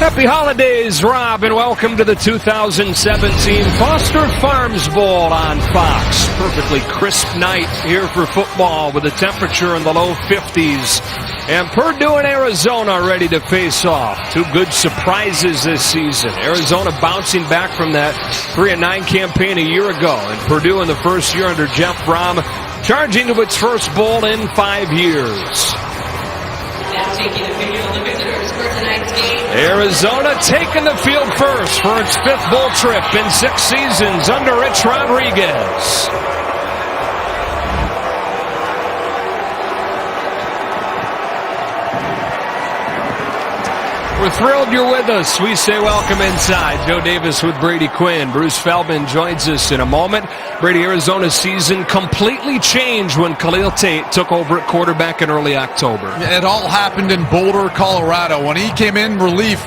Happy holidays, Rob, and welcome to the 2017 Foster Farms Bowl on Fox. Perfectly crisp night here for football with a temperature in the low 50s. And Purdue and Arizona ready to face off. Two good surprises this season. Arizona bouncing back from that 3-9 campaign a year ago. And Purdue in the first year under Jeff Brom charging to its first bowl in 5 years. Now taking a video of the visitors for tonight's game. Arizona taking the field first for its 5th bowl trip in 6 seasons under Rich Rodriguez. We're thrilled you're with us. We say welcome inside. Joe Davis with Brady Quinn. Bruce Feldman joins us in a moment. Brady, Arizona's season completely changed when Khalil Tate took over at quarterback in early October. It all happened in Boulder, Colorado. When he came in relief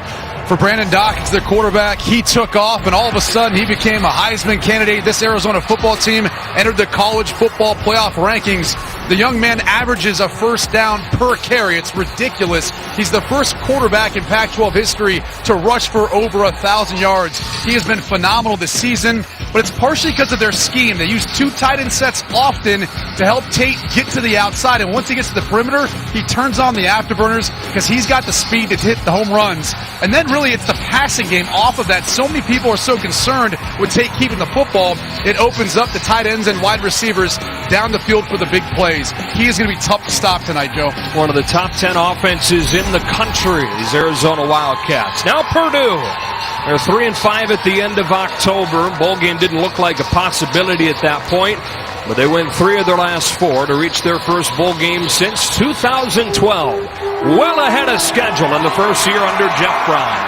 for Brandon Dawkins, the quarterback, he took off, and all of a sudden he became a Heisman candidate. This Arizona football team entered the college football playoff rankings. The young man averages a first down per carry. It's ridiculous. He's the first quarterback in Pac-12 history to rush for over 1,000 yards. He has been phenomenal this season, but it's partially because of their scheme. They use 2 tight end sets often to help Tate get to the outside, and once he gets to the perimeter, he turns on the afterburners because he's got the speed to hit the home runs. And then really it's the passing game off of that. So many people are so concerned with Tate keeping the football. It opens up the tight ends and wide receivers down the field for the big plays. He is going to be tough to stop tonight, Joe. One of the top 10 offenses in the country, these Arizona Wildcats. Now Purdue. They're 3-5 at the end of October. Bowl game didn't look like a possibility at that point, but they win 3 of their last 4 to reach their first bowl game since 2012. Well ahead of schedule in the first year under Jeff Brom.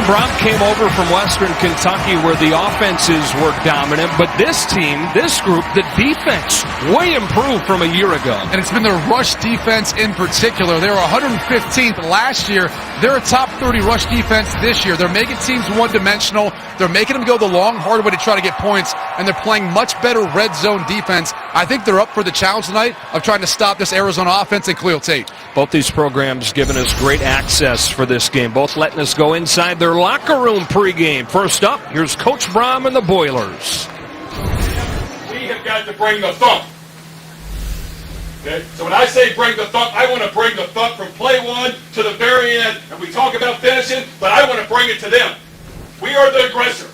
Brom came over from Western Kentucky where the offenses were dominant, but this team, this group, the defense, way improved from a year ago. And it's been their rush defense in particular. They were 115th last year. They're a top 30 rush defense this year. They're making teams one-dimensional. They're making them go the long, hard way to try to get points, and they're playing much better red zone defense. I think they're up for the challenge tonight of trying to stop this Arizona offense and Khalil Tate. Both these programs giving us great access for this game, both letting us go inside their locker room pregame. First up, here's Coach Brom and the Boilers. We have got to bring the thump. Okay? So when I say bring the thump, I want to bring the thump from play 1 to the very end. And we talk about finishing, but I want to bring it to them. We are the aggressor.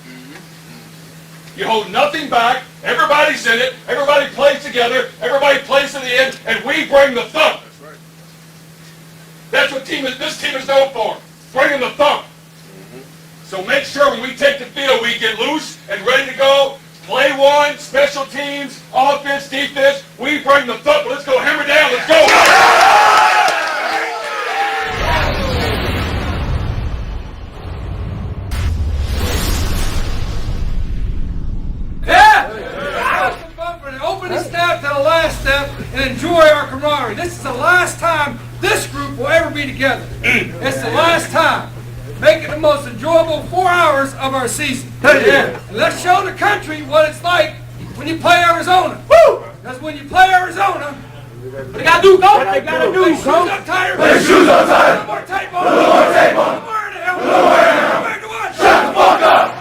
You hold nothing back. Everybody's in it. Everybody plays together. Everybody plays to the end, and we bring the thump. That's what this team is known for, bringing the thump. So make sure when we take the field, we get loose and ready to go. Play 1, special teams, offense, defense. We bring the thump. Let's go hammer down. Let's go. From the opening step to the last step and enjoy our camaraderie. This is the last time this group will ever be together. It's the last time. Make it the most enjoyable 4 hours of our season. Yeah. And let's show the country what it's like when you play Arizona. Woo! Because when you play Arizona, what they got to do, go. What they got to do, shoes up tighter. Put your shoes up tighter. A little more tape on. A little more tape on. Where the hell? Where the what? Shut the fuck up.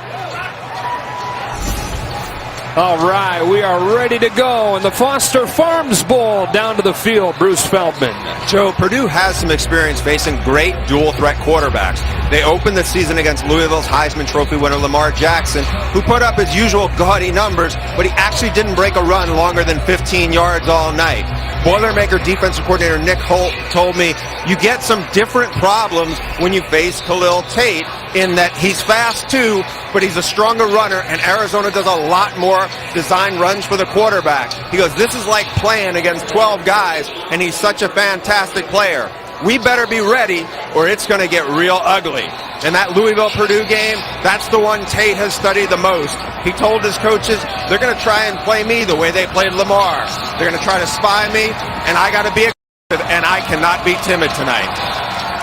All right, we are ready to go in the Foster Farms Bowl. Down to the field, Bruce Feldman. Joe, Purdue has some experience facing great dual-threat quarterbacks. They opened the season against Louisville's Heisman Trophy winner Lamar Jackson, who put up his usual gaudy numbers, but he actually didn't break a run longer than 15 yards all night. Boilermaker defensive coordinator Nick Holt told me you get some different problems when you face Khalil Tate in that he's fast too, but he's a stronger runner, and Arizona does a lot more design runs for the quarterback. He goes, this is like playing against 12 guys, and he's such a fantastic player. We better be ready or it's going to get real ugly. And that Louisville-Purdue game, that's the one Tate has studied the most. He told his coaches, they're going to try and play me the way they played Lamar. They're going to try to spy me, and I got to be aggressive, and I cannot be timid tonight.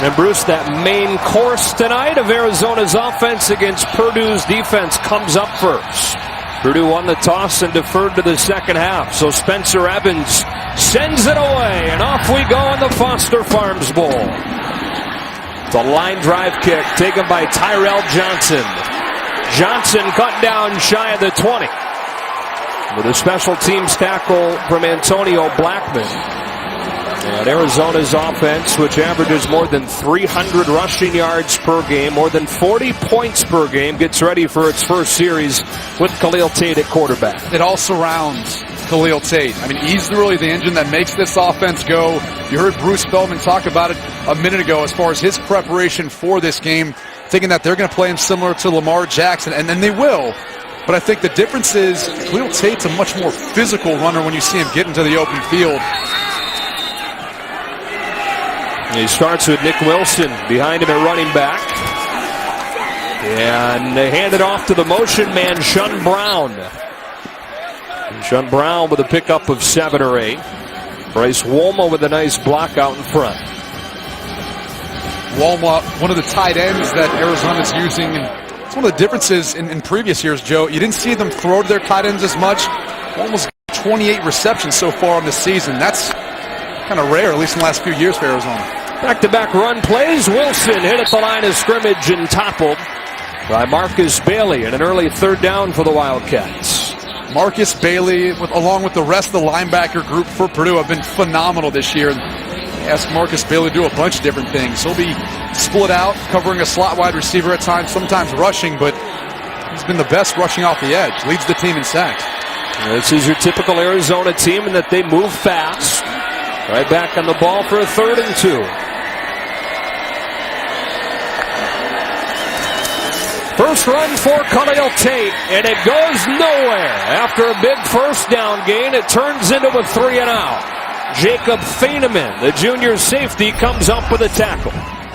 And Bruce, that main course tonight of Arizona's offense against Purdue's defense comes up first. Purdue won the toss and deferred to the second half. So Spencer Evans sends it away, and off we go in the Foster Farms Bowl. It's a line drive kick taken by Tyrell Johnson. Johnson cut down shy of the 20. With a special teams tackle from Antonio Blackman. And Arizona's offense, which averages more than 300 rushing yards per game, more than 40 points per game, gets ready for its first series with Khalil Tate at quarterback. It all surrounds Khalil Tate. I mean, he's really the engine that makes this offense go. You heard Bruce Feldman talk about it a minute ago as far as his preparation for this game, thinking that they're going to play him similar to Lamar Jackson, and then they will. But I think the difference is Khalil Tate's a much more physical runner when you see him get into the open field. He starts with Nick Wilson behind him at running back. And they hand it off to the motion man, Shun Brown. Shun Brown with a pickup of 7 or 8. Bryce Wolma with a nice block out in front. Wolma, one of the tight ends that Arizona's using. And it's one of the differences in previous years, Joe. You didn't see them throw to their tight ends as much. Almost 28 receptions so far in the season. That's kind of rare, at least in the last few years for Arizona. Back-to-back run plays. Wilson hit at the line of scrimmage and toppled by Marcus Bailey, and an early third down for the Wildcats. Marcus Bailey, along with the rest of the linebacker group for Purdue, have been phenomenal this year. Ask Marcus Bailey to do a bunch of different things. He'll be split out, covering a slot wide receiver at times, sometimes rushing, but he's been the best rushing off the edge. Leads the team in sacks. This is your typical Arizona team in that they move fast. Right back on the ball for a 3rd and 2. First run for Khalil Tate, and it goes nowhere. After a big first down gain, it turns into a 3 and out. Jacob Thieneman, the junior safety, comes up with a tackle.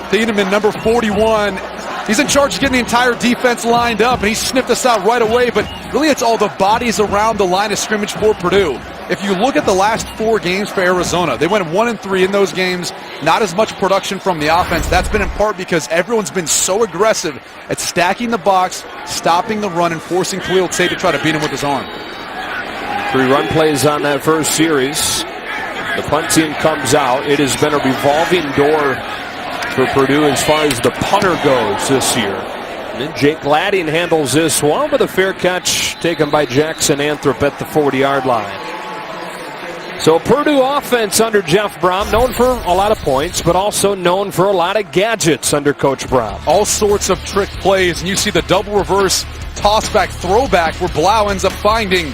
Thieneman, number 41. He's in charge of getting the entire defense lined up, and he sniffed us out right away, but really it's all the bodies around the line of scrimmage for Purdue. If you look at the last 4 games for Arizona, they went 1-3 in those games. Not as much production from the offense. That's been in part because everyone's been so aggressive at stacking the box, stopping the run, and forcing Khalil Tate to try to beat him with his arm. 3 run plays on that first series. The punt team comes out. It has been a revolving door for Purdue as far as the punter goes this year. And then Jake Ladding handles this one with a fair catch taken by Jackson Anthrop at the 40-yard line. So Purdue offense under Jeff Brom, known for a lot of points, but also known for a lot of gadgets under Coach Brom. All sorts of trick plays, and you see the double reverse tossback throwback where Blau ends up finding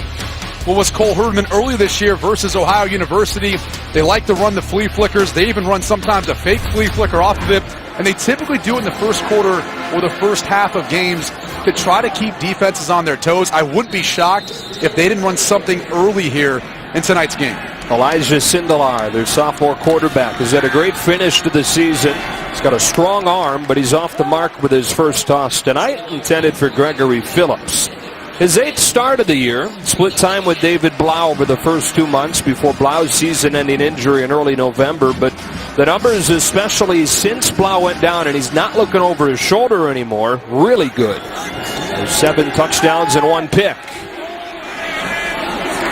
what was Cole Herdman earlier this year versus Ohio University. They like to run the flea flickers. They even run sometimes a fake flea flicker off of it, and they typically do it in the first quarter or the first half of games to try to keep defenses on their toes. I wouldn't be shocked if they didn't run something early here in tonight's game. Elijah Sindelar, their sophomore quarterback, has had a great finish to the season. He's got a strong arm, but he's off the mark with his first toss tonight, intended for Gregory Phillips. His 8th start of the year, split time with David Blau over the first 2 months before Blau's season-ending injury in early November, but the numbers, especially since Blau went down and he's not looking over his shoulder anymore, really good. There's 7 touchdowns and 1 pick.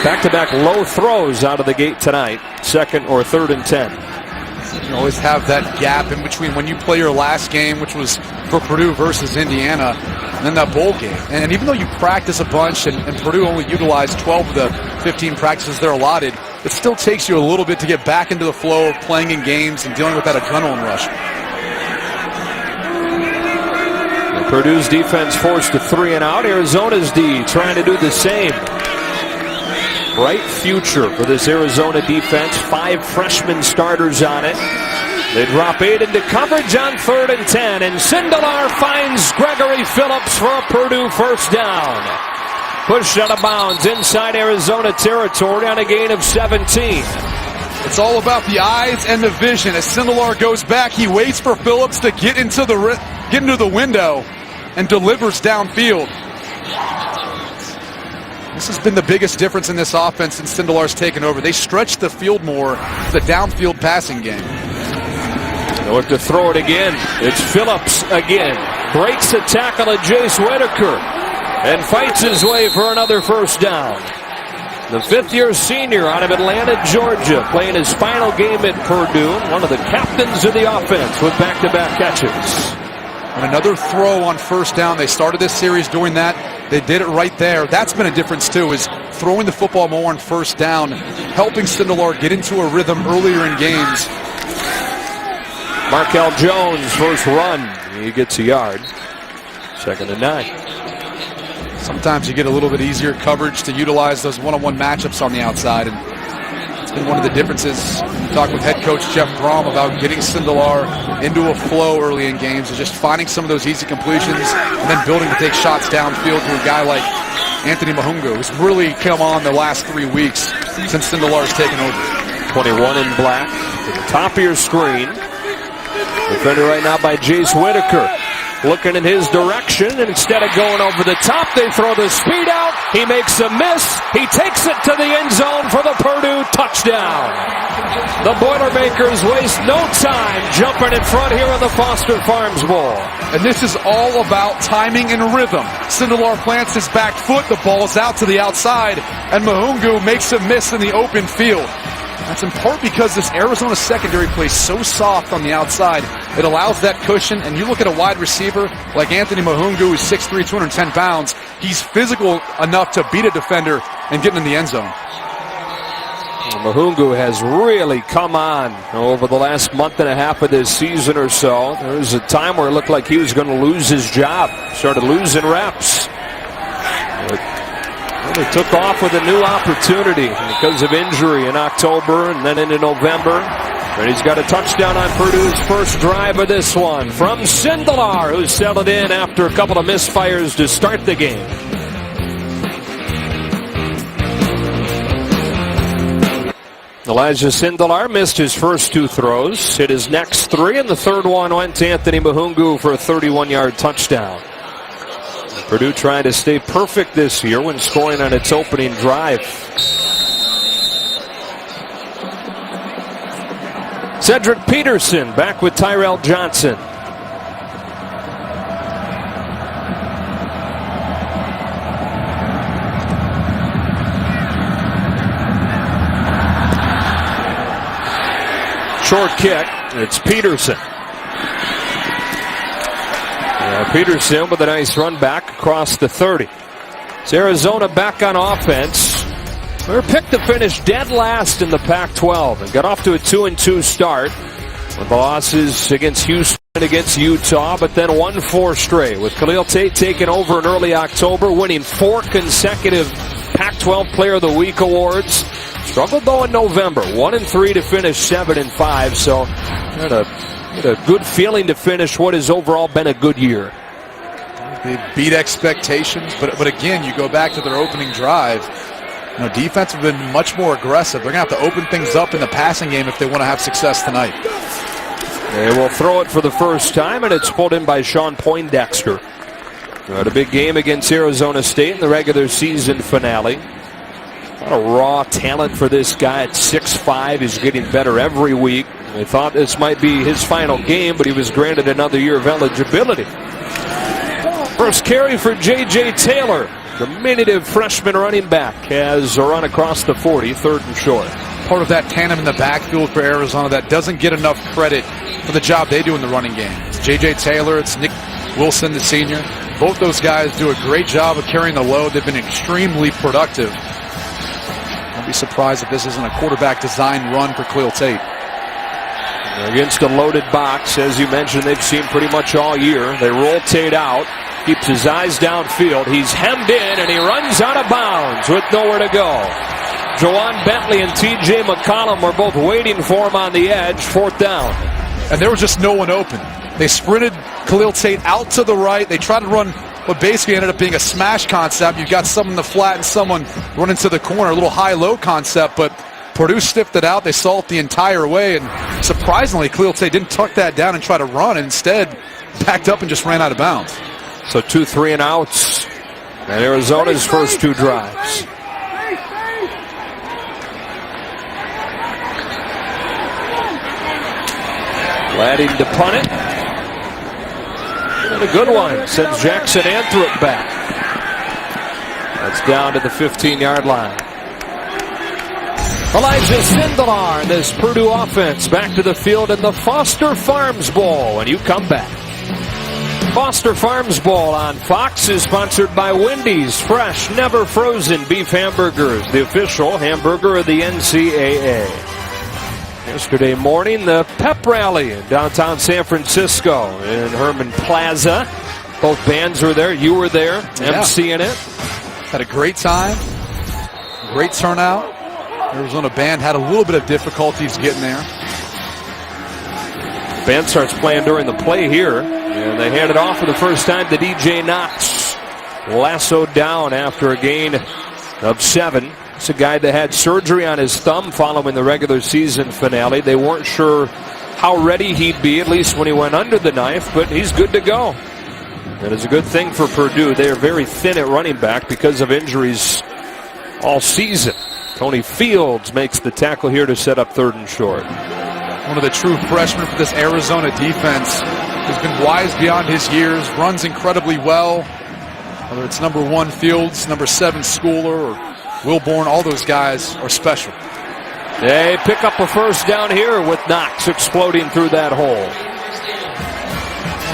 Back-to-back low throws out of the gate tonight, 2nd or 3rd and 10. You always have that gap in between when you play your last game, which was for Purdue versus Indiana, and then that bowl game. And even though you practice a bunch, and Purdue only utilized 12 of the 15 practices they're allotted, it still takes you a little bit to get back into the flow of playing in games and dealing with that adrenaline rush. And Purdue's defense forced a 3 and out. Arizona's D trying to do the same. Bright future for this Arizona defense. 5 freshman starters on it. They drop 8 into coverage on 3rd and 10, and Sindelar finds Gregory Phillips for a Purdue first down. Pushed out of bounds inside Arizona territory on a gain of 17. It's all about the eyes and the vision. As Sindelar goes back, he waits for Phillips to get into the window and delivers downfield. This has been the biggest difference in this offense since Sindelar's taken over. They stretch the field more, the downfield passing game. They look to throw it again. It's Phillips again. Breaks the tackle of Jace Whitaker. and fights his way for another first down. The fifth-year senior out of Atlanta, Georgia, playing his final game at Purdue. One of the captains of the offense with back-to-back catches. And another throw on first down. They started this series doing that. They did it right there. That's been a difference, too, is throwing the football more on first down, helping Sindelar get into a rhythm earlier in games. Markel Jones, first run. He gets a yard. 2nd and 9. Sometimes you get a little bit easier coverage to utilize those one-on-one matchups on the outside. And it's been one of the differences. You talk with head coach Jeff Brom about getting Sindelar into a flow early in games and just finding some of those easy completions and then building to take shots downfield to a guy like Anthony Mahungu, who's really come on the last 3 weeks since Sindelar's taken over. 21 in black at the top of your screen. Defended right now by Jace Whitaker. Looking in his direction, and instead of going over the top, they throw the speed out. He makes a miss. He takes it to the end zone for the Purdue touchdown. The Boilermakers waste no time jumping in front here in the Foster Farms Bowl. And this is all about timing and rhythm. Sindelar plants his back foot, the ball is out to the outside, and Mahungu makes a miss in the open field. That's in part because this Arizona secondary plays so soft on the outside. It allows that cushion, and you look at a wide receiver like Anthony Mahungu, who's 6'3", 210 pounds. He's physical enough to beat a defender and get in the end zone. Mahungu has really come on over the last month and a half of this season or so. There was a time where it looked like he was going to lose his job. Started losing reps. He took off with a new opportunity because of injury in October and then into November. And he's got a touchdown on Purdue's first drive of this one from Sindelar, who settled in after a couple of misfires to start the game. Elijah Sindelar missed his first 2 throws, hit his next 3, and the third one went to Anthony Mahungu for a 31-yard touchdown. Purdue trying to stay perfect this year when scoring on its opening drive. Cedric Peterson back with Tyrell Johnson. Short kick. It's Peterson. Peterson with a nice run back across the 30. It's Arizona back on offense. They were picked to finish dead last in the Pac-12 and got off to a 2-2 start with the losses against Houston and against Utah, but then won 4 straight with Khalil Tate taking over in early October, winning 4 consecutive Pac-12 Player of the Week awards. Struggled though in November, 1-3 to finish 7-5, so had a good feeling to finish what has overall been a good year. They beat expectations, but again, you go back to their opening drive. Defense have been much more aggressive. They're going to have to open things up in the passing game if they want to have success tonight. They will throw it for the first time, and it's pulled in by Sean Poindexter. Had a big game against Arizona State in the regular season finale. A lot of raw talent for this guy at 6'5". He's getting better every week. They thought this might be his final game, but he was granted another year of eligibility. First carry for J.J. Taylor. Diminutive freshman running back has a run across the 40, 3rd and short. Part of that tandem in the backfield for Arizona that doesn't get enough credit for the job they do in the running game. It's J.J. Taylor, it's Nick Wilson, the senior. Both those guys do a great job of carrying the load. They've been extremely productive. Don't be surprised if this isn't a quarterback design run for Khalil Tate. Against a loaded box, as you mentioned, they've seen pretty much all year. They roll Tate out, keeps his eyes downfield. He's hemmed in, and he runs out of bounds with nowhere to go. Jawan Bentley and T.J. McCollum were both waiting for him on the edge, 4th down. And there was just no one open. They sprinted Khalil Tate out to the right. They tried to run what basically ended up being a smash concept. You've got someone in the flat and someone running to the corner, a little high-low concept, but Purdue stiffed it out. They saw it the entire way, and surprisingly, Khalil Tate didn't tuck that down and try to run. Instead, backed up and just ran out of bounds. So 2 3-and-outs and Arizona's first 2 drives. Ladding to punt it. And a good one. Sends Jackson Anthrop back. That's down to the 15-yard line. Elijah Sindelar and this Purdue offense back to the field in the Foster Farms Bowl. And you come back. Foster Farms Bowl on Fox is sponsored by Wendy's Fresh, Never Frozen Beef Hamburgers, the official hamburger of the NCAA. Yesterday morning, the pep rally in downtown San Francisco in Herman Plaza. Both bands were there. You were there, emceeing it. Had a great time. Great turnout. Arizona band had a little bit of difficulties getting there. Band starts playing during the play here, and they hand it off for the first time to DJ Knox. Lassoed down after a gain of 7. It's a guy that had surgery on his thumb following the regular season finale. They weren't sure how ready he'd be, at least when he went under the knife, but he's good to go. That is a good thing for Purdue. They are very thin at running back because of injuries all season. Tony Fields makes the tackle here to set up 3rd and short. One of the true freshmen for this Arizona defense. Has been wise beyond his years, runs incredibly well. Whether it's number 1 Fields, number 7 Schooler, or Wilborn, all those guys are special. They pick up a first down here with Knox exploding through that hole.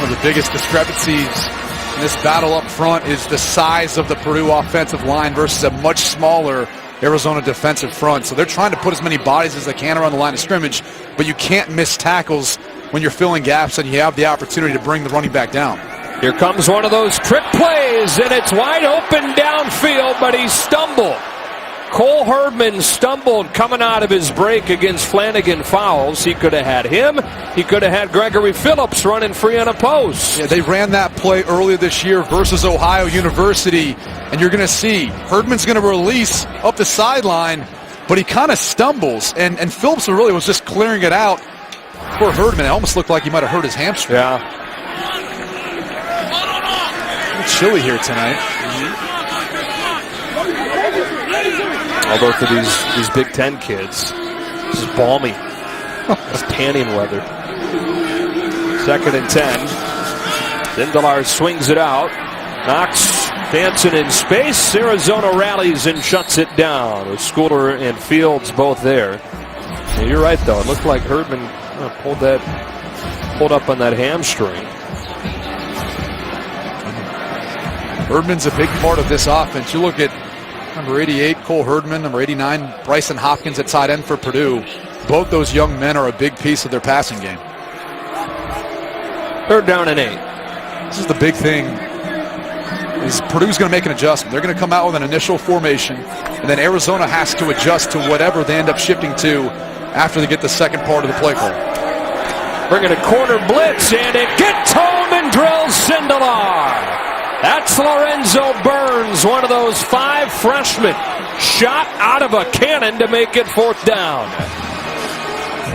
One of the biggest discrepancies in this battle up front is the size of the Purdue offensive line versus a much smaller Arizona defensive front. So they're trying to put as many bodies as they can around the line of scrimmage, but you can't miss tackles when you're filling gaps and you have the opportunity to bring the running back down. Here comes one of those trick plays, and it's wide open downfield, but he stumbled. Cole Herdman stumbled coming out of his break against Flanagan Fowles. He could have had him. He could have had Gregory Phillips running free on a post. Yeah, they ran that play earlier this year versus Ohio University, and you're going to see Herdman's going to release up the sideline, but he kind of stumbles, and Phillips really was just clearing it out for Herdman. It almost looked like he might have hurt his hamstring. Yeah. A little chilly here tonight. Although for these Big Ten kids, this is balmy. It's tanning weather. 2nd and 10. Sindelar swings it out. Knox dancing in space. Arizona rallies and shuts it down with Schooler and Fields both there. Yeah, you're right, though. It looked like Herdman pulled up on that hamstring. Herdman's a big part of this offense. You look at number 88, Cole Herdman, number 89, Bryson Hopkins at tight end for Purdue. Both those young men are a big piece of their passing game. 3rd down and 8. This is the big thing. Is Purdue's going to make an adjustment. They're going to come out with an initial formation, and then Arizona has to adjust to whatever they end up shifting to after they get the second part of the play call. Bringing a corner blitz, and it gets home and drills Sindelar. That's Lorenzo Burns, one of those 5 freshmen shot out of a cannon to make it 4th down.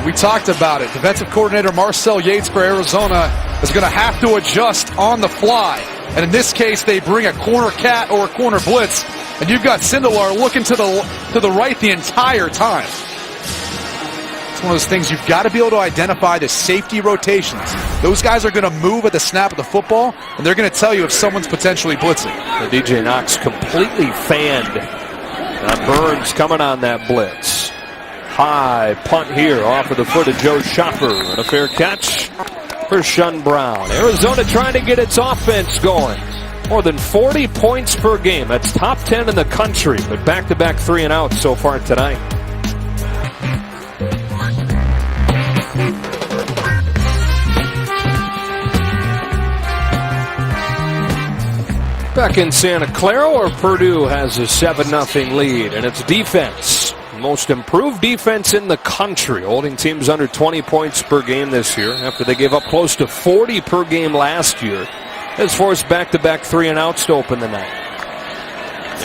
We talked about it. Defensive coordinator Marcel Yates for Arizona is going to have to adjust on the fly. And in this case, they bring a corner cat or a corner blitz, and you've got Sindelar looking to the right the entire time. It's one of those things you've got to be able to identify the safety rotations. Those guys are going to move at the snap of the football, and they're going to tell you if someone's potentially blitzing. And DJ Knox completely fanned. Now Burns coming on that blitz. High punt here off of the foot of Joe Schaffer, and a fair catch for Shun Brown. Arizona trying to get its offense going. More than 40 points per game. That's top 10 in the country, but back-to-back 3 and outs so far tonight. Back in Santa Clara, where Purdue has a 7-0 lead, and its defense, most improved defense in the country, holding teams under 20 points per game this year after they gave up close to 40 per game last year, has forced back-to-back 3 and outs to open the night.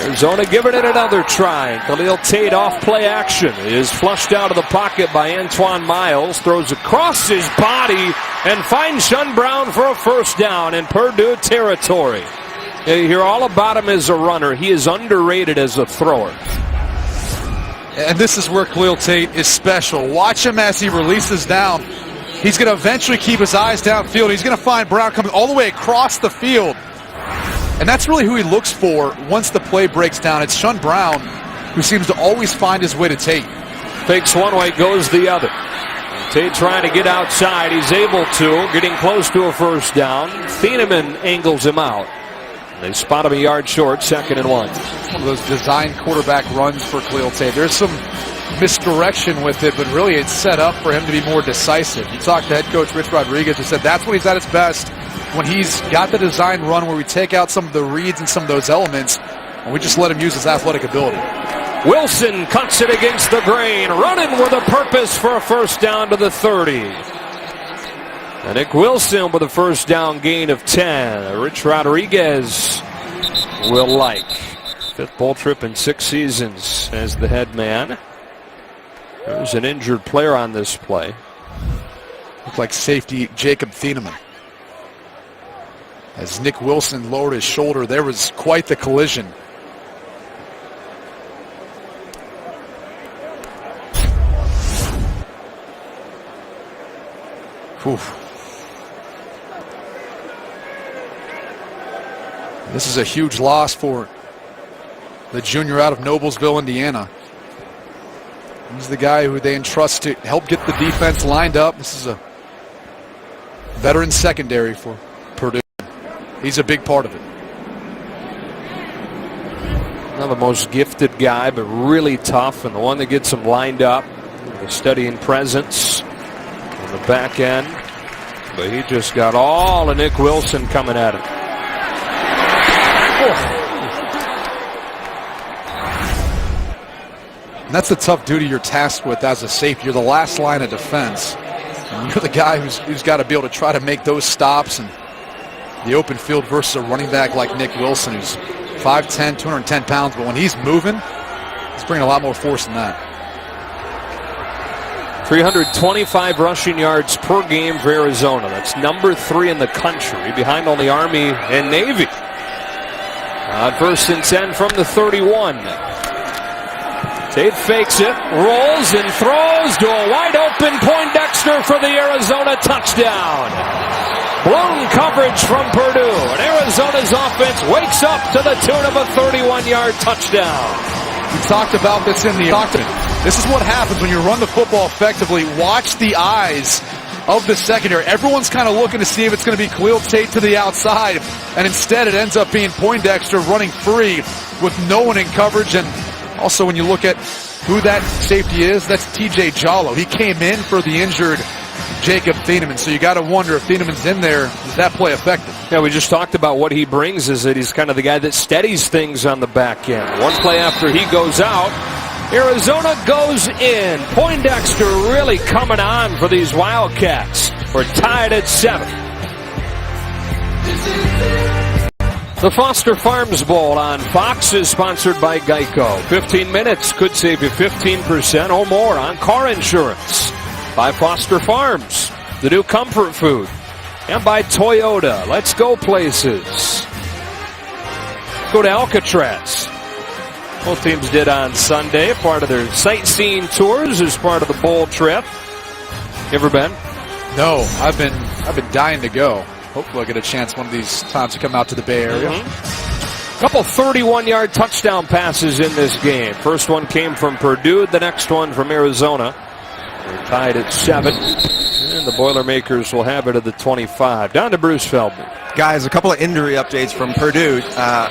Arizona giving it another try. Khalil Tate off play action is flushed out of the pocket by Antoine Miles, throws across his body and finds Shun Brown for a 1st down in Purdue territory. You hear all about him as a runner. He is underrated as a thrower. And this is where Khalil Tate is special. Watch him as he releases down. He's going to eventually keep his eyes downfield. He's going to find Brown coming all the way across the field. And that's really who he looks for once the play breaks down. It's Sean Brown who seems to always find his way to Tate. Fakes one way, goes the other. Tate trying to get outside. He's able to, getting close to a first down. Thieneman angles him out. They spot him a yard short, 2nd and 1. One of those design quarterback runs for Khalil Tate. There's some misdirection with it, but really it's set up for him to be more decisive. You talked to head coach Rich Rodriguez, who said that's when he's at his best, when he's got the design run where we take out some of the reads and some of those elements, and we just let him use his athletic ability. Wilson cuts it against the grain, running with a purpose for a first down to the 30. And Nick Wilson with a first down gain of 10. Rich Rodriguez will like. 5th bowl trip in 6 seasons as the head man. There's an injured player on this play. Looked like safety Jacob Thieneman. As Nick Wilson lowered his shoulder, there was quite the collision. Oof. This is a huge loss for the junior out of Noblesville, Indiana. He's the guy who they entrust to help get the defense lined up. This is a veteran secondary for Purdue. He's a big part of it. Not the most gifted guy, but really tough, and the one that gets him lined up. A steadying presence on the back end. But he just got all of Nick Wilson coming at him. And that's the tough duty you're tasked with as a safety. You're the last line of defense. And you're the guy who's got to be able to try to make those stops in the open field versus a running back like Nick Wilson, who's 5'10", 210 pounds. But when he's moving, he's bringing a lot more force than that. 325 rushing yards per game for Arizona. That's number 3 in the country, behind only Army and Navy. On 1st and 10 from the 31. Tate fakes it, rolls and throws to a wide open Poindexter for the Arizona touchdown. Blown coverage from Purdue, and Arizona's offense wakes up to the tune of a 31-yard touchdown. We talked about this in the document. This is what happens when you run the football effectively. Watch the eyes of the secondary. Everyone's kind of looking to see if it's going to be Khalil Tate to the outside, and instead it ends up being Poindexter running free with no one in coverage. And also when you look at who that safety is, that's TJ Jallo. He came in for the injured Jacob Thieneman, so you got to wonder if Thieneman's in there, is that play effective? Yeah, we just talked about what he brings is that he's kind of the guy that steadies things on the back end. One play after he goes out, Arizona goes in. Poindexter really coming on for these Wildcats. We're tied at 7. The Foster Farms Bowl on Fox is sponsored by Geico. 15 minutes could save you 15% or more on car insurance. By Foster Farms, the new comfort food. And by Toyota. Let's go places. Go to Alcatraz. Both teams did on Sunday, part of their sightseeing tours as part of the bowl trip. You ever been? No, I've been dying to go. Hopefully I'll get a chance one of these times to come out to the Bay Area. Couple 31-yard touchdown passes in this game. First one came from Purdue, the next one from Arizona. They're tied at 7. And the Boilermakers will have it at the 25. Down to Bruce Feldman. Guys, a couple of injury updates from Purdue.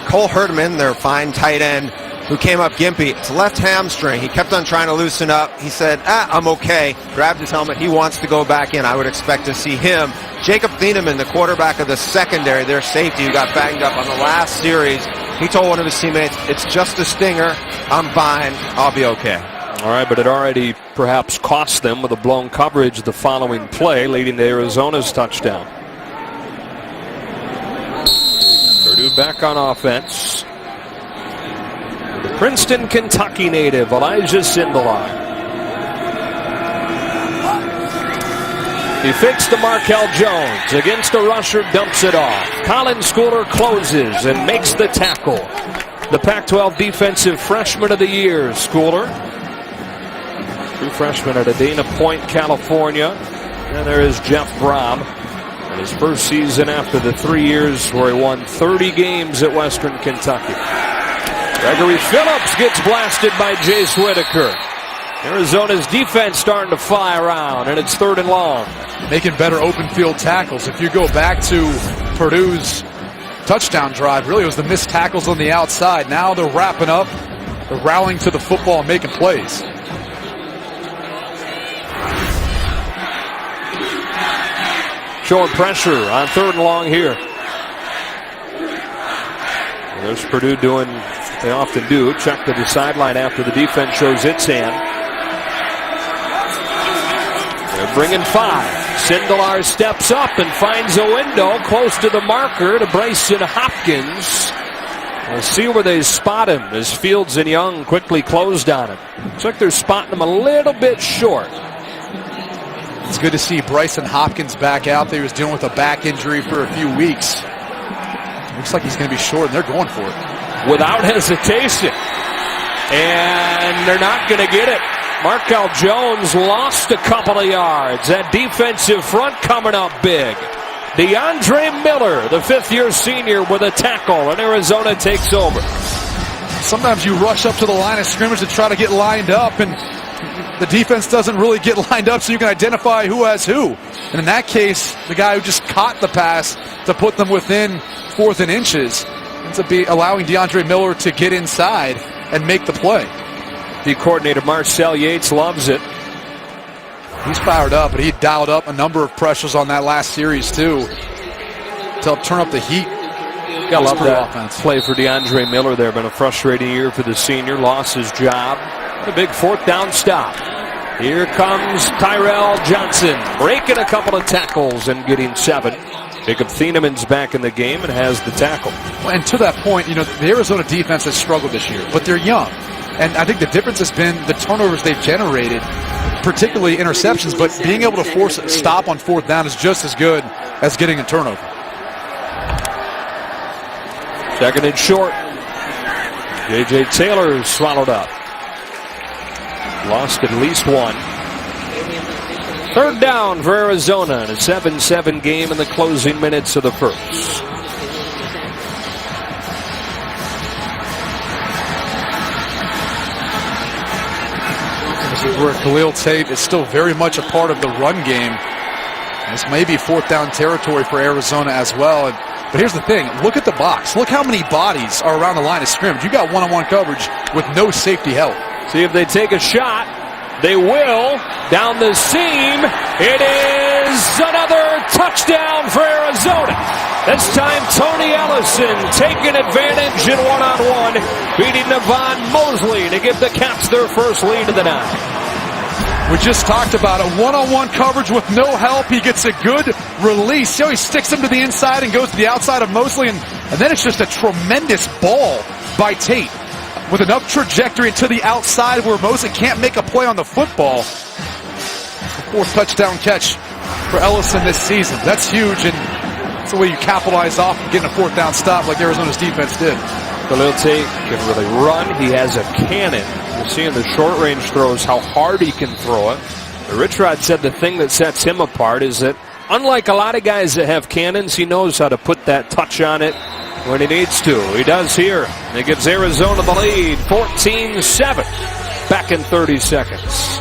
Cole Herdman, their fine tight end, who came up gimpy. It's left hamstring. He kept on trying to loosen up. He said, I'm okay. Grabbed his helmet. He wants to go back in. I would expect to see him. Jacob Thieneman, the quarterback of the secondary, their safety, who got banged up on the last series, he told one of his teammates, it's just a stinger. I'm fine. I'll be okay. All right, but it already perhaps cost them with a blown coverage the following play, leading to Arizona's touchdown. Purdue back on offense. The Princeton, Kentucky native, Elijah Sindelar. He fakes to Markel Jones. Against a rusher, dumps it off. Colin Schooler closes and makes the tackle. The Pac-12 Defensive Freshman of the Year, Schooler. True freshman out of Dana Point, California. And there is Jeff Brom. His first season after the 3 years where he won 30 games at Western Kentucky. Gregory Phillips gets blasted by Jace Whitaker. Arizona's defense starting to fly around, and it's 3rd and long. Making better open field tackles. If you go back to Purdue's touchdown drive, really it was the missed tackles on the outside. Now they're wrapping up. They're rallying to the football and making plays. Showing pressure on 3rd and long here. And there's Purdue doing what they often do. Check to the sideline after the defense shows its hand. They're bringing 5. Sindelar steps up and finds a window close to the marker to Bryson Hopkins. We'll see where they spot him as Fields and Young quickly closed on him. Looks like they're spotting him a little bit short. It's good to see Bryson Hopkins back out there. He was dealing with a back injury for a few weeks. Looks like he's going to be short, and they're going for it. Without hesitation. And they're not going to get it. Markel Jones lost a couple of yards. That defensive front coming up big. DeAndre Miller, the 5th-year senior, with a tackle, and Arizona takes over. Sometimes you rush up to the line of scrimmage to try to get lined up, and the defense doesn't really get lined up so you can identify who has who. And in that case, the guy who just caught the pass to put them within 4th and inches ends up allowing DeAndre Miller to get inside and make the play. The coordinator, Marcel Yates, loves it. He's fired up, but he dialed up a number of pressures on that last series, too, to help turn up the heat. Gotta love that offense. Play for DeAndre Miller there. Been a frustrating year for the senior. Lost his job. A big 4th down stop. Here comes Tyrell Johnson, breaking a couple of tackles and getting 7. Jacob Thieneman's back in the game and has the tackle. And to that point, the Arizona defense has struggled this year, but they're young. And I think the difference has been the turnovers they've generated, particularly interceptions, but being able to force a stop on 4th down is just as good as getting a turnover. 2nd and short. J.J. Taylor swallowed up. Lost at least 1. 3rd down for Arizona in a 7-7 game in the closing minutes of the first. This is where Khalil Tate is still very much a part of the run game. This may be 4th down territory for Arizona as well. But here's the thing. Look at the box. Look how many bodies are around the line of scrimmage. You got one-on-one coverage with no safety help. See if they take a shot. They will. Down the seam. It is another touchdown for Arizona. This time Tony Ellison taking advantage in one-on-one, beating Navon Mosley to give the Cats their first lead of the night. We just talked about it. One-on-one coverage with no help. He gets a good release. See how he sticks him to the inside and goes to the outside of Mosley, and then it's just a tremendous ball by Tate with enough trajectory to the outside where Mosley can't make a play on the football. The 4th touchdown catch for Ellison this season. That's huge, and that's the way you capitalize off of getting a 4th down stop like Arizona's defense did. Khalil Tate can really run. He has a cannon. You're seeing the short-range throws, how hard he can throw it. But Rich Rod said the thing that sets him apart is that unlike a lot of guys that have cannons, he knows how to put that touch on it when he needs to. He does here. It gives Arizona the lead, 14-7. Back in 30 seconds.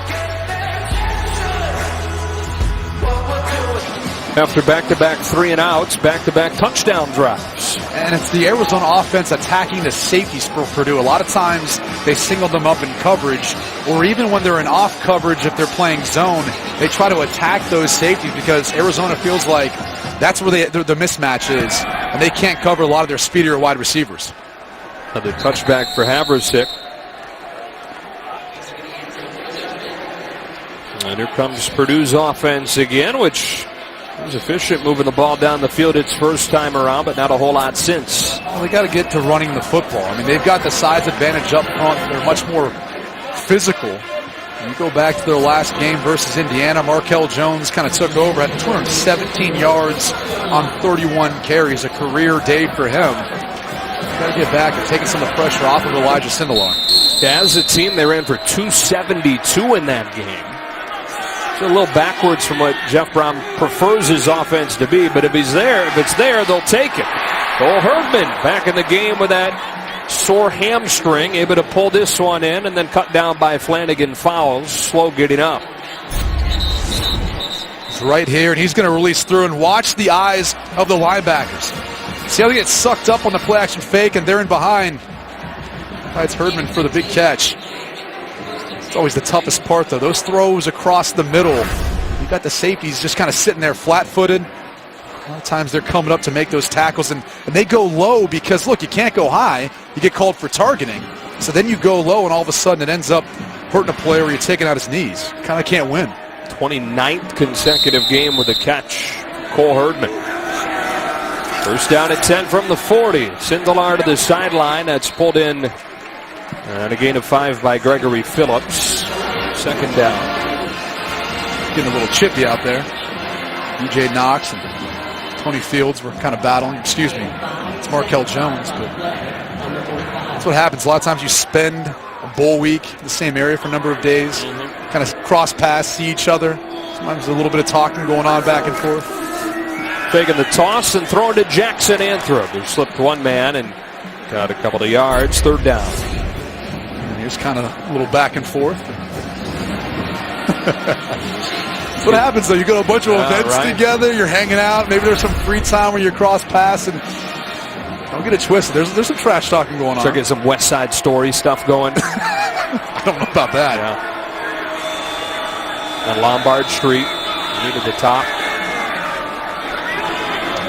After back-to-back 3-and-outs, back-to-back touchdown drives. And it's the Arizona offense attacking the safeties for Purdue. A lot of times they single them up in coverage, or even when they're in off coverage, if they're playing zone, they try to attack those safeties because Arizona feels like that's where the mismatch is, and they can't cover a lot of their speedier wide receivers. Another touchback for Haversick. And here comes Purdue's offense again, which was efficient moving the ball down the field its first time around, but not a whole lot since. Well, they got to get to running the football. I mean, they've got the size advantage up front. They're much more physical. You go back to their last game versus Indiana, Markel Jones kind of took over at 217 yards on 31 carries, a career day for him. Got to get back and taking some of the pressure off of Elijah Sindelar. As a team, they ran for 272 in that game. It's a little backwards from what Jeff Brown prefers his offense to be, but if it's there, they'll take it. Cole Herdman back in the game with that sore hamstring, able to pull this one in and then cut down by Flanagan Fowles. Slow getting up. It's right here, and he's going to release through, and watch the eyes of the linebackers. See how they get sucked up on the play action fake, and they're in behind. It's Herdman for the big catch. It's always the toughest part, though. Those throws across the middle. You got the safeties just kind of sitting there flat-footed. A lot of times they're coming up to make those tackles, and they go low because, look, you can't go high. You get called for targeting. So then you go low, and all of a sudden it ends up hurting a player where you're taking out his knees. Kind of can't win. 29th consecutive game with a catch. Cole Herdman. First down at 10 from the 40. Sindelar to the sideline. That's pulled in. And a gain of 5 by Gregory Phillips. Second down. Getting a little chippy out there. DJ Knox and Tony Fields were kind of battling. Excuse me. It's Markel Jones. But that's what happens. A lot of times you spend a bowl week in the same area for a number of days. Kind of cross paths, see each other. Sometimes a little bit of talking going on back and forth. Taking the toss and throwing to Jackson Anthrop, who slipped one man and got a couple of yards. Third down. And here's kind of a little back and forth. That's what happens, though. You go to a bunch of events together. You're hanging out. Maybe there's some free time where you cross paths. And don't get it twisted. There's some trash talking going on. Start getting some West Side Story stuff going. I don't know about that. Yeah. On Lombard Street, needed the top.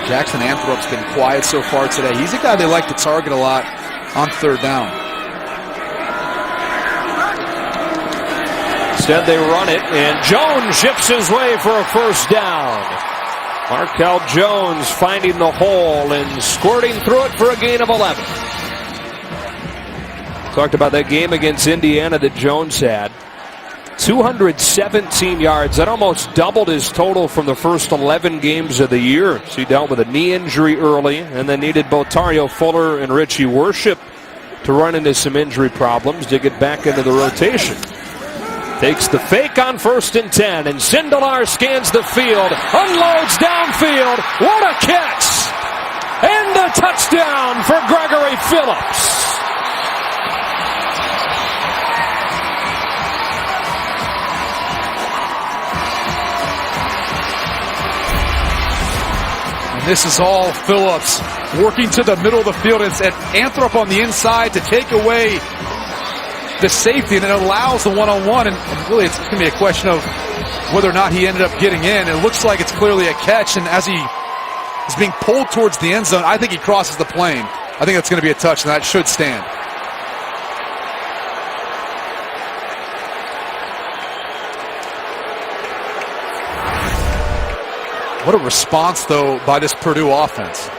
Jackson Anthrop's been quiet so far today. He's a guy they like to target a lot on third down. Instead, they run it, and Jones ships his way for a first down. Markel Jones finding the hole and squirting through it for a gain of 11. Talked about that game against Indiana that Jones had. 217 yards. That almost doubled his total from the first 11 games of the year. So he dealt with a knee injury early and then needed both Tario Fuller and Richie Worship to run into some injury problems to get back into the rotation. Takes the fake on 1st and 10, and Sindelar scans the field, unloads downfield. What a catch! And a touchdown for Gregory Phillips. This is all Phillips working to the middle of the field. It's at Anthrop on the inside to take away the safety, and it allows the one-on-one. And really, it's going to be a question of whether or not he ended up getting in. It looks like it's clearly a catch, and as he is being pulled towards the end zone, I think he crosses the plane. I think that's going to be a touch, and that should stand. What a response, though, by this Purdue offense.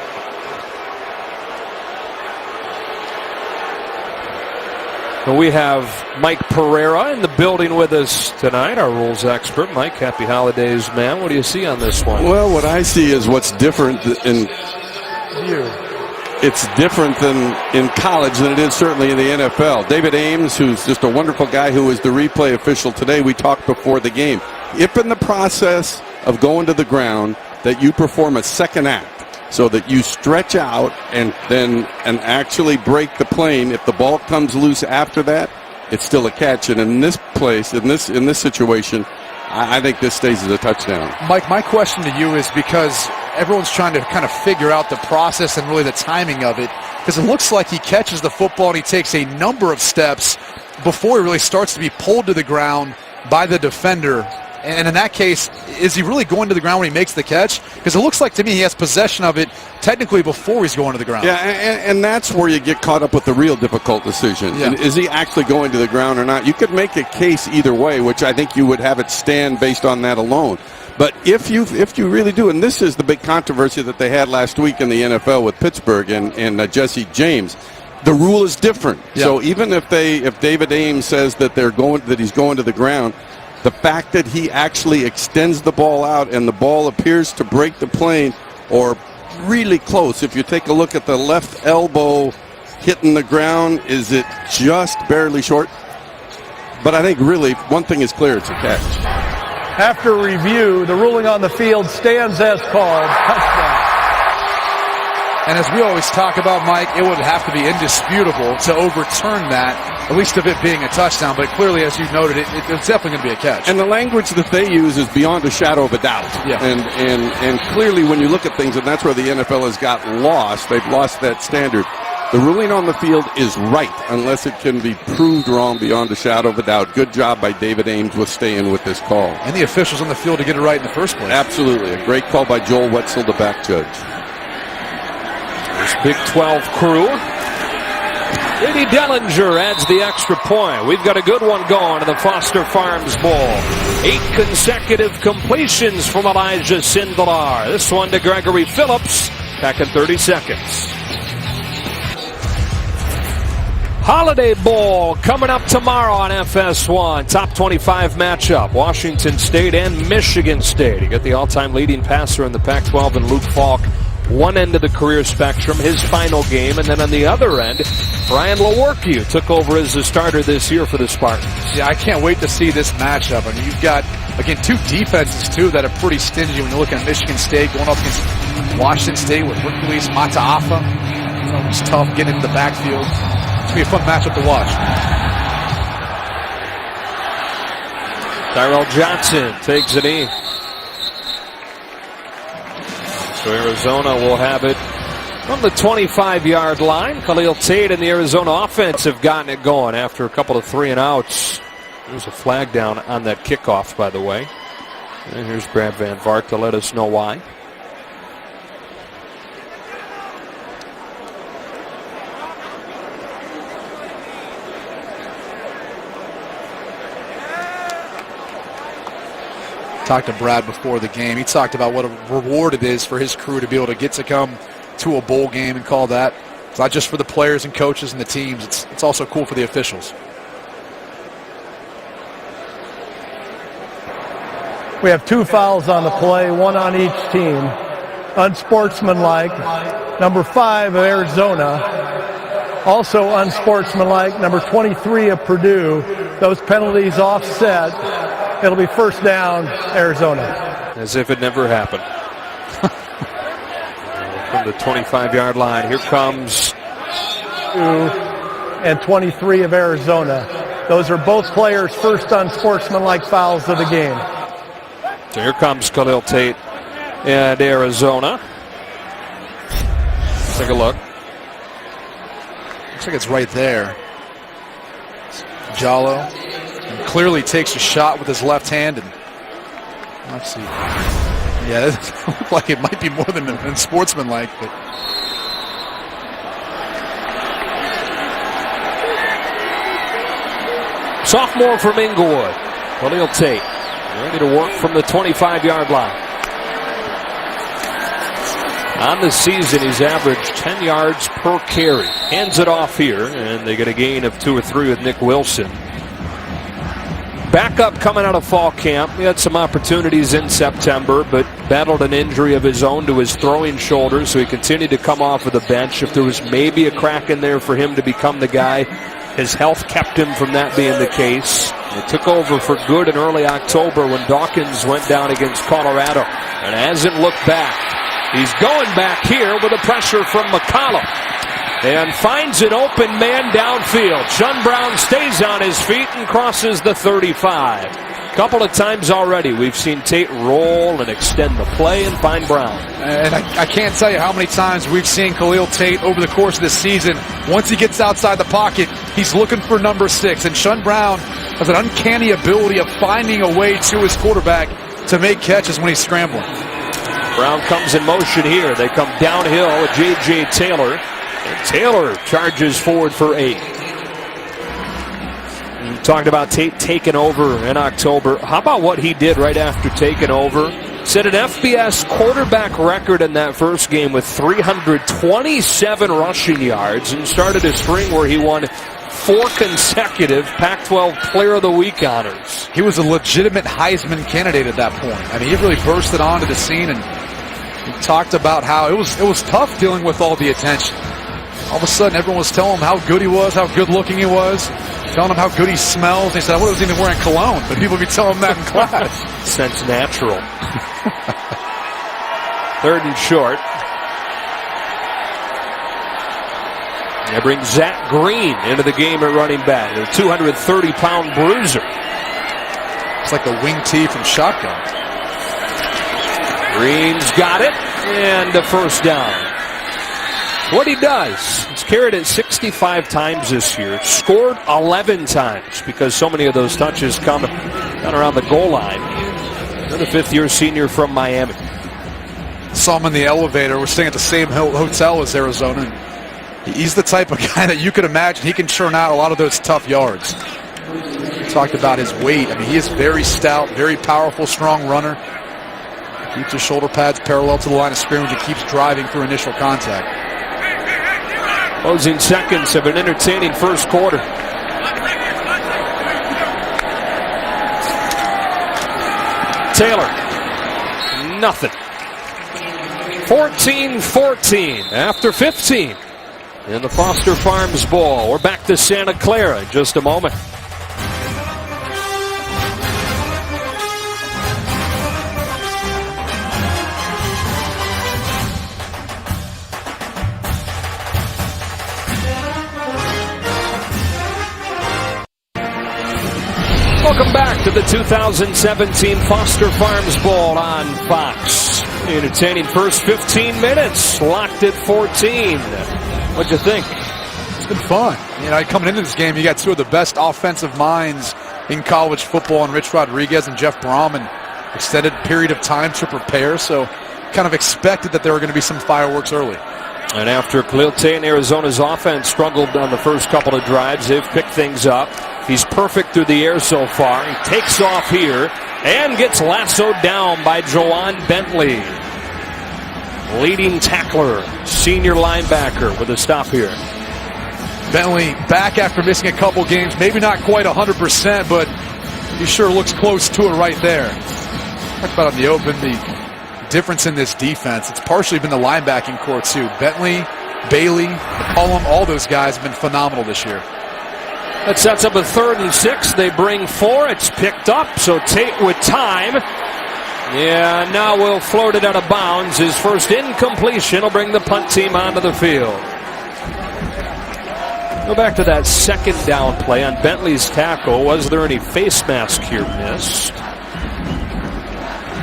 Well, we have Mike Pereira in the building with us tonight, our rules expert. Mike, happy holidays, man. What do you see on this one? Well, what I see is what's different in it's different than in college than it is certainly in the NFL. David Ames, who's just a wonderful guy who was the replay official today, we talked before the game. If in the process of going to the ground that you perform a second act so that you stretch out and actually break the plane, if the ball comes loose after that, it's still a catch. And in this place, in this situation, I think this stays as a touchdown. Mike, my question to you is, because everyone's trying to kind of figure out the process and really the timing of it, because it looks like he catches the football and he takes a number of steps before he really starts to be pulled to the ground by the defender. And in that case, is he really going to the ground when he makes the catch? Because it looks like to me he has possession of it technically before he's going to the ground. Yeah, and that's where you get caught up with the real difficult decision. Yeah. And is he actually going to the ground or not? You could make a case either way, which I think you would have it stand based on that alone. But if you really do, and this is the big controversy that they had last week in the NFL with Pittsburgh and Jesse James, the rule is different. Yeah. So even if David Ames says that he's going to the ground, the fact that he actually extends the ball out and the ball appears to break the plane or really close. If you take a look at the left elbow hitting the ground, is it just barely short? But I think really one thing is clear, it's a catch. After review, the ruling on the field stands as called. Touchdown. And as we always talk about, Mike, it would have to be indisputable to overturn that, at least of it being a touchdown. But clearly, as you noted, it's definitely going to be a catch. And the language that they use is beyond a shadow of a doubt. Yeah. And clearly, when you look at things, and that's where the NFL has got lost, they've lost that standard. The ruling on the field is right unless it can be proved wrong beyond a shadow of a doubt. Good job by David Ames with staying with this call. And the officials on the field to get it right in the first place. Absolutely. A great call by Joel Wetzel, the back judge. This Big 12 crew. J.D. Dellinger adds the extra point. We've got a good one going to the Foster Farms Bowl. 8 consecutive completions from Elijah Sindelar. This one to Gregory Phillips. Back in 30 seconds. Holiday Bowl coming up tomorrow on FS1. Top 25 matchup. Washington State and Michigan State. You get the all-time leading passer in the Pac-12 and Luke Falk. One end of the career spectrum, his final game, and then on the other end, Brian Lewerke took over as the starter this year for the Spartans. Yeah, I can't wait to see this matchup. I mean, you've got, again, 2 defenses, too, that are pretty stingy when you look at Michigan State going up against Washington State with Hercules Mataafa. You know, he's tough getting into the backfield. It's going to be a fun matchup to watch. Tyrell Johnson takes it in. So Arizona will have it from the 25-yard line. Khalil Tate and the Arizona offense have gotten it going after a couple of 3-and-outs. There's a flag down on that kickoff, by the way. And here's Brad Van Vark to let us know why. Talked to Brad before the game. He talked about what a reward it is for his crew to be able to get to come to a bowl game and call that. It's not just for the players and coaches and the teams. It's also cool for the officials. We have 2 fouls on the play, 1 on each team. Unsportsmanlike, number 5 of Arizona. Also unsportsmanlike, number 23 of Purdue. Those penalties offset. It'll be first down, Arizona. As if it never happened. From the 25-yard line, here comes... And 23 of Arizona. Those are both players' first unsportsmanlike fouls of the game. So here comes Khalil Tate and Arizona. Let's take a look. Looks like it's right there. Jallo. And clearly takes a shot with his left hand. And let's see. Yeah, it looks like it might be more than unsportsmanlike. But sophomore from Inglewood, Khalil Tate, ready to work from the 25-yard line. On the season, he's averaged 10 yards per carry. Hands it off here, and they get a gain of 2 or 3 with Nick Wilson. Backup coming out of fall camp. He had some opportunities in September, but battled an injury of his own to his throwing shoulder, so he continued to come off of the bench. If there was maybe a crack in there for him to become the guy, his health kept him from that being the case. He took over for good in early October when Dawkins went down against Colorado and hasn't looked back. He's going back here with a pressure from McCollum and finds an open man downfield. Sean Brown stays on his feet and crosses the 35. A couple of times already we've seen Tate roll and extend the play and find Brown. And I can't tell you how many times we've seen Khalil Tate over the course of this season. Once he gets outside the pocket, he's looking for number 6. And Sean Brown has an uncanny ability of finding a way to his quarterback to make catches when he's scrambling. Brown comes in motion here. They come downhill with J.J. Taylor. And Taylor charges forward for 8. We talked about Tate taking over in October. How about what he did right after taking over? Set an FBS quarterback record in that first game with 327 rushing yards and started a string where he won 4 consecutive Pac-12 Player of the Week honors. He was a legitimate Heisman candidate at that point. I mean, he really bursted onto the scene, and he talked about how it was tough dealing with all the attention. All of a sudden, everyone was telling him how good he was, how good looking he was, telling him how good he smells. They said, I wasn't even wearing cologne, but people would be telling him that in class. Sense natural. 3rd and short. They bring Zach Green into the game at running back. A 230-pound bruiser. It's like the wing tee from Shotgun. Green's got it, and a first down. What he does, he's carried it 65 times this year, scored 11 times because so many of those touches come down around the goal line. Another 5th-year senior from Miami. Saw him in the elevator. We're staying at the same hotel as Arizona. And he's the type of guy that you could imagine he can churn out a lot of those tough yards. We talked about his weight. I mean, he is very stout, very powerful, strong runner. Keeps his shoulder pads parallel to the line of scrimmage and keeps driving through initial contact. Closing seconds of an entertaining first quarter. Taylor, nothing. 14-14 after 15 in the Foster Farms Bowl. We're back to Santa Clara in just a moment. Welcome back to the 2017 Foster Farms Bowl on Fox. Entertaining first 15 minutes, locked at 14. What'd you think? It's been fun. You know, coming into this game, you got two of the best offensive minds in college football, and Rich Rodriguez and Jeff Brom, and extended period of time to prepare. So, kind of expected that there were going to be some fireworks early. And after Khalil Tate and Arizona's offense struggled on the first couple of drives, they've picked things up. He's perfect through the air so far. He takes off here and gets lassoed down by Joanne Bentley. Leading tackler, senior linebacker with a stop here. Bentley back after missing a couple games. Maybe not quite 100%, but he sure looks close to it right there. Talked about on the open, the difference in this defense. It's partially been the linebacking core too. Bentley, Bailey, McCollum, all those guys have been phenomenal this year. That sets up a 3rd and 6. They bring 4. It's picked up, so Tate with time. Yeah, now we'll float it out of bounds. His first incompletion will bring the punt team onto the field. Go back to that second down play on Bentley's tackle. Was there any face mask here missed?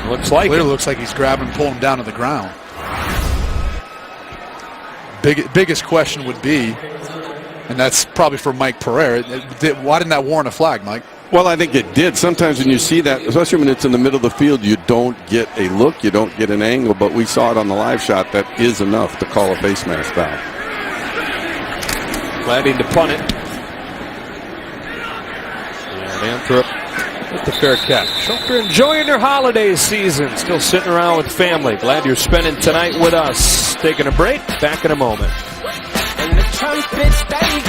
Looks like it. Looks like he's grabbing and pulling him down to the ground. Biggest question would be, and that's probably for Mike Pereira, why didn't that warrant a flag, Mike? Well, I think it did. Sometimes when you see that, especially when it's in the middle of the field, you don't get a look, you don't get an angle, but we saw it on the live shot. That is enough to call a face mask foul. Planning to punt it. And Anthrop with the fair catch. Hope you're enjoying your holiday season. Still sitting around with family. Glad you're spending tonight with us. Taking a break. Back in a moment.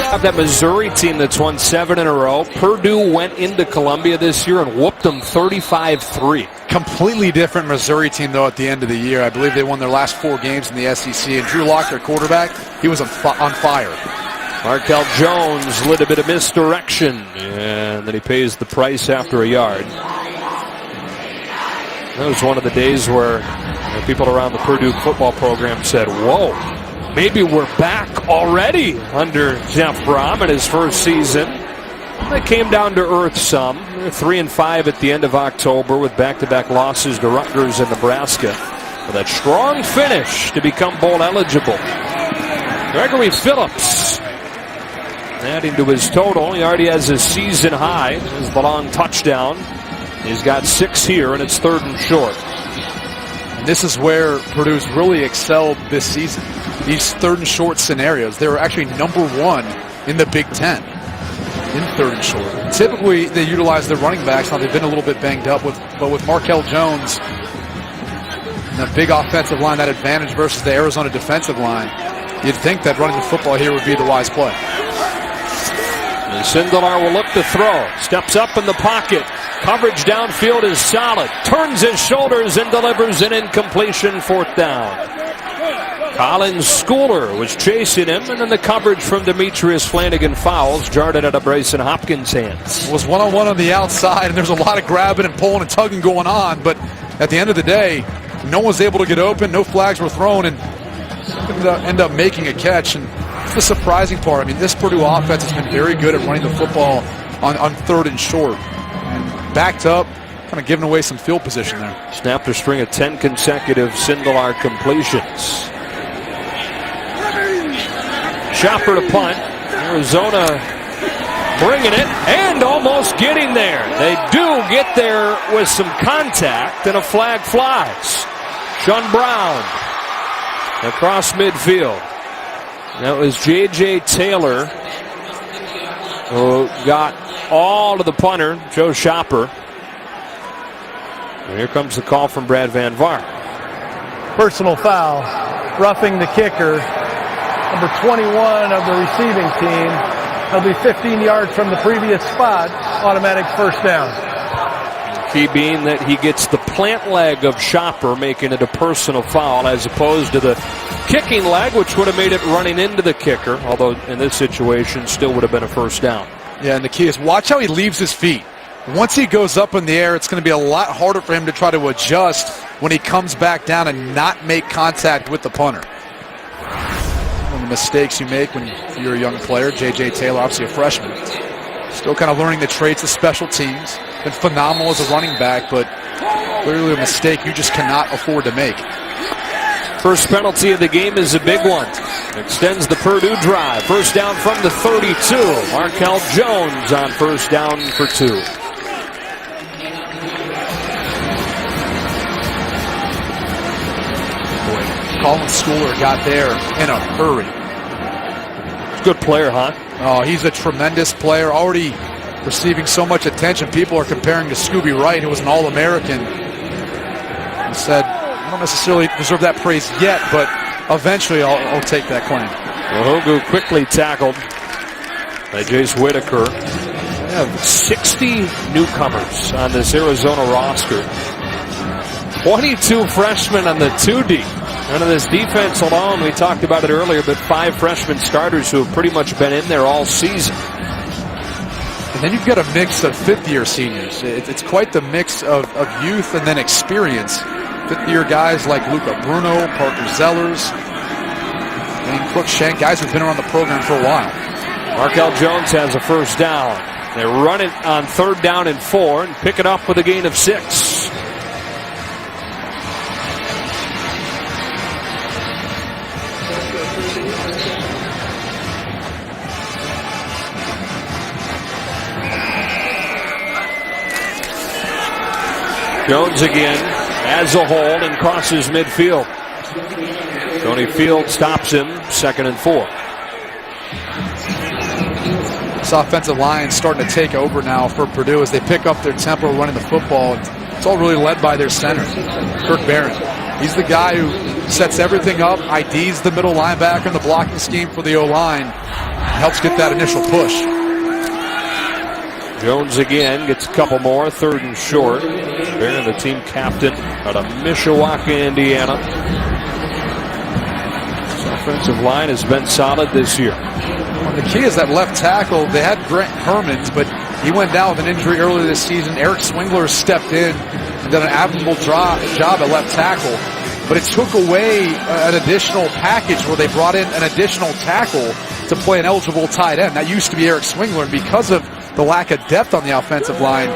Have that Missouri team that's won 7 in a row. Purdue went into Columbia this year and whooped them 35-3. Completely different Missouri team, though, at the end of the year. I believe they won their last 4 games in the SEC. And Drew Lock, their quarterback, he was on fire. Markel Jones, a little bit of misdirection, and then he pays the price after a yard. That was one of the days where people around the Purdue football program said, whoa, maybe we're back already under Jeff Brom in his first season. They came down to earth some. They're 3-5 at the end of October with back-to-back losses to Rutgers and Nebraska. With a strong finish to become bowl eligible. Gregory Phillips adding to his total. He already has a season high. This is the long touchdown. He's got 6 here, and it's 3rd and short. And this is where Purdue's really excelled this season. These 3rd and short scenarios. They were actually number 1 in the Big Ten in 3rd and short. Typically, they utilize their running backs. Now, they've been a little bit banged up, but with Markel Jones and the big offensive line, that advantage versus the Arizona defensive line, you'd think that running the football here would be the wise play. And Sindelar will look to throw. Steps up in the pocket. Coverage downfield is solid. Turns his shoulders and delivers an incompletion, 4th down. Colin Schooler was chasing him, and then the coverage from Demetrius Flanagan fouls, jarred it out of Bryson Hopkins' hands. It was one-on-one on the outside, and there's a lot of grabbing and pulling and tugging going on, but at the end of the day, no one was able to get open, no flags were thrown, and end up making a catch. And it's the surprising part. I mean, this Purdue offense has been very good at running the football on third and short. And backed up, kind of giving away some field position there. Snapped a string of 10 consecutive single-arm completions. Chopper to punt. Arizona bringing it and almost getting there. They do get there with some contact, and a flag flies. Sean Brown across midfield. That was J.J. Taylor who got all of the punter, Joe Chopper. And here comes the call from Brad Van Vaart. Personal foul, roughing the kicker. Number 21 of the receiving team. He'll be 15 yards from the previous spot. Automatic first down. Key being that he gets the plant leg of Chopper, making it a personal foul, as opposed to the kicking leg, which would have made it running into the kicker, although in this situation still would have been a first down. Yeah, and the key is watch how he leaves his feet. Once he goes up in the air, it's going to be a lot harder for him to try to adjust when he comes back down and not make contact with the punter. One of the mistakes you make when you're a young player. J.J. Taylor, obviously a freshman, still kind of learning the traits of special teams. Been phenomenal as a running back, but clearly a mistake you just cannot afford to make. First penalty of the game is a big one. Extends the Purdue drive. First down from the 32. Markel Jones on first down for 2. Colin Schooler got there in a hurry. Good player, huh? Oh, he's a tremendous player. Already receiving so much attention. People are comparing to Scooby Wright, who was an All-American. He said, I don't necessarily deserve that praise yet, but eventually I'll take that claim. Wahogu quickly tackled by Jace Whitaker. They have 60 newcomers on this Arizona roster. 22 freshmen on the 2D. And in this defense alone, we talked about it earlier, but 5 freshman starters who have pretty much been in there all season. And then you've got a mix of fifth-year seniors. It's quite the mix of youth and then experience. Fifth-year guys like Luca Bruno, Parker Zellers, Wayne Cruikshank, guys who've been around the program for a while. Markel Jones has a first down. They run it on third down and 4 and pick it up with a gain of 6. Jones again as a hold and crosses midfield. Tony Field stops him, 2nd and 4. This offensive line starting to take over now for Purdue as they pick up their tempo running the football. It's all really led by their center, Kirk Barron. He's the guy who sets everything up, IDs the middle linebacker in the blocking scheme for the O-line, helps get that initial push. Jones again gets a couple more, 3rd and short. Barron, the team captain out of Mishawaka, Indiana. This offensive line has been solid this year. Well, the key is that left tackle. They had Grant Hermans, but he went down with an injury earlier this season. Eric Swingler stepped in and done an admirable job at left tackle. But it took away an additional package where they brought in an additional tackle to play an eligible tight end. That used to be Eric Swingler, and because of the lack of depth on the offensive line,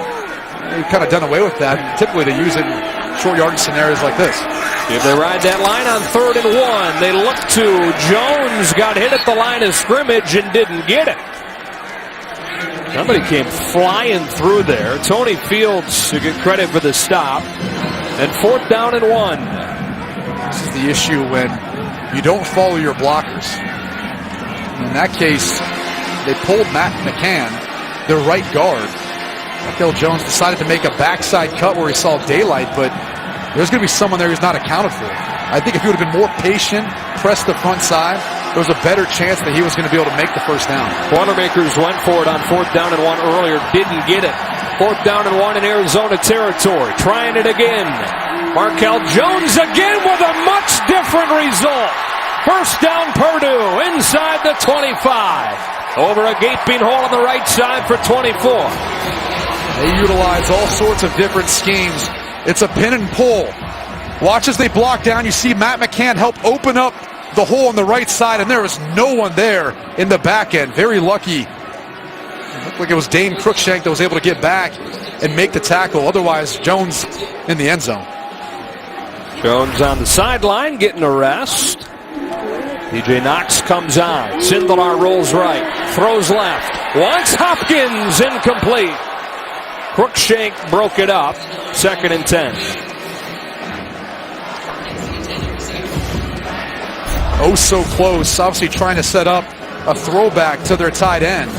they've kind of done away with that. Typically they use it in short yardage scenarios like this. If they ride that line on 3rd and 1, they look to Jones, got hit at the line of scrimmage and didn't get it. Somebody came flying through there. Tony Fields to get credit for the stop. And 4th down and 1. This is the issue when you don't follow your blockers. In that case, they pulled Matt McCann, their right guard. Markel Jones decided to make a backside cut where he saw daylight, but there's going to be someone there who's not accounted for. I think if he would have been more patient, pressed the front side, there was a better chance that he was going to be able to make the first down. Boilermakers went for it on 4th down and 1 earlier, didn't get it. 4th down and 1 in Arizona territory. Trying it again. Markel Jones again with a much different result. First down Purdue inside the 25. Over a gaping hole on the right side for 24. They utilize all sorts of different schemes. It's a pin and pull. Watch as they block down. You see Matt McCann help open up the hole on the right side, and there was no one there in the back end. Very lucky. It looked like it was Dane Cruikshank that was able to get back and make the tackle. Otherwise, Jones in the end zone. Jones on the sideline getting a rest. DJ Knox comes on. Sindelar rolls right. Throws left. Wants Hopkins. Incomplete. Cruikshank broke it up. 2nd and 10. Oh, so close. Obviously trying to set up a throwback to their tight end.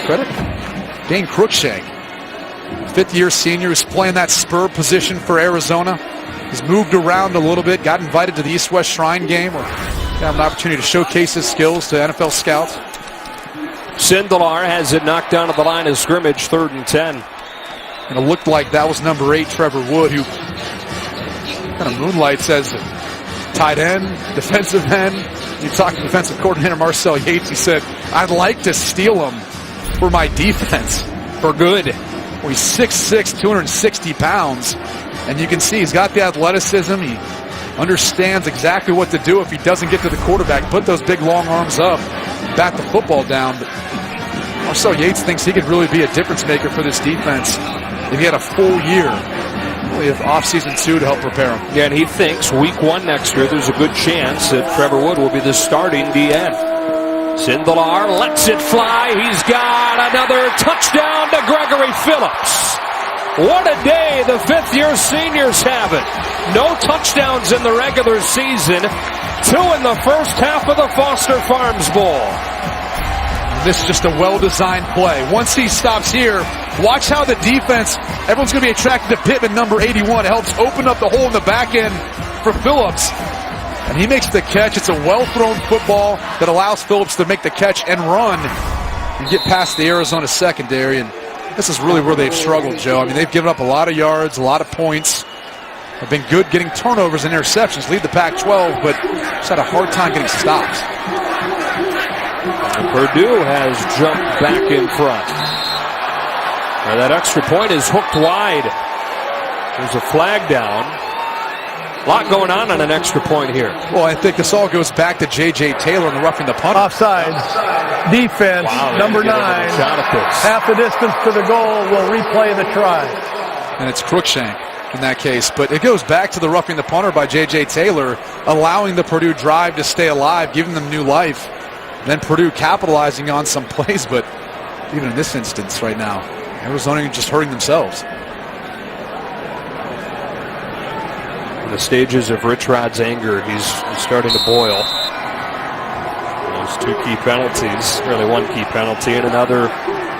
Credit Dane Cruikshank. 5th-year senior who's playing that spur position for Arizona. He's moved around a little bit, got invited to the East-West Shrine game where he got an opportunity to showcase his skills to NFL scouts. Sindelar has it knocked down to the line of scrimmage, 3rd and 10. And it looked like that was number 8, Trevor Wood, who kind of moonlights as tight end, defensive end. You talked to defensive coordinator Marcel Yates. He said, I'd like to steal him for my defense. For good. Well, he's 6'6", 260 pounds. And you can see he's got the athleticism. He understands exactly what to do if he doesn't get to the quarterback. Put those big long arms up, bat the football down. But Marcel Yates thinks he could really be a difference maker for this defense if he had a full year of off-season 2 to help prepare him. Yeah, and he thinks week 1 next year there's a good chance that Trevor Wood will be the starting DN. Sindelar lets it fly. He's got another touchdown to Gregory Phillips. What a day the 5th-year seniors have it. No touchdowns in the regular season. 2 in the first half of the Foster Farms Bowl. This is just a well-designed play. Once he stops here, watch how the defense, everyone's going to be attracted to Pittman, number 81. It helps open up the hole in the back end for Phillips. And he makes the catch. It's a well-thrown football that allows Phillips to make the catch and run and get past the Arizona secondary. And this is really where they've struggled, Joe. I mean, they've given up a lot of yards, a lot of points. Have been good getting turnovers and interceptions, lead the Pac-12, but just had a hard time getting stops. And Purdue has jumped back in front. Now that extra point is hooked wide. There's a flag down. A lot going on an extra point here. Well, I think this all goes back to J.J. Taylor and the roughing the punter. Offside. Defense, number 9. Half the distance to the goal. Will replay the try. And it's Cruikshank in that case. But it goes back to the roughing the punter by J.J. Taylor, allowing the Purdue drive to stay alive, giving them new life. And then Purdue capitalizing on some plays, but even in this instance right now, Arizona just hurting themselves. The stages of Rich Rod's anger, he's starting to boil. Those 2 key penalties, really 1 key penalty, and another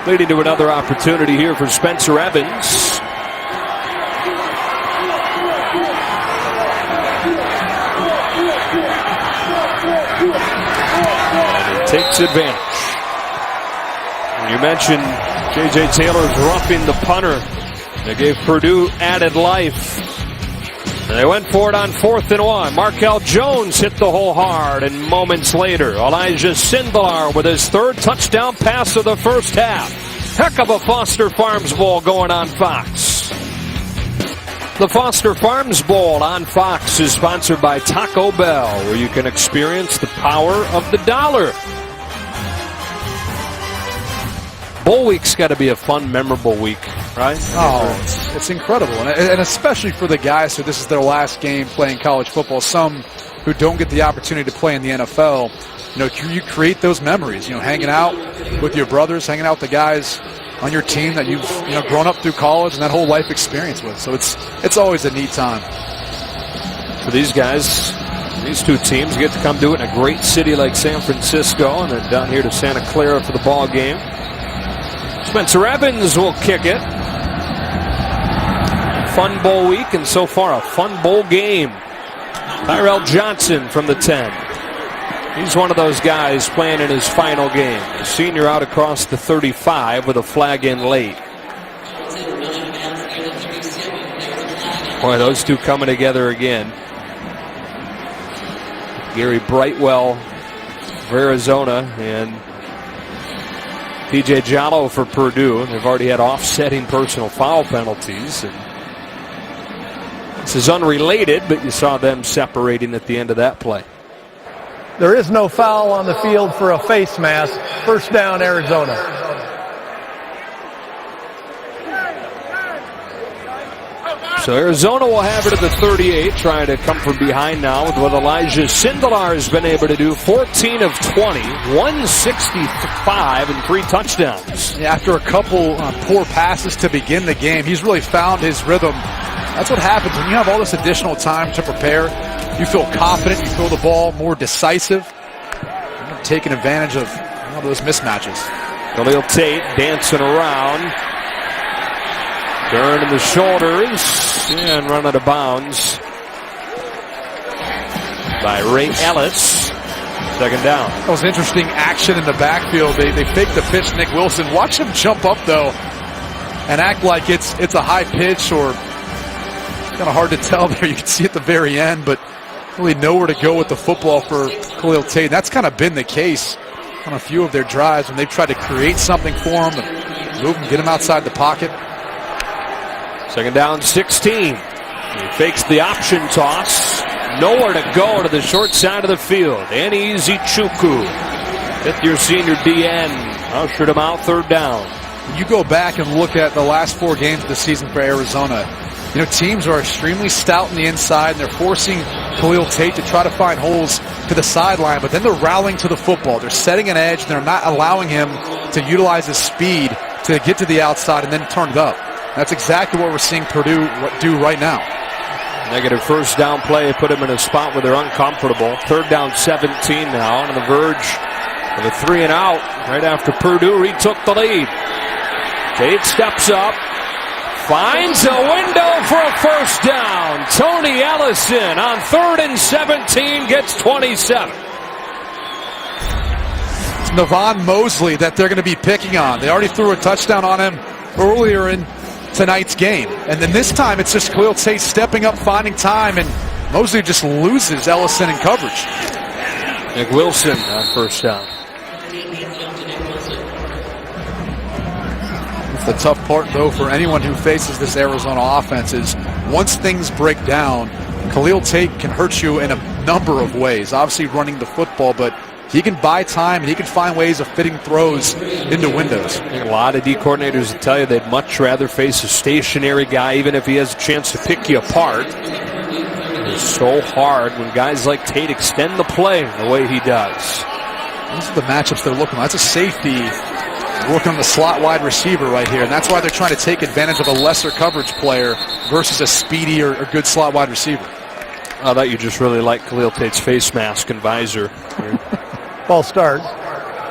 leading to another opportunity here for Spencer Evans. And he takes advantage. And you mentioned J.J. Taylor's roughing the punter. They gave Purdue added life. And they went for it on 4th and 1. Markel Jones hit the hole hard, and moments later, Elijah Sindelar with his 3rd touchdown pass of the first half. Heck of a Foster Farms Bowl going on Fox. The Foster Farms Bowl on Fox is sponsored by Taco Bell, where you can experience the power of the dollar. Bowl week's got to be a fun, memorable week, right? Oh, it's incredible. And especially for the guys who this is their last game playing college football. Some who don't get the opportunity to play in the NFL. You know, you create those memories, you know, hanging out with your brothers, hanging out with the guys on your team that you've, you know, grown up through college and that whole life experience with. So it's always a neat time. For these guys, these 2 teams get to come do it in a great city like San Francisco, and then down here to Santa Clara for the ball game. Spencer Evans will kick it. Fun bowl week, and so far a fun bowl game. Tyrell Johnson from the 10. He's one of those guys playing in his final game. A senior out across the 35 with a flag in late. Boy, those 2 coming together again. Gary Brightwell for Arizona and P.J. Jallo for Purdue. They've already had offsetting personal foul penalties. And this is unrelated, but you saw them separating at the end of that play. There is no foul on the field for a face mask. First down, Arizona. So Arizona will have it at the 38, trying to come from behind now with what Elijah Sindelar has been able to do. 14 of 20, 165 and 3 touchdowns. Yeah, after a couple poor passes to begin the game, he's really found his rhythm. That's what happens when you have all this additional time to prepare. You feel confident, you throw the ball more decisive, taking advantage of all those mismatches. Khalil Tate dancing around. Turn in the shoulders and run out of bounds by Ray Ellis. Second down. That was interesting action in the backfield. They faked the pitch, Nick Wilson. Watch him jump up, though, and act like it's a high pitch, or kind of hard to tell there. You can see at the very end, but really nowhere to go with the football for Khalil Tate. That's kind of been the case on a few of their drives when they've tried to create something for him and move him, get him outside the pocket. Second down, 16. He fakes the option toss. Nowhere to go to the short side of the field. Enizi Chukwu, fifth-year senior DN, ushered him out. Third down. When you go back and look at the last 4 games of the season for Arizona, you know, teams are extremely stout in the inside, and they're forcing Khalil Tate to try to find holes to the sideline, but then they're rallying to the football. They're setting an edge, and they're not allowing him to utilize his speed to get to the outside and then turn it up. That's exactly what we're seeing Purdue do right now. Negative first down play put them in a spot where they're uncomfortable. Third down, 17 now, on the verge of a 3 and out right after Purdue retook the lead. Tate steps up, finds a window for a first down. Tony Ellison on 3rd and 17 gets 27. It's Navon Mosley that they're going to be picking on. They already threw a touchdown on him earlier in tonight's game. And then this time it's just Khalil Tate stepping up, finding time, and Mosley just loses Ellison in coverage. Nick Wilson on first down. The tough part, though, for anyone who faces this Arizona offense is once things break down, Khalil Tate can hurt you in a number of ways. Obviously running the football, but he can buy time and he can find ways of fitting throws into windows. I think a lot of D coordinators will tell you they'd much rather face a stationary guy, even if he has a chance to pick you apart. It's so hard when guys like Tate extend the play the way he does. These are the matchups they're looking at. That's a safety working on the slot wide receiver right here, and that's why they're trying to take advantage of a lesser coverage player versus a speedy or good slot wide receiver. I thought you just really liked Khalil Tate's face mask and visor. Ball start.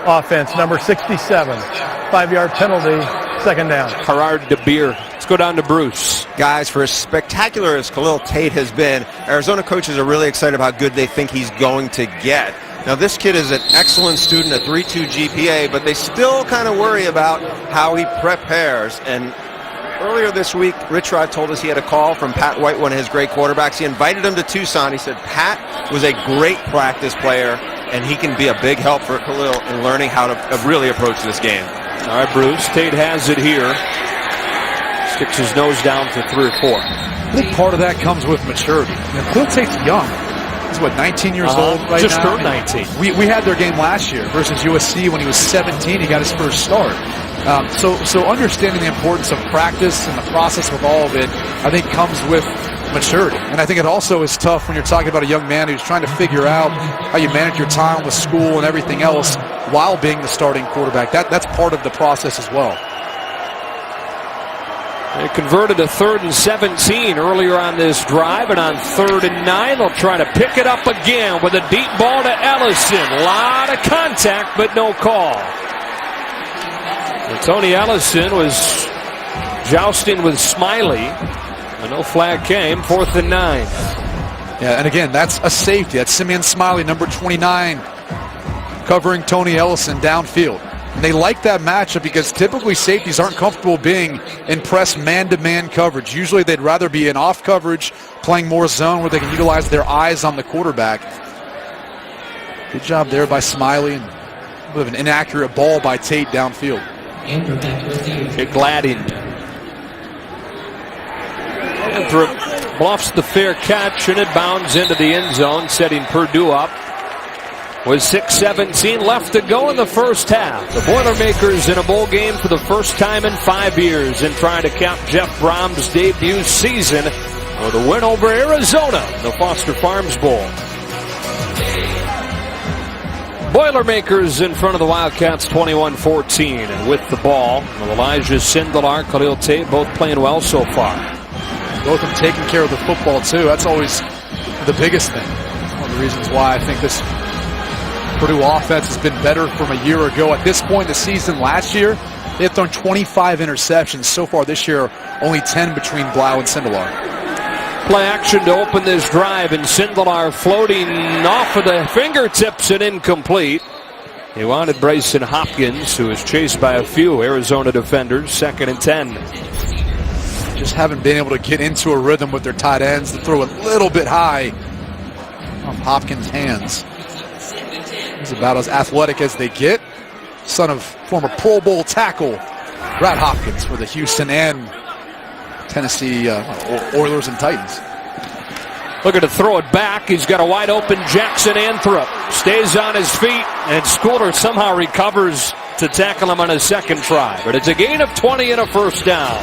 Offense, number 67. 5-yard penalty, second down. Gerard DeBeer. Let's go down to Bruce. Guys, for as spectacular as Khalil Tate has been, Arizona coaches are really excited about how good they think he's going to get. Now, this kid is an excellent student, a 3.2 GPA, but they still kind of worry about how he prepares. And earlier this week, Rich Rod told us he had a call from Pat White, one of his great quarterbacks. He invited him to Tucson. He said Pat was a great practice player, and he can be a big help for Khalil in learning how to really approach this game. All right, Bruce. Tate has it here. Sticks his nose down for 3 or 4. I think part of that comes with maturity. Khalil Tate's young. He's, 19 years old right just now? Just turned 19. We had their game last year versus USC when he was 17. He got his first start. So understanding the importance of practice and the process with all of it, I think comes with maturity. And I think it also is tough when you're talking about a young man who's trying to figure out how you manage your time with school and everything else while being the starting quarterback. That's part of the process as well. They converted a 3rd and 17 earlier on this drive, and on 3rd and 9, they'll try to pick it up again with a deep ball to Ellison. A lot of contact, but no call. And Tony Ellison was jousting with Smiley, and no flag came. 4th and 9. Yeah, and again, that's a safety. That's Simeon Smiley, number 29, covering Tony Ellison downfield. And they like that matchup because typically safeties aren't comfortable being in press man-to-man coverage. Usually they'd rather be in off coverage, playing more zone where they can utilize their eyes on the quarterback. Good job there by Smiley, and a bit of an inaccurate ball by Tate downfield. Gladden. Anthrop bluffs the fair catch, and it bounds into the end zone, setting Purdue up. With 6:17 left to go in the first half. The Boilermakers in a bowl game for the first time in 5 years, and trying to cap Jeff Brom's debut season with a win over Arizona in the Foster Farms Bowl. Boilermakers in front of the Wildcats 21-14, and with the ball, Elijah Sindelar, Khalil Tate, both playing well so far. Both of them taking care of the football too. That's always the biggest thing. One of the reasons why I think this Purdue offense has been better from a year ago. At this point in the season last year, they had thrown 25 interceptions. So far this year, only 10 between Blau and Sindelar. Play action to open this drive, and Sindelar floating off of the fingertips and incomplete. He wanted Bryson Hopkins, who was chased by a few Arizona defenders. 2nd and 10. Just haven't been able to get into a rhythm with their tight ends to throw a little bit high off Hopkins' hands. He's about as athletic as they get. Son of former Pro Bowl tackle Brad Hopkins for the Houston and Tennessee Oilers and Titans. Looking to throw it back. He's got a wide open Jackson Anthrop. Stays on his feet, and Schooler somehow recovers to tackle him on his second try. But it's a gain of 20 and a first down.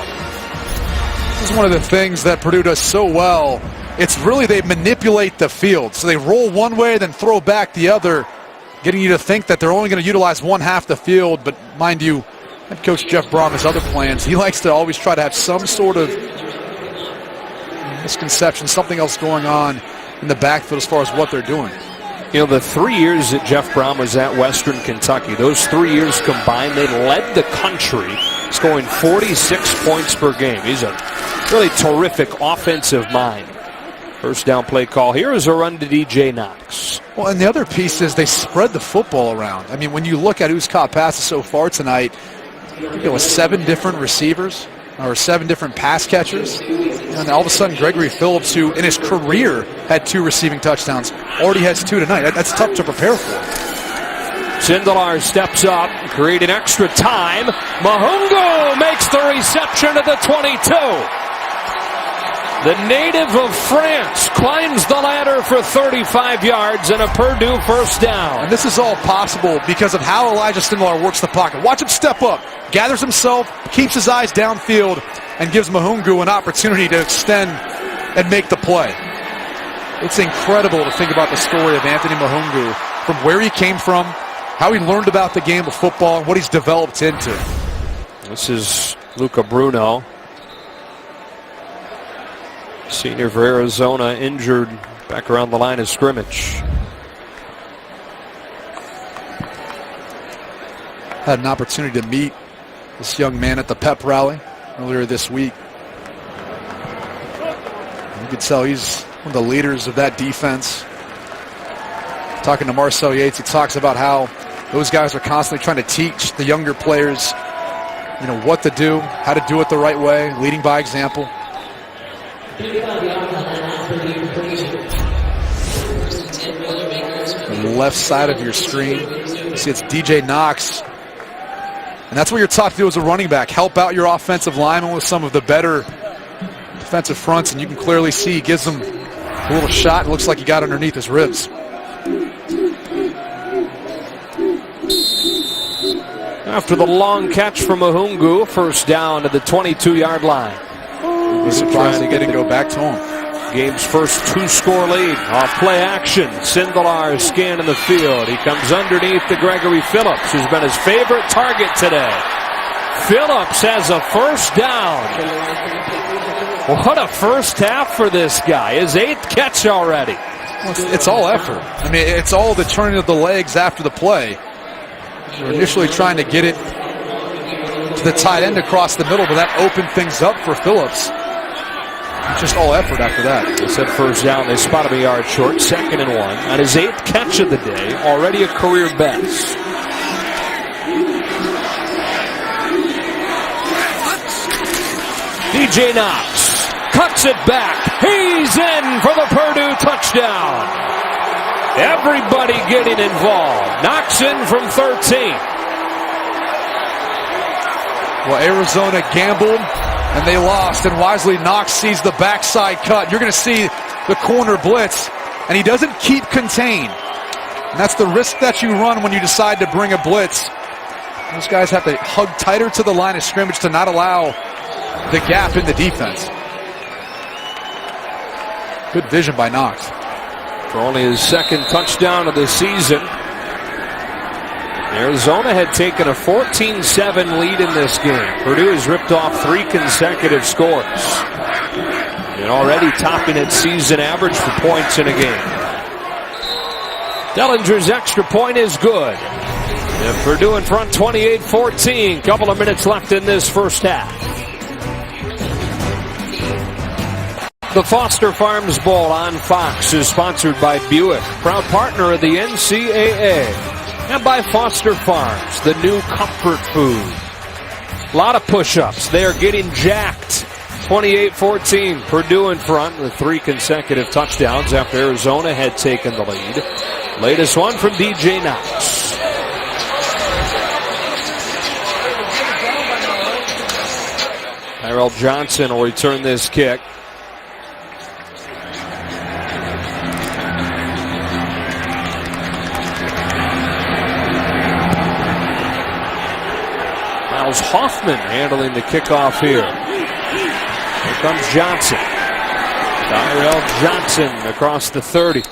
This is one of the things that Purdue does so well. It's really they manipulate the field. So they roll one way, then throw back the other, getting you to think that they're only going to utilize one half the field. But mind you, head coach Jeff Brom has other plans. He likes to always try to have some sort of misconception, something else going on in the backfield as far as what they're doing. You know, the 3 years that Jeff Brom was at Western Kentucky, those 3 years combined, they led the country, scoring 46 points per game. He's a really terrific offensive mind. First down play call here is a run to DJ Knox. Well, and the other piece is they spread the football around. I mean, when you look at who's caught passes so far tonight, I think it was 7 different receivers or 7 different pass catchers. And all of a sudden, Gregory Phillips, who in his career had 2 receiving touchdowns, already has 2 tonight. That's tough to prepare for. Sindelar steps up, creating extra time. Mahungu makes the reception at the 22. The native of France climbs the ladder for 35 yards and a Purdue first down. And this is all possible because of how Elijah Sindelar works the pocket. Watch him step up, gathers himself, keeps his eyes downfield, and gives Mahungu an opportunity to extend and make the play. It's incredible to think about the story of Anthony Mahungu, from where he came from, how he learned about the game of football, and what he's developed into. This is Luca Bruno, senior for Arizona, injured back around the line of scrimmage. Had an opportunity to meet this young man at the pep rally earlier this week. You could tell he's one of the leaders of that defense. Talking to Marcel Yates, he talks about how those guys are constantly trying to teach the younger players, you know, what to do, how to do it the right way, leading by example. On the left side of your screen, you see it's DJ Knox. And that's what you're taught to do as a running back. Help out your offensive lineman with some of the better defensive fronts. And you can clearly see he gives them a little shot. It looks like he got underneath his ribs. After the long catch from Mahungu, first down at the 22-yard line. He's surprised they didn't go back to him. Game's first 2-score lead off play action. Sindelar scanning the field. He comes underneath to Gregory Phillips, who's been his favorite target today. Phillips has a first down. What a first half for this guy. His 8th catch already. It's all effort. I mean, it's all the turning of the legs after the play. We're initially trying to get it to the tight end across the middle, but that opened things up for Phillips. It's just all effort after that. They said first down. They spot him a yard short. 2nd and 1. On his 8th catch of the day, already a career best. DJ Knox cuts it back. He's in for the Purdue touchdown. Everybody getting involved. Knocks in from 13. Well, Arizona gambled, and they lost, and wisely Knox sees the backside cut. You're going to see the corner blitz, and he doesn't keep contained. And that's the risk that you run when you decide to bring a blitz. Those guys have to hug tighter to the line of scrimmage to not allow the gap in the defense. Good vision by Knox. For only his second touchdown of the season. Arizona had taken a 14-7 lead in this game. Purdue has ripped off 3 consecutive scores. And already topping its season average for points in a game. Dellinger's extra point is good. And Purdue in front 28-14. Couple of minutes left in this first half. The Foster Farms Bowl on Fox is sponsored by Buick, proud partner of the NCAA, and by Foster Farms, the new comfort food. A lot of push-ups. They are getting jacked. 28-14. Purdue in front with 3 consecutive touchdowns after Arizona had taken the lead. Latest one from DJ Knox. Tyrell Johnson will return this kick. Miles Hoffman handling the kickoff here. Here comes Johnson. Tyrell Johnson across the 30.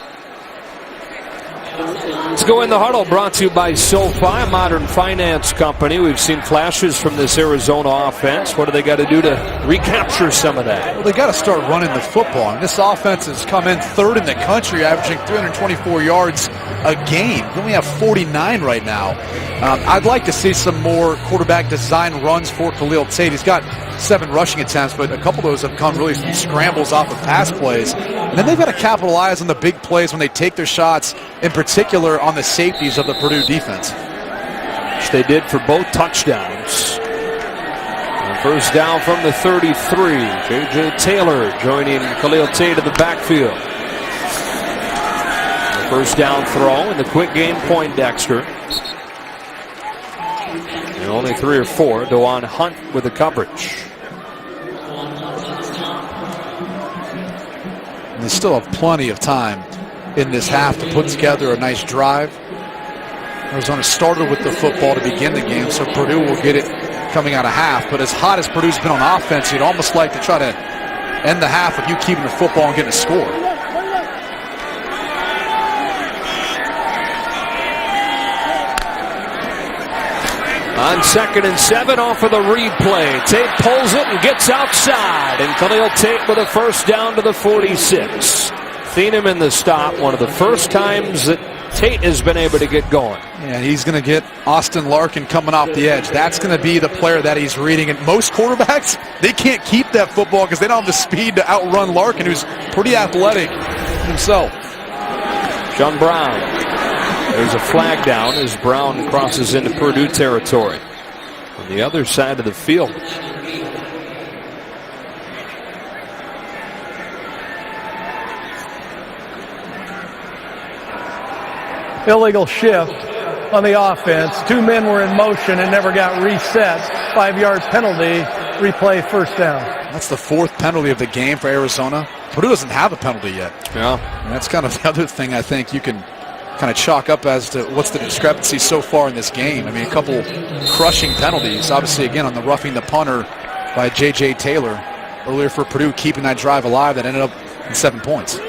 Let's go in the huddle, brought to you by SoFi, a modern finance company. We've seen flashes from this Arizona offense. What do they got to do to recapture some of that? Well, they got to start running the football. And this offense has come in 3rd in the country, averaging 324 yards a game. We only have 49 right now. I'd like to see some more quarterback design runs for Khalil Tate. He's got 7 rushing attempts, but a couple of those have come really from scrambles off of pass plays. And then they've got to capitalize on the big plays when they take their shots, in particular on the safeties of the Purdue defense. Which they did for both touchdowns. And first down from the 33. J.J. Taylor joining Khalil Tate in the backfield. The first down throw and the quick game Poindexter. And only 3 or 4. DeJuan Hunt with the coverage. And they still have plenty of time in this half to put together a nice drive. Arizona started with the football to begin the game, so Purdue will get it coming out of half. But as hot as Purdue's been on offense, you'd almost like to try to end the half with you keeping the football and getting a score. On 2nd and 7 off of the replay. Tate pulls it and gets outside. And Khalil Tate with a first down to the 46. Thieneman the stop. One of the first times that Tate has been able to get going. And he's going to get Austin Larkin coming off the edge. That's going to be the player that he's reading. And most quarterbacks, they can't keep that football because they don't have the speed to outrun Larkin, who's pretty athletic himself. John Brown. There's a flag down as Brown crosses into Purdue territory on the other side of the field. Illegal shift on the offense. 2 men were in motion and never got reset. 5-yard penalty. Replay first down. That's the 4th penalty of the game for Arizona. Purdue doesn't have a penalty yet. Yeah. And that's kind of the other thing I think you can kind of chalk up as to what's the discrepancy so far in this game. I mean, a couple crushing penalties. Obviously, again, on the roughing the punter by J.J. Taylor earlier for Purdue, keeping that drive alive that ended up in 7 points.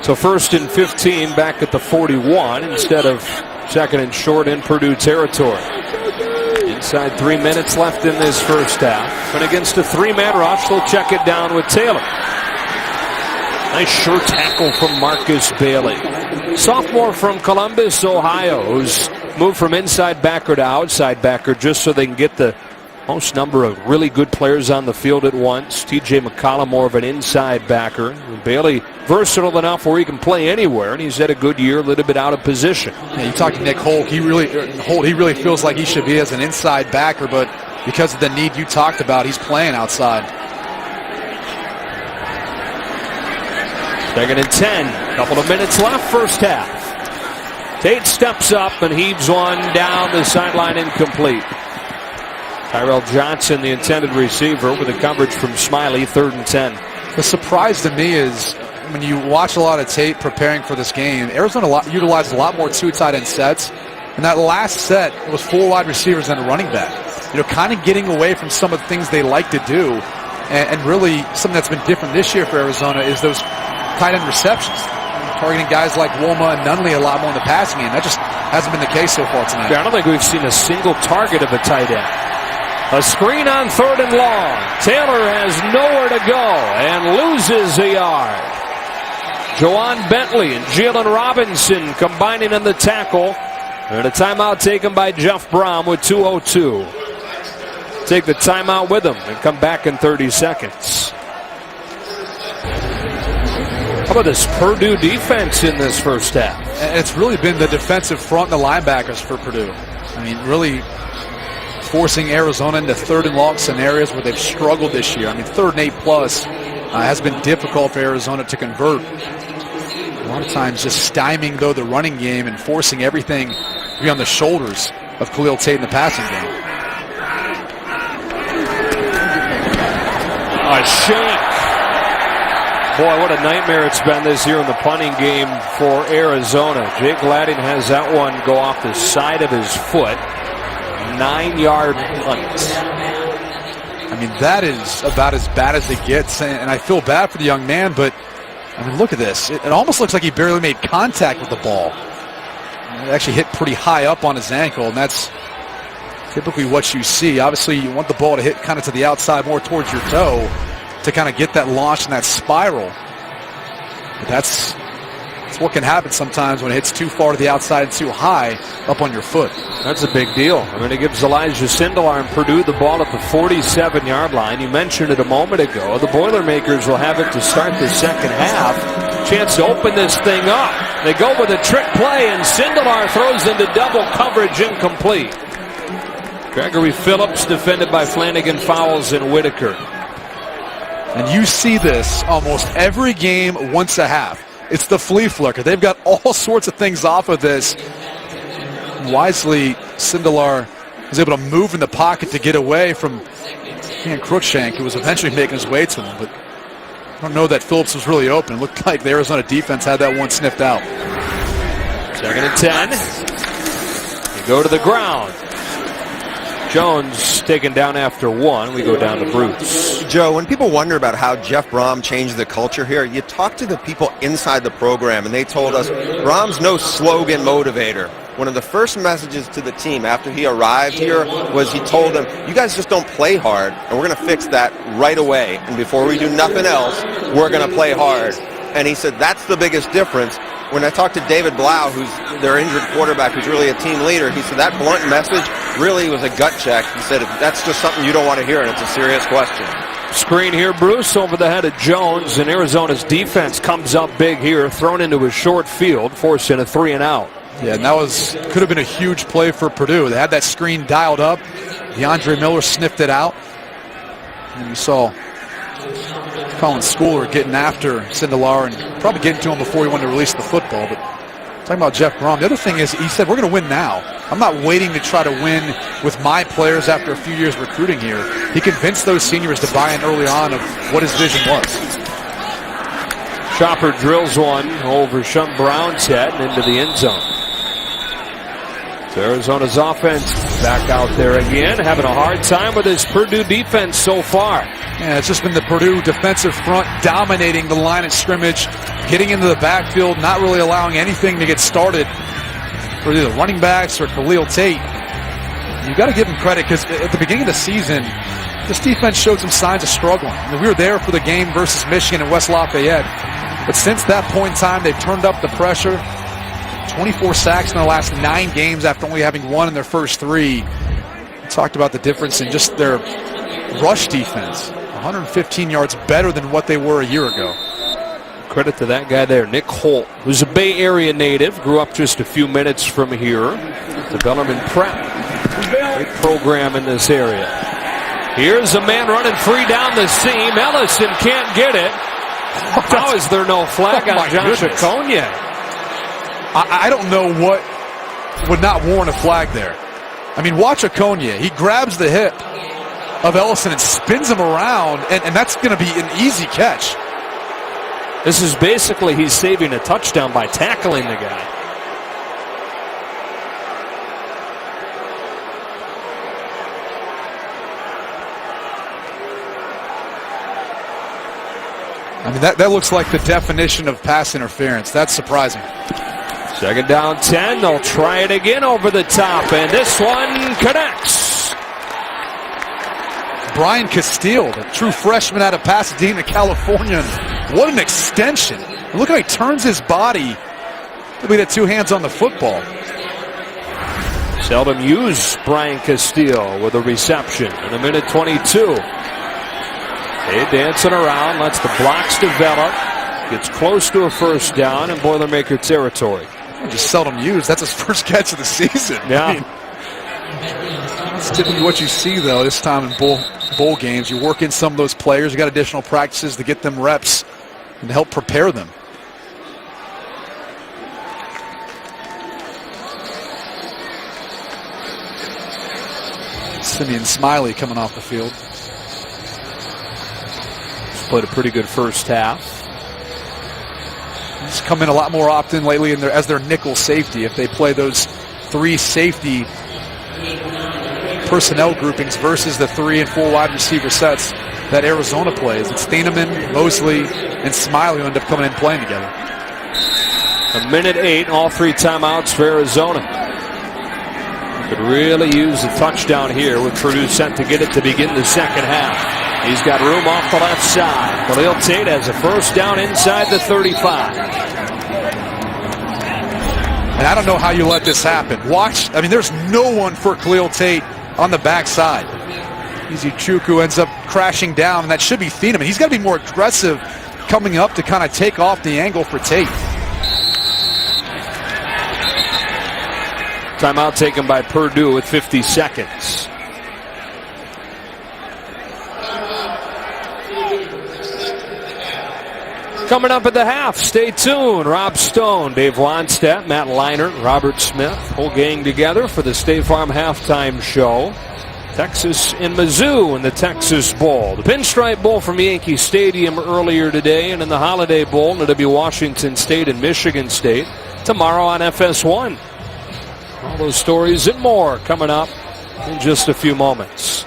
So 1st and 15 back at the 41 instead of 2nd and short in Purdue territory. Inside 3 minutes left in this first half. And against a 3-man rush, they'll check it down with Taylor. Nice sure tackle from Marcus Bailey. Sophomore from Columbus, Ohio, who's moved from inside backer to outside backer just so they can get the most number of really good players on the field at once. T.J. McCollum more of an inside backer. Bailey versatile enough where he can play anywhere, and he's had a good year, a little bit out of position. Yeah, you talk to Nick Holt. He really feels like he should be as an inside backer, but because of the need you talked about, he's playing outside. Second and 10. Couple of minutes left, first half. Tate steps up and heaves one down the sideline, incomplete. Tyrell Johnson, the intended receiver, with a coverage from Smiley, 3rd and 10. The surprise to me is when you watch a lot of tape preparing for this game, Arizona utilized a lot more 2 tight end sets. And that last set, it was 4 wide receivers and a running back. Kind of getting away from some of the things they like to do. And really, something that's been different this year for Arizona is those tight end receptions. Targeting guys like Wilma and Nunley a lot more in the passing game. That just hasn't been the case so far tonight. Yeah, I don't think we've seen a single target of a tight end. A screen on 3rd and long. Taylor has nowhere to go and loses a yard. Jawan Bentley and Jalen Robinson combining in the tackle. And a timeout taken by Jeff Brom with 2:02. Take the timeout with him and come back in 30 seconds. How about this Purdue defense in this first half? And it's really been the defensive front and the linebackers for Purdue. I mean, really forcing Arizona into 3rd and long scenarios where they've struggled this year. I mean, 3rd and 8+ has been difficult for Arizona to convert. A lot of times just stymieing, though, the running game and forcing everything to be on the shoulders of Khalil Tate in the passing game. A shank. Boy, what a nightmare it's been this year in the punting game for Arizona. Jake Ladding has that one go off the side of his foot. 9-yard punt. I mean, that is about as bad as it gets, and I feel bad for the young man, but I mean, look at this. It almost looks like he barely made contact with the ball. It actually hit pretty high up on his ankle, and that's typically what you see. Obviously, you want the ball to hit kind of to the outside, more towards your toe, to kind of get that launch and that spiral. But that's what can happen sometimes when it hits too far to the outside and too high up on your foot. That's a big deal. I mean, it gives Elijah Sindelar and Purdue the ball at the 47-yard line. You mentioned it a moment ago. The Boilermakers will have it to start the second half. Chance to open this thing up. They go with a trick play, and Sindelar throws into double coverage, incomplete. Gregory Phillips defended by Flanagan, Fowles, and Whitaker. And you see this almost every game once a half. It's the flea flicker. They've got all sorts of things off of this. Wisely, Sindelar was able to move in the pocket to get away from Ian Cruikshank, who was eventually making his way to him. But I don't know that Phillips was really open. It looked like the Arizona defense had that one sniffed out. 2nd and 10. They go to the ground. Jones taken down after 1. We go down to Bruce. Joe, when people wonder about how Jeff Brom changed the culture here, you talk to the people inside the program, and they told us Brom's no slogan motivator. One of the first messages to the team after he arrived here was he told them, you guys just don't play hard, and we're going to fix that right away. And before we do nothing else, we're going to play hard. And he said that's the biggest difference. When I talked to David Blau, who's their injured quarterback, who's really a team leader, he said that blunt message really was a gut check. He said that's just something you don't want to hear, and it's a serious question. Screen here, Bruce, over the head of Jones, and Arizona's defense comes up big here, thrown into a short field, forcing a 3-and-out. Yeah, and that could have been a huge play for Purdue. They had that screen dialed up. DeAndre Miller sniffed it out. And you saw Colin Schooler getting after Sindelar and probably getting to him before he wanted to release the football. But talking about Jeff Brom, the other thing is he said, we're going to win now. I'm not waiting to try to win with my players after a few years recruiting here. He convinced those seniors to buy in early on of what his vision was. Chopper drills one over Shun Brown's head and into the end zone. So Arizona's offense back out there again, having a hard time with this Purdue defense so far. Yeah, it's just been the Purdue defensive front dominating the line of scrimmage, getting into the backfield, not really allowing anything to get started for either running backs or Khalil Tate. You got to give them credit because at the beginning of the season, this defense showed some signs of struggling. I mean, we were there for the game versus Michigan and West Lafayette, but since that point in time, they've turned up the pressure. 24 sacks in their last 9 games after only having 1 in their first 3. We talked about the difference in just their rush defense. 115 yards better than what they were a year ago. Credit to that guy there, Nick Holt, who's a Bay Area native, grew up just a few minutes from here. The Bellarmine Prep, great program in this area. Here's a man running free down the seam. Ellison can't get it. How is there no flag on Josh Okoye? I don't know what would not warrant a flag there. I mean, watch Okoye. He grabs the hip of Ellison and spins him around, and that's going to be an easy catch. This is basically he's saving a touchdown by tackling the guy. I mean, that looks like the definition of pass interference. That's surprising. Second down 10. They'll try it again over the top, and this one connects. Brian Castile, the true freshman out of Pasadena, California. What an extension. Look how he turns his body. Look at 2 hands on the football. Seldom use Brian Castile with a reception in a minute 22. They dancing around, lets the blocks develop, gets close to a first down in Boilermaker territory. Just seldom used. That's his first catch of the season. Yeah. I mean, it's typically what you see, though, this time in bowl games. You work in some of those players. You got additional practices to get them reps and to help prepare them. Simeon Smiley coming off the field. Played a pretty good first half. He's come in a lot more often lately as their nickel safety. If they play those 3 safety personnel groupings versus the 3 and 4 wide receiver sets that Arizona plays, it's Thieneman, Mosley, and Smiley who end up coming in playing together. A minute 8, all 3 timeouts for Arizona. Could really use a touchdown here with Purdue set to get it to begin the second half. He's got room off the left side. Khalil Tate has a first down inside the 35. And I don't know how you let this happen. Watch, I mean, there's no one for Khalil Tate on the backside. Easy Chukwu ends up crashing down, and that should be Thieneman. He's got to be more aggressive coming up to kind of take off the angle for Tate. Timeout taken by Purdue with 50 seconds. Coming up at the half, stay tuned. Rob Stone, Dave Wannstedt, Matt Leinart, Robert Smith, whole gang together for the State Farm halftime show. Texas and Mizzou in the Texas Bowl. The Pinstripe Bowl from Yankee Stadium earlier today, and in the Holiday Bowl, it'll be Washington State and Michigan State tomorrow on FS1. All those stories and more coming up in just a few moments.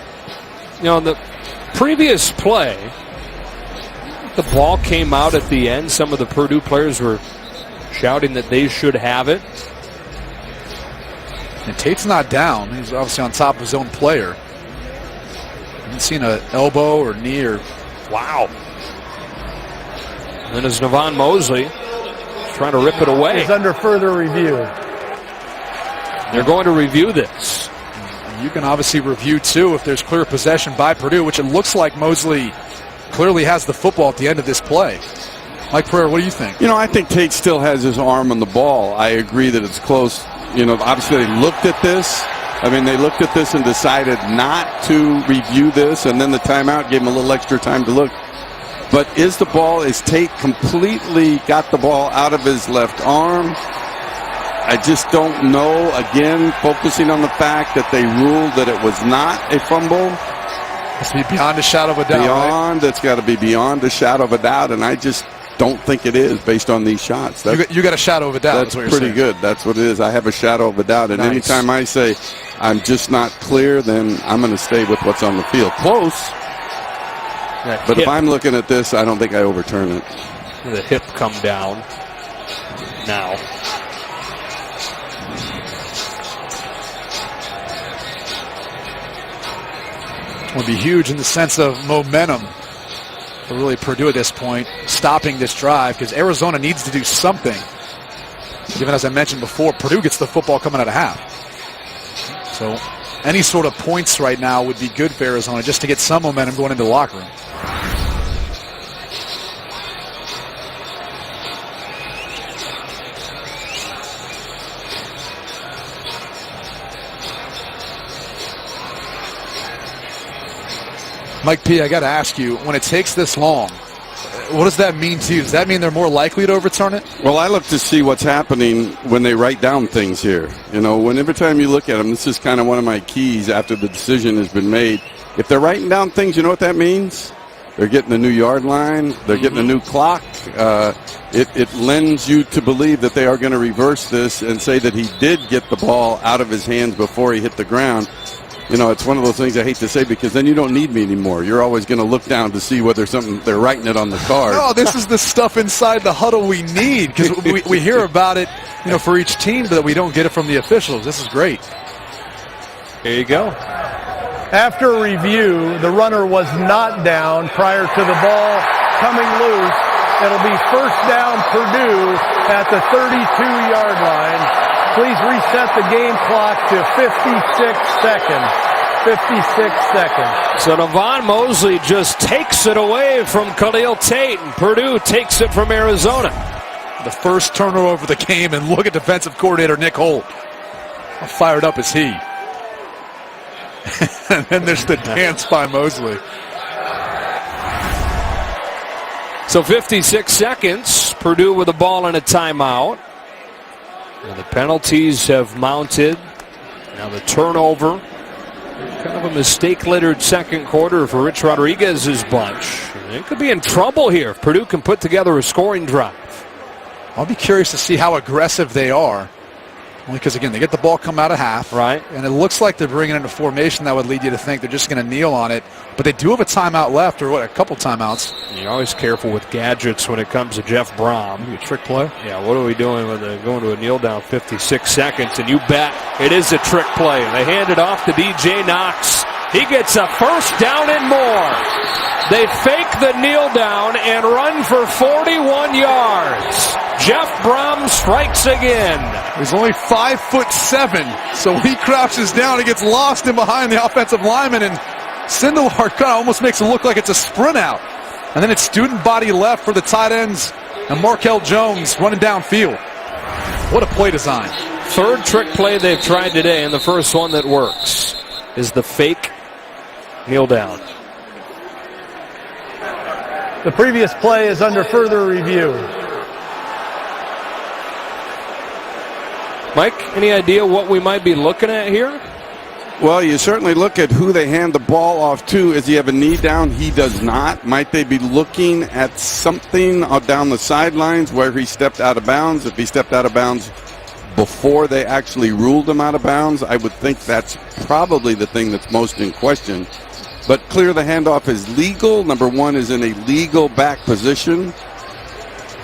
You know, in the previous play, the ball came out at the end. Some of the Purdue players were shouting that they should have it. And Tate's not down. He's obviously on top of his own player. I haven't seen an elbow or knee or... Wow. And then as Navon Mosley trying to rip it away. He's under further review. They're going to review this. You can obviously review, too, if there's clear possession by Purdue, which it looks like Mosley clearly has the football at the end of this play. Mike Pereira, what do you think? You know, I think Tate still has his arm on the ball. I agree that it's close. You know, obviously they looked at this. I mean, they looked at this and decided not to review this, and then the timeout gave him a little extra time to look. But is Tate completely got the ball out of his left arm? I just don't know. Again, focusing on the fact that they ruled that it was not a fumble. It's beyond a shadow of a doubt. Beyond, it's got to be beyond a shadow of a doubt, and I just don't think it is based on these shots. You got a shadow of a doubt. That's pretty good. That's what it is. I have a shadow of a doubt, and anytime I say I'm just not clear, then I'm going to stay with what's on the field. Close. But if I'm looking at this, I don't think I overturn it. The hip come down now. It would be huge in the sense of momentum for really Purdue at this point, stopping this drive, because Arizona needs to do something. Given, as I mentioned before, Purdue gets the football coming out of half. So any sort of points right now would be good for Arizona just to get some momentum going into the locker room. Mike P., I got to ask you, when it takes this long What does that mean to you? Does that mean they're more likely to overturn it? Well, I look to see what's happening when they write down things here. You know, every time you look at them, this is kind of one of my keys after the decision has been made. If they're writing down things, you know what that means? They're getting a new yard line. They're getting a new clock. It lends you to believe that they are going to reverse this and say that he did get the ball out of his hands before he hit the ground. You know, it's one of those things I hate to say because then you don't need me anymore. You're always going to look down to see whether they're writing it on the card. No, this is the stuff inside the huddle we need because we hear about it, you know, for each team, but we don't get it from the officials. This is great. Here you go. After review, the runner was not down prior to the ball coming loose. It'll be first down Purdue at the 32-yard line. Please reset the game clock to 56 seconds. 56 seconds. So Devon Mosley just takes it away from Khalil Tate, and Purdue takes it from Arizona. The first turnover of the game, and look at defensive coordinator Nick Holt. How fired up is he? And then there's the dance by Mosley. So 56 seconds, Purdue with the ball and a timeout. And the penalties have mounted. Now the turnover. Kind of a mistake-littered second quarter for Rich Rodriguez's bunch. They could be in trouble here if Purdue can put together a scoring drive. I'll be curious to see how aggressive they are. Only because, again, they get the ball come out of half. Right. And it looks like they're bringing in a formation that would lead you to think they're just going to kneel on it. But they do have a timeout left, or a couple timeouts. You're always careful with gadgets when it comes to Jeff Brom. Maybe a trick play? Yeah, what are we doing with going to a kneel down 56 seconds? And you bet it is a trick play. They hand it off to DJ Knox. He gets a first down and more. They fake the kneel down and run for 41 yards. Jeff Brom strikes again. He's only 5'7", so when he crouches down, he gets lost in behind the offensive lineman, and Sindelar kind of almost makes it look like it's a sprint out. And then it's student body left for the tight ends, and Markel Jones running downfield. What a play design. Third trick play they've tried today, and the first one that works is the fake kneel down. The previous play is under further review. Mike, any idea what we might be looking at here? Well, you certainly look at who they hand the ball off to. Does he have a knee down? He does not. Might they be looking at something down the sidelines where he stepped out of bounds? If he stepped out of bounds before they actually ruled him out of bounds, I would think that's probably the thing that's most in question. But clear the handoff is legal. Number one is in a legal back position.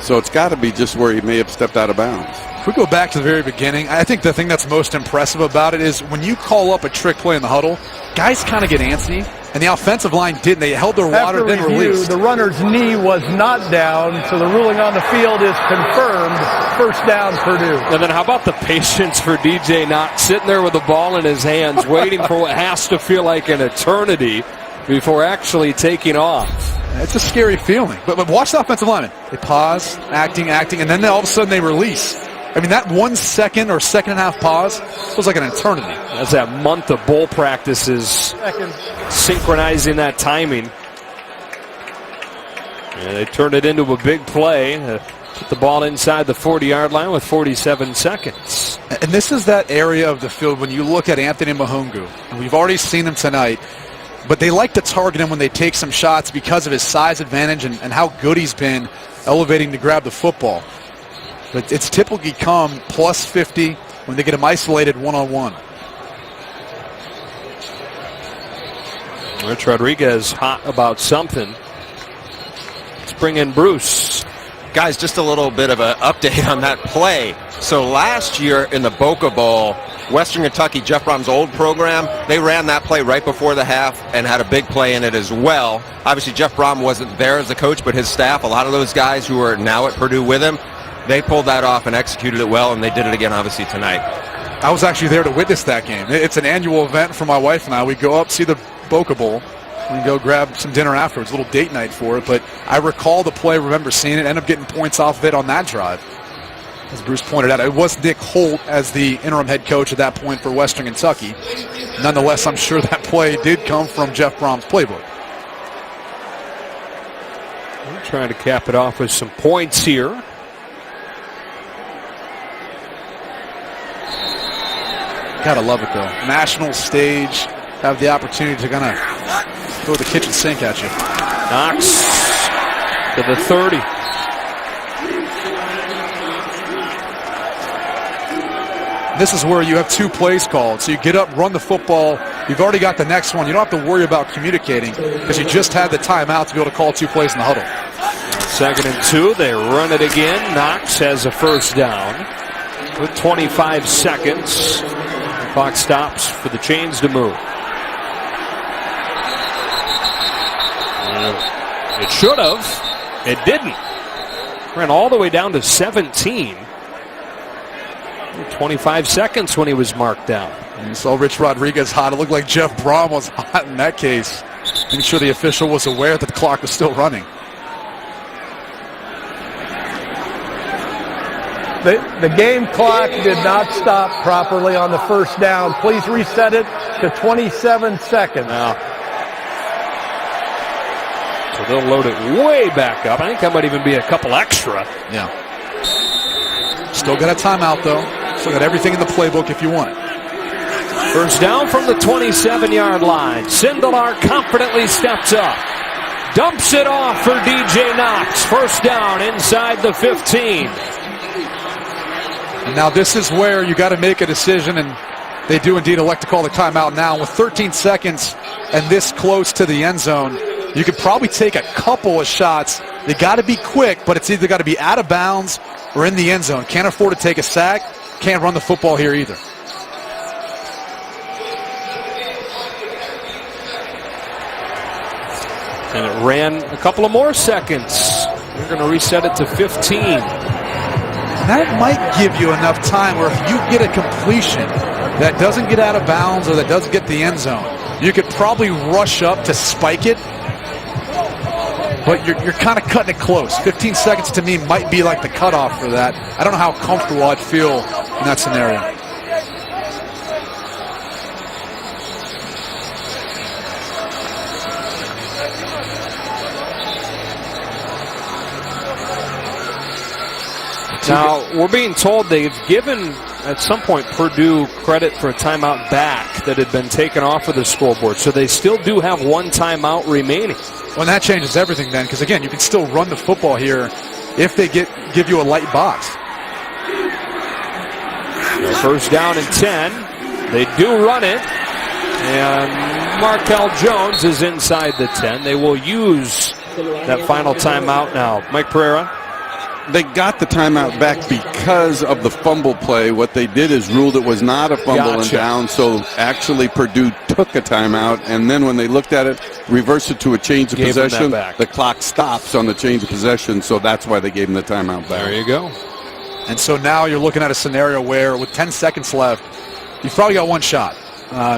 So it's got to be just where he may have stepped out of bounds. If we go back to the very beginning, I think the thing that's most impressive about it is when you call up a trick play in the huddle, guys kind of get antsy, and the offensive line didn't. They held their water, then released. The runner's knee was not down, so the ruling on the field is confirmed. First down, Purdue. And then how about the patience for DJ Knox sitting there with the ball in his hands, waiting for what has to feel like an eternity before actually taking off. It's a scary feeling. But watch the offensive lineman. They pause, acting, and then all of a sudden they release. I mean, that 1 second or second and a half pause feels like an eternity. That's that month of bowl practices synchronizing that timing. And they turned it into a big play. Put the ball inside the 40-yard line with 47 seconds. And this is that area of the field when you look at Anthony Mahungu, and we've already seen him tonight, but they like to target him when they take some shots because of his size advantage and how good he's been elevating to grab the football. But it's typically come plus 50 when they get him isolated one-on-one. Rich Rodriguez hot about something. Let's bring in Bruce. Guys, just a little bit of an update on that play. So last year in the Boca Bowl, Western Kentucky, Jeff Brom's old program, they ran that play right before the half and had a big play in it as well. Obviously, Jeff Brom wasn't there as a coach, but his staff, a lot of those guys who are now at Purdue with him, they pulled that off and executed it well, and they did it again, obviously, tonight. I was actually there to witness that game. It's an annual event for my wife and I. We go up, see the Boca Bowl, and go grab some dinner afterwards, a little date night for it. But I recall the play, remember seeing it, end up getting points off of it on that drive. As Bruce pointed out, it was Nick Holt as the interim head coach at that point for Western Kentucky. Nonetheless, I'm sure that play did come from Jeff Brom's playbook. We're trying to cap it off with some points here. Gotta love it, though. National stage, have the opportunity to kind of throw the kitchen sink at you. Knox to the 30. This is where you have 2 plays called. So you get up, run the football. You've already got the next one. You don't have to worry about communicating because you just had the timeout to be able to call 2 plays in the huddle. 2nd and 2. They run it again. Knox has a first down with 25 seconds. The clock stops for the chains to move. It should have. It didn't. Ran all the way down to 17. 25 seconds when he was marked down. And you saw Rich Rodriguez hot. It looked like Jeff Brom was hot in that case. Making sure the official was aware that the clock was still running. The game clock did not stop properly on the first down. Please reset it to 27 seconds. So they'll load it way back up. I think that might even be a couple extra. Yeah. Still got a timeout, though. Still got everything in the playbook if you want it. First down from the 27-yard line. Sindelar confidently steps up. Dumps it off for DJ Knox. First down inside the 15. And now this is where you got to make a decision, and they do indeed elect to call the timeout now. With 13 seconds and this close to the end zone, you could probably take a couple of shots. You got to be quick, but it's either got to be out of bounds or in the end zone. Can't afford to take a sack. Can't run the football here either. And it ran a couple of more seconds. We're going to reset it to 15. That might give you enough time where if you get a completion that doesn't get out of bounds or that doesn't get the end zone, you could probably rush up to spike it. But you're kind of cutting it close. 15 seconds to me might be like the cutoff for that. I don't know how comfortable I'd feel in that scenario. Now, we're being told they've given, at some point, Purdue credit for a timeout back that had been taken off of the scoreboard. So they still do have one timeout remaining. Well, that changes everything then, because, again, you can still run the football here if they give you a light box. First down and 10. They do run it. And Markel Jones is inside the 10. They will use that final timeout now. Mike Pereira. They got the timeout back because of the fumble play. What they did is ruled it was not a fumble and down, so actually Purdue took a timeout, and then when they looked at it, reversed it to a change of possession. The clock stops on the change of possession, so that's why they gave him the timeout back. There you go. And so now you're looking at a scenario where with 10 seconds left, you've probably got one shot,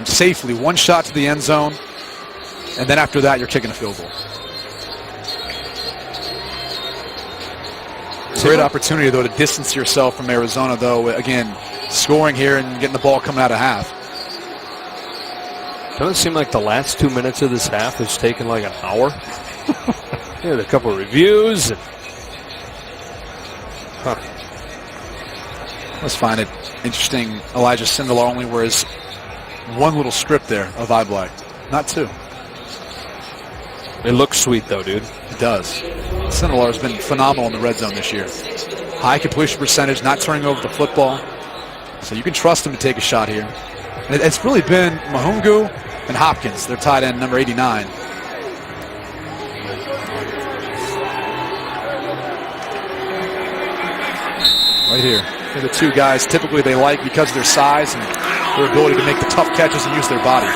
safely, one shot to the end zone, and then after that you're kicking a field goal. Great opportunity, though, to distance yourself from Arizona, though. Again, scoring here and getting the ball coming out of half. Doesn't seem like the last 2 minutes of this half has taken like an hour. Had a couple of reviews. Let's find it interesting. Elijah Sindelar only wears one little strip there of eye black, not 2. It looks sweet, though, dude. It does. Sindelar has been phenomenal in the red zone this year. High completion percentage, not turning over the football. So you can trust him to take a shot here. And it's really been Mahungu and Hopkins, their tight end, number 89. Right here. They're the two guys typically they like because of their size and their ability to make the tough catches and use their body.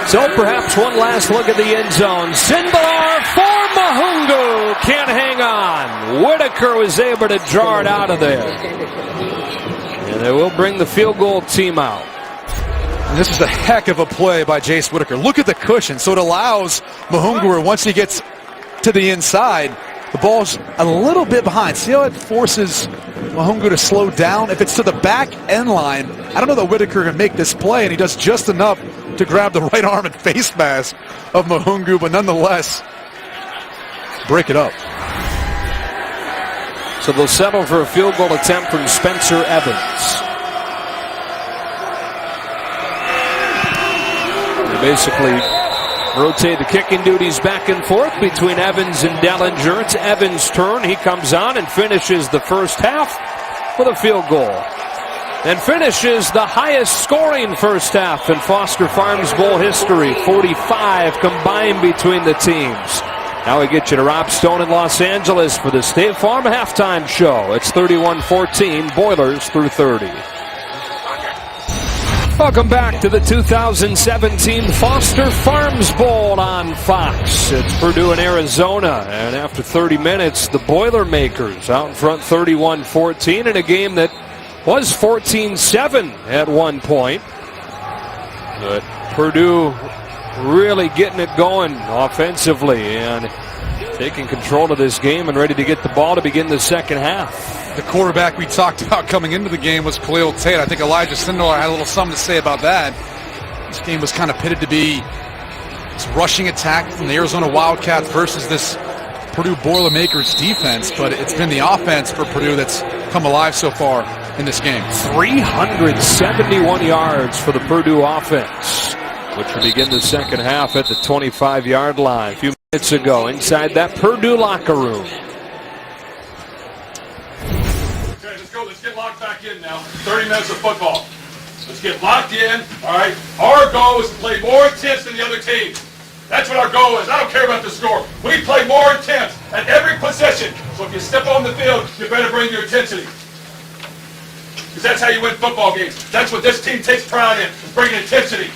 So perhaps one last look at the end zone. Sindelar for Mahungu. Can't hang on. Whitaker was able to draw it out of there. And they will bring the field goal team out. And this is a heck of a play by Jace Whitaker. Look at the cushion. So it allows Mahungu, once he gets to the inside, the ball's a little bit behind. See how it forces Mahungu to slow down? If it's to the back end line, I don't know that Whitaker can make this play, and he does just enough to grab the right arm and face mask of Mahungu, but nonetheless, break it up. So they'll settle for a field goal attempt from Spencer Evans. They basically rotate the kicking duties back and forth between Evans and Dellinger. It's Evans' turn. He comes on and finishes the first half with a field goal. And finishes the highest scoring first half in Foster Farms Bowl history. 45 combined between the teams. Now we get you to Rob Stone in Los Angeles for the State Farm halftime show. It's 31-14, Boilers through 30. Welcome back to the 2017 Foster Farms Bowl on Fox. It's Purdue and Arizona, and after 30 minutes, the Boilermakers out in front 31-14 in a game that was 14-7 at one point. But Purdue really getting it going offensively and taking control of this game and ready to get the ball to begin the second half. The quarterback we talked about coming into the game was Khalil Tate. I think Elijah Sindelar had a little something to say about that. This game was kind of pitted to be this rushing attack from the Arizona Wildcats versus this Purdue Boilermakers defense, but it's been the offense for Purdue that's come alive so far in this game. 371 yards for the Purdue offense, which will begin the second half at the 25-yard line. A few minutes ago, inside that Purdue locker room. Let's get locked back in now. 30 minutes of football. Let's get locked in, all right? Our goal is to play more intense than the other team. That's what our goal is. I don't care about the score. We play more intense at every possession. So if you step on the field, you better bring your intensity. Because that's how you win football games. That's what this team takes pride in, is bringing intensity.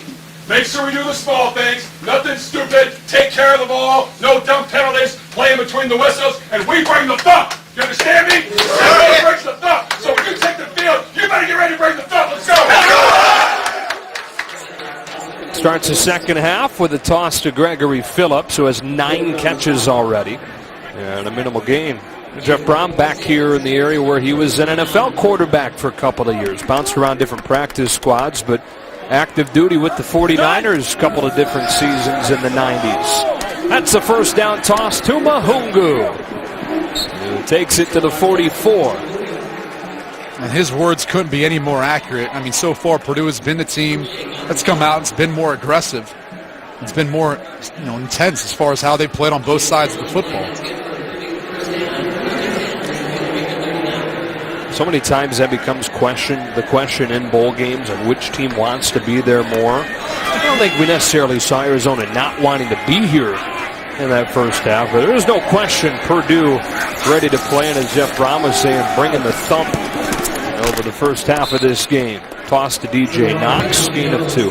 Make sure we do the small things. Nothing stupid. Take care of the ball. No dumb penalties. Play in between the whistles. And we bring the thump. You understand me? Everybody brings the thump. So when you take the field, you better get ready to bring the thump. Let's go. Starts the second half with a toss to Gregory Phillips, who has 9 catches already and a minimal gain. Jeff Brom back here in the area where he was an NFL quarterback for a couple of years. Bounced around different practice squads, but active duty with the 49ers a couple of different seasons in the 90s. That's the first down toss to Mahungu. He takes it to the 44. And his words couldn't be any more accurate. I mean, so far Purdue has been the team that's come out. It's been more aggressive. It's been more, intense as far as how they played on both sides of the football. So many times that becomes the question in bowl games on which team wants to be there more. I don't think we necessarily saw Arizona not wanting to be here in that first half, but there's no question Purdue ready to play, and as Jeff Brom was saying, bringing the thump over the first half of this game. Toss to DJ Knox, gain of 2.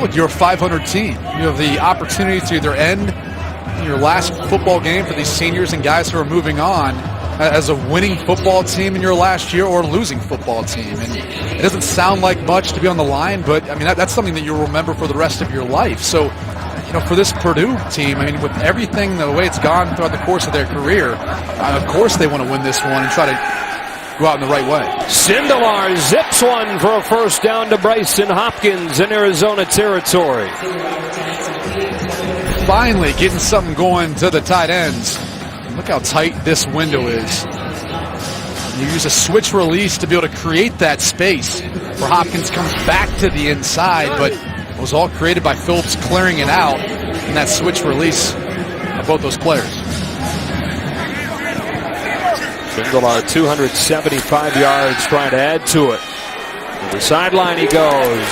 Look, you're a 500 team. You have the opportunity to either end your last football game for these seniors and guys who are moving on as a winning football team in your last year or a losing football team. And it doesn't sound like much to be on the line, but I mean that's something that you'll remember for the rest of your life. So, for this Purdue team, I mean, with everything, the way it's gone throughout the course of their career, of course they want to win this one and try to go out in the right way. Sindelar zips one for a first down to Bryson Hopkins in Arizona territory. Finally getting something going to the tight ends. Look how tight this window is. You use a switch release to be able to create that space where Hopkins comes back to the inside, but it was all created by Phillips clearing it out in that switch release of both those players. Sindelar 275 yards trying to add to it. To the sideline he goes.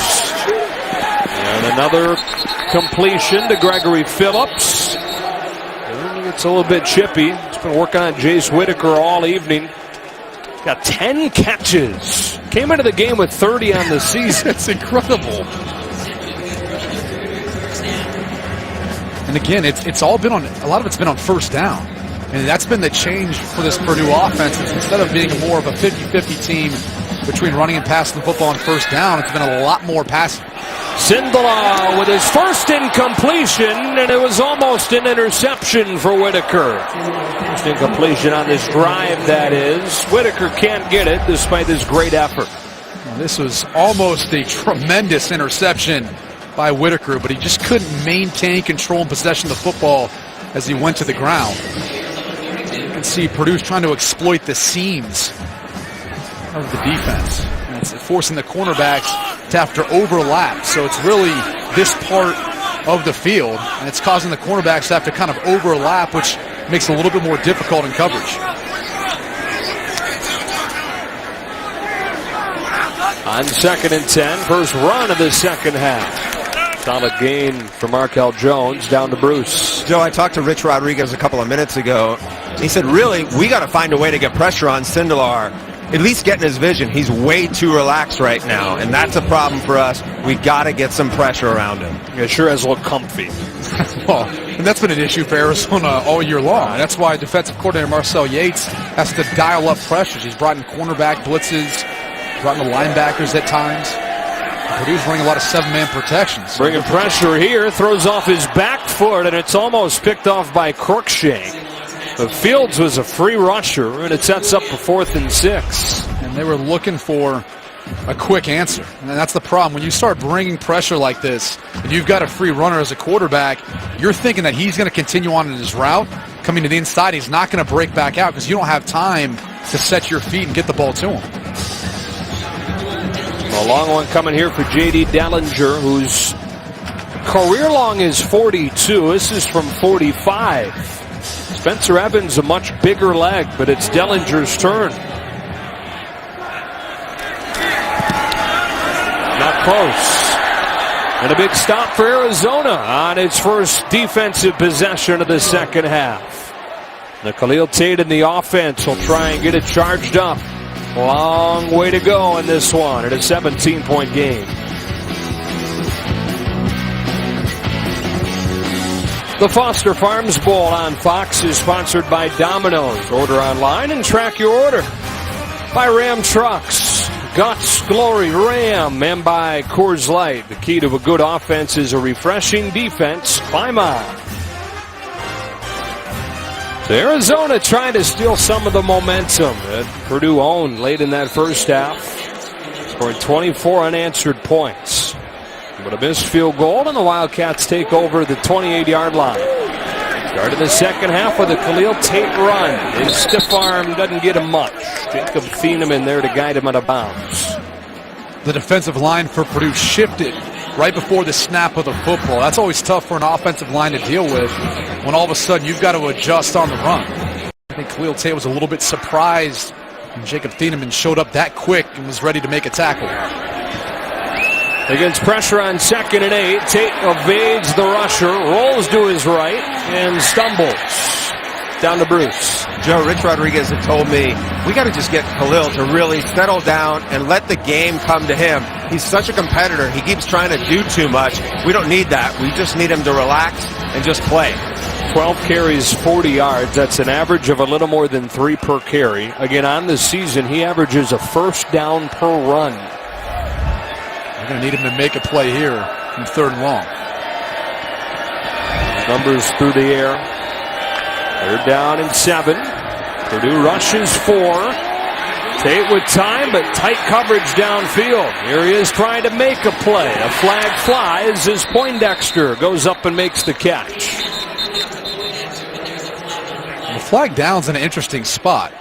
And another completion to Gregory Phillips. It's a little bit chippy. He's been working on Jace Whitaker all evening. Got 10 catches. Came into the game with 30 on the season. It's incredible. And again, it's all been on, a lot of it's been on first down. And that's been the change for this Purdue offense. It's instead of being more of a 50-50 team between running and passing the football on first down, it's been a lot more passing. Sindelar with his first incompletion, and it was almost an interception for Whitaker. First incompletion on this drive, that is. Whitaker can't get it despite this great effort. Well, this was almost a tremendous interception by Whitaker, but he just couldn't maintain control and possession of the football as he went to the ground. see Purdue's trying to exploit the seams of the defense. And it's forcing the cornerbacks to have to overlap. So it's really this part of the field, and it's causing the cornerbacks to have to kind of overlap, which makes it a little bit more difficult in coverage. On 2nd and 10, first run of the second half. Solid gain for Markel Jones, down to Bruce. Joe, I talked to Rich Rodriguez a couple of minutes ago. He said, really, we got to find a way to get pressure on Sindelar. At least getting his vision. He's way too relaxed right now, and that's a problem for us. We got to get some pressure around him. It sure has looked comfy. Well, and that's been an issue for Arizona all year long. That's why defensive coordinator Marcel Yates has to dial up pressures. He's brought in cornerback blitzes, brought in the linebackers at times. Purdue's running a lot of 7-man protections. Bringing pressure here, throws off his back foot, and it's almost picked off by Crookshank. But Fields was a free rusher, and it sets up for 4th and 6. And they were looking for a quick answer. And that's the problem. When you start bringing pressure like this, and you've got a free runner as a quarterback, you're thinking that he's going to continue on in his route. Coming to the inside, he's not going to break back out because you don't have time to set your feet and get the ball to him. A long one coming here for J.D. Dellinger, whose career long is 42. This is from 45. Spencer Evans, a much bigger leg, but it's Dellinger's turn. Not close. And a big stop for Arizona on its first defensive possession of the second half. The Khalil Tate in the offense will try and get it charged up. Long way to go in this one at a 17-point game. The Foster Farms Bowl on Fox is sponsored by Domino's. Order online and track your order. By Ram Trucks, Guts, Glory, Ram, and by Coors Light. The key to a good offense is a refreshing defense. Climb on. So Arizona trying to steal some of the momentum that Purdue owned late in that first half. Scoring 24 unanswered points. But a missed field goal, and the Wildcats take over the 28-yard line. Started the second half with a Khalil Tate run. His stiff arm doesn't get him much. Jacob Thieneman there to guide him out of bounds. The defensive line for Purdue shifted right before the snap of the football. That's always tough for an offensive line to deal with when all of a sudden you've got to adjust on the run. I think Khalil Tate was a little bit surprised when Jacob Thieneman showed up that quick and was ready to make a tackle. Against pressure on 2nd and 8, Tate evades the rusher, rolls to his right, and stumbles. Down to Bruce. Joe, Rich Rodriguez had told me, we got to just get Khalil to really settle down and let the game come to him. He's such a competitor. He keeps trying to do too much. We don't need that. We just need him to relax and just play. 12 carries, 40 yards. That's an average of a little more than 3 per carry. Again, on the season, he averages a first down per run. We're going to need him to make a play here in 3rd and long. Numbers through the air. They're down in 7. Purdue rushes 4. Tate with time, but tight coverage downfield. Here he is trying to make a play. A flag flies as Poindexter goes up and makes the catch. The flag down's in an interesting spot.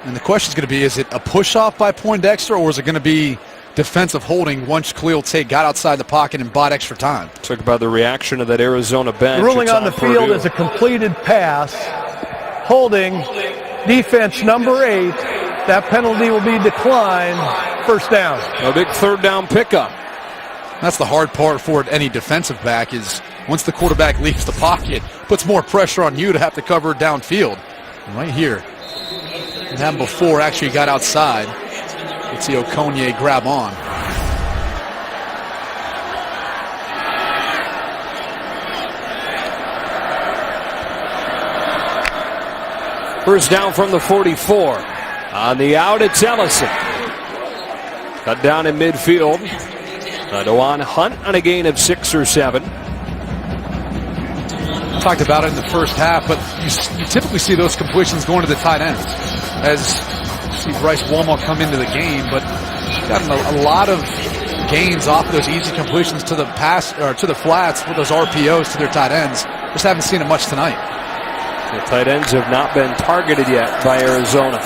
And the question is going to be, is it a push-off by Poindexter, or is it going to be defensive holding once Khalil Tate got outside the pocket and bought extra time? Talk about the reaction of that Arizona bench. Ruling on the field is a completed pass. Holding defense number 8. That penalty will be declined. First down. A big 3rd down pickup. That's the hard part for any defensive back is once the quarterback leaves the pocket, puts more pressure on you to have to cover downfield. And right here. It happened before actually got outside. Let's see Okonye grab on. First down from the 44. On the out, it's Ellison. Cut down in midfield. DeJuan Hunt on a gain of 6 or 7. Talked about it in the first half, but you typically see those completions going to the tight ends. As you see Bryce Walmart come into the game, but gotten a lot of gains off those easy completions to the pass or to the flats with those RPOs to their tight ends. Just haven't seen it much tonight. The tight ends have not been targeted yet by Arizona.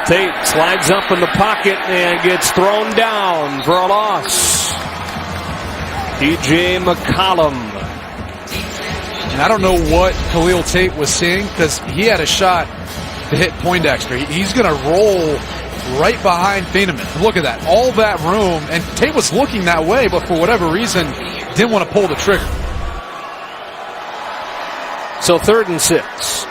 Tate slides up in the pocket and gets thrown down for a loss. DJ McCollum. And I don't know what Khalil Tate was seeing, because he had a shot to hit Poindexter. He's going to roll right behind Thieneman. Look at that. All that room. And Tate was looking that way, but for whatever reason, didn't want to pull the trigger. So 3rd and 6.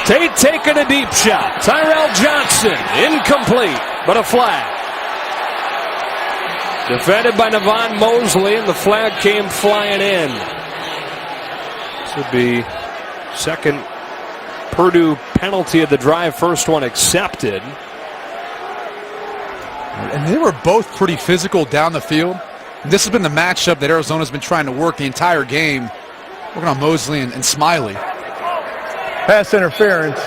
Tate taking a deep shot. Tyrell Johnson, incomplete, but a flag. Defended by Navon Mosley, and the flag came flying in. This would be second Purdue penalty of the drive, first one accepted. And they were both pretty physical down the field. And this has been the matchup that Arizona's been trying to work the entire game, working on Mosley and Smiley. Pass interference.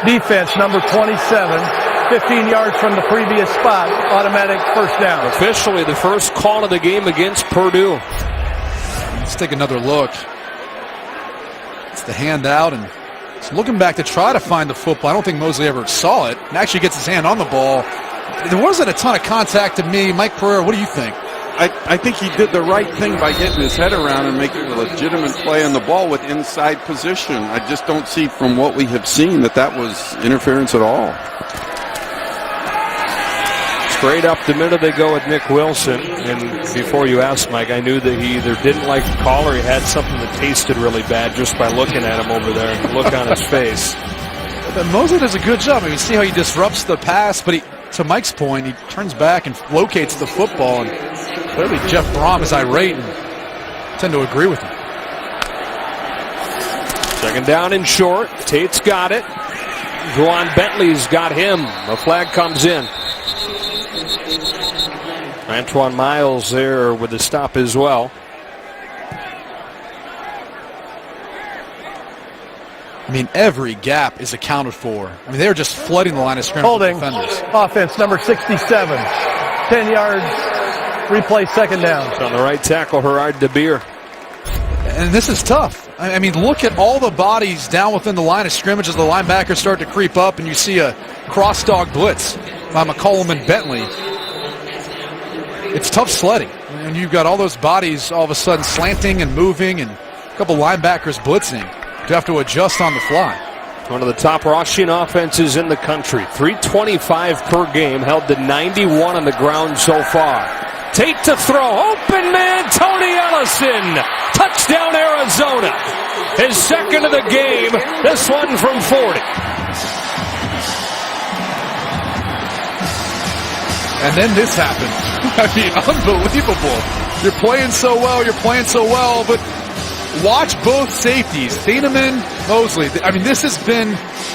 Defense, number 27. 15 yards from the previous spot. Automatic first down. Officially the first call of the game against Purdue. Let's take another look. It's the handout, and he's looking back to try to find the football. I don't think Mosley ever saw it, and actually gets his hand on the ball. There wasn't a ton of contact to me. Mike Pereira, what do you think? I think he did the right thing by getting his head around and making a legitimate play on the ball with inside position. I just don't see from what we have seen that was interference at all. Straight up the middle they go with Nick Wilson. And before you asked, Mike, I knew that he either didn't like the call or he had something that tasted really bad just by looking at him over there. The look on his face. But Mosley does a good job. I mean, see how he disrupts the pass, but to Mike's point, he turns back and locates the football. And clearly Jeff Brom is irate, and I tend to agree with him. Second down and short. Tate's got it. Juwan Bentley's got him. The flag comes in. Antoine Miles there with the stop as well. I mean, every gap is accounted for. I mean, they're just flooding the line of scrimmage Holding. with defenders. Offense, number 67. 10 yards. Replay second down. On the right tackle, Gerard DeBeer. And this is tough. I mean, look at all the bodies down within the line of scrimmage as the linebackers start to creep up, and you see a cross-dog blitz by McCollum and Bentley. It's tough sledding. And you've got all those bodies all of a sudden slanting and moving, and a couple linebackers blitzing. You have to adjust on the fly. One of the top rushing offenses in the country. 325 per game, held to 91 on the ground so far. Tate to throw. Open man, Tony Ellison. Touchdown, Arizona. His second of the game. This one from 40. And then this happened. I mean, unbelievable. You're playing so well, but watch both safeties, Thieneman, Mosley. I mean, this has been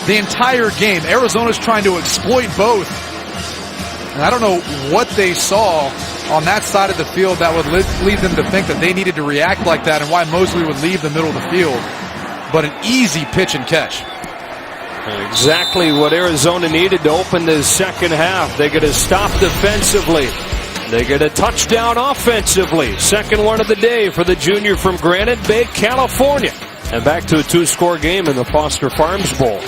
the entire game. Arizona's trying to exploit both. And I don't know what they saw on that side of the field that would lead them to think that they needed to react like that, and why Mosley would leave the middle of the field. But an easy pitch and catch. Exactly what Arizona needed to open this second half. They get a stop defensively. They get a touchdown offensively. Second one of the day for the junior from Granite Bay, California. And back to a two-score game in the Foster Farms Bowl.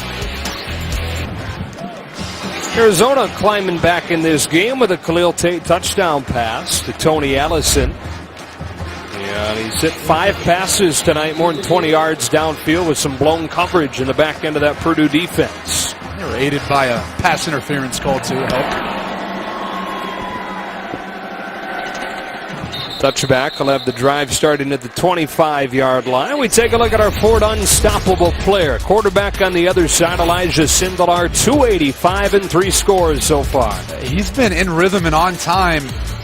Arizona climbing back in this game with a Khalil Tate touchdown pass to Tony Ellison. And he's hit 5 passes tonight, more than 20 yards downfield with some blown coverage in the back end of that Purdue defense. They were aided by a pass interference call to help. Touchback will have the drive starting at the 25-yard line. We take a look at our Ford unstoppable player. Quarterback on the other side, Elijah Sindelar, 285 and 3 scores so far. He's been in rhythm and on time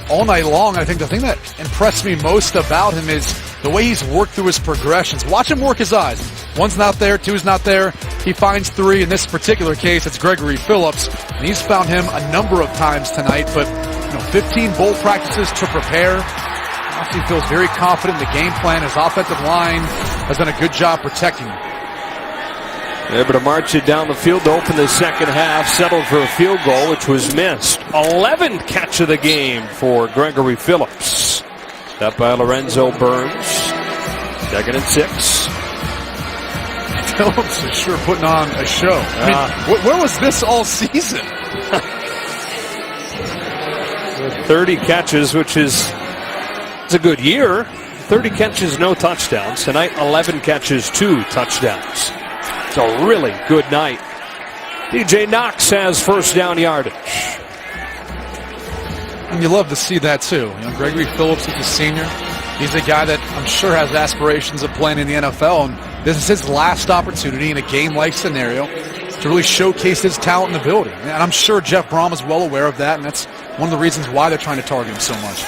all night long. I think the thing that impressed me most about him is the way he's worked through his progressions. Watch him work his eyes. 1's not there, 2's not there. He finds 3. In this particular case, it's Gregory Phillips, and he's found him a number of times tonight. But 15 bowl practices to prepare. He feels very confident in the game plan. His offensive line has done a good job protecting him. Able to march it down the field to open the second half. Settled for a field goal, which was missed. 11th catch of the game for Gregory Phillips. That by Lorenzo Burns. 2nd and 6. Phillips is sure putting on a show. I mean, where was this all season? 30 catches, which is a good year. 30 catches, no touchdowns. Tonight, 11 catches, 2 touchdowns. It's a really good night. DJ Knox has first down yardage. And you love to see that too. You know, Gregory Phillips is a senior. He's a guy that I'm sure has aspirations of playing in the NFL, and this is his last opportunity in a game-like scenario to really showcase his talent in the building. And I'm sure Jeff Brom is well aware of that, and that's one of the reasons why they're trying to target him so much.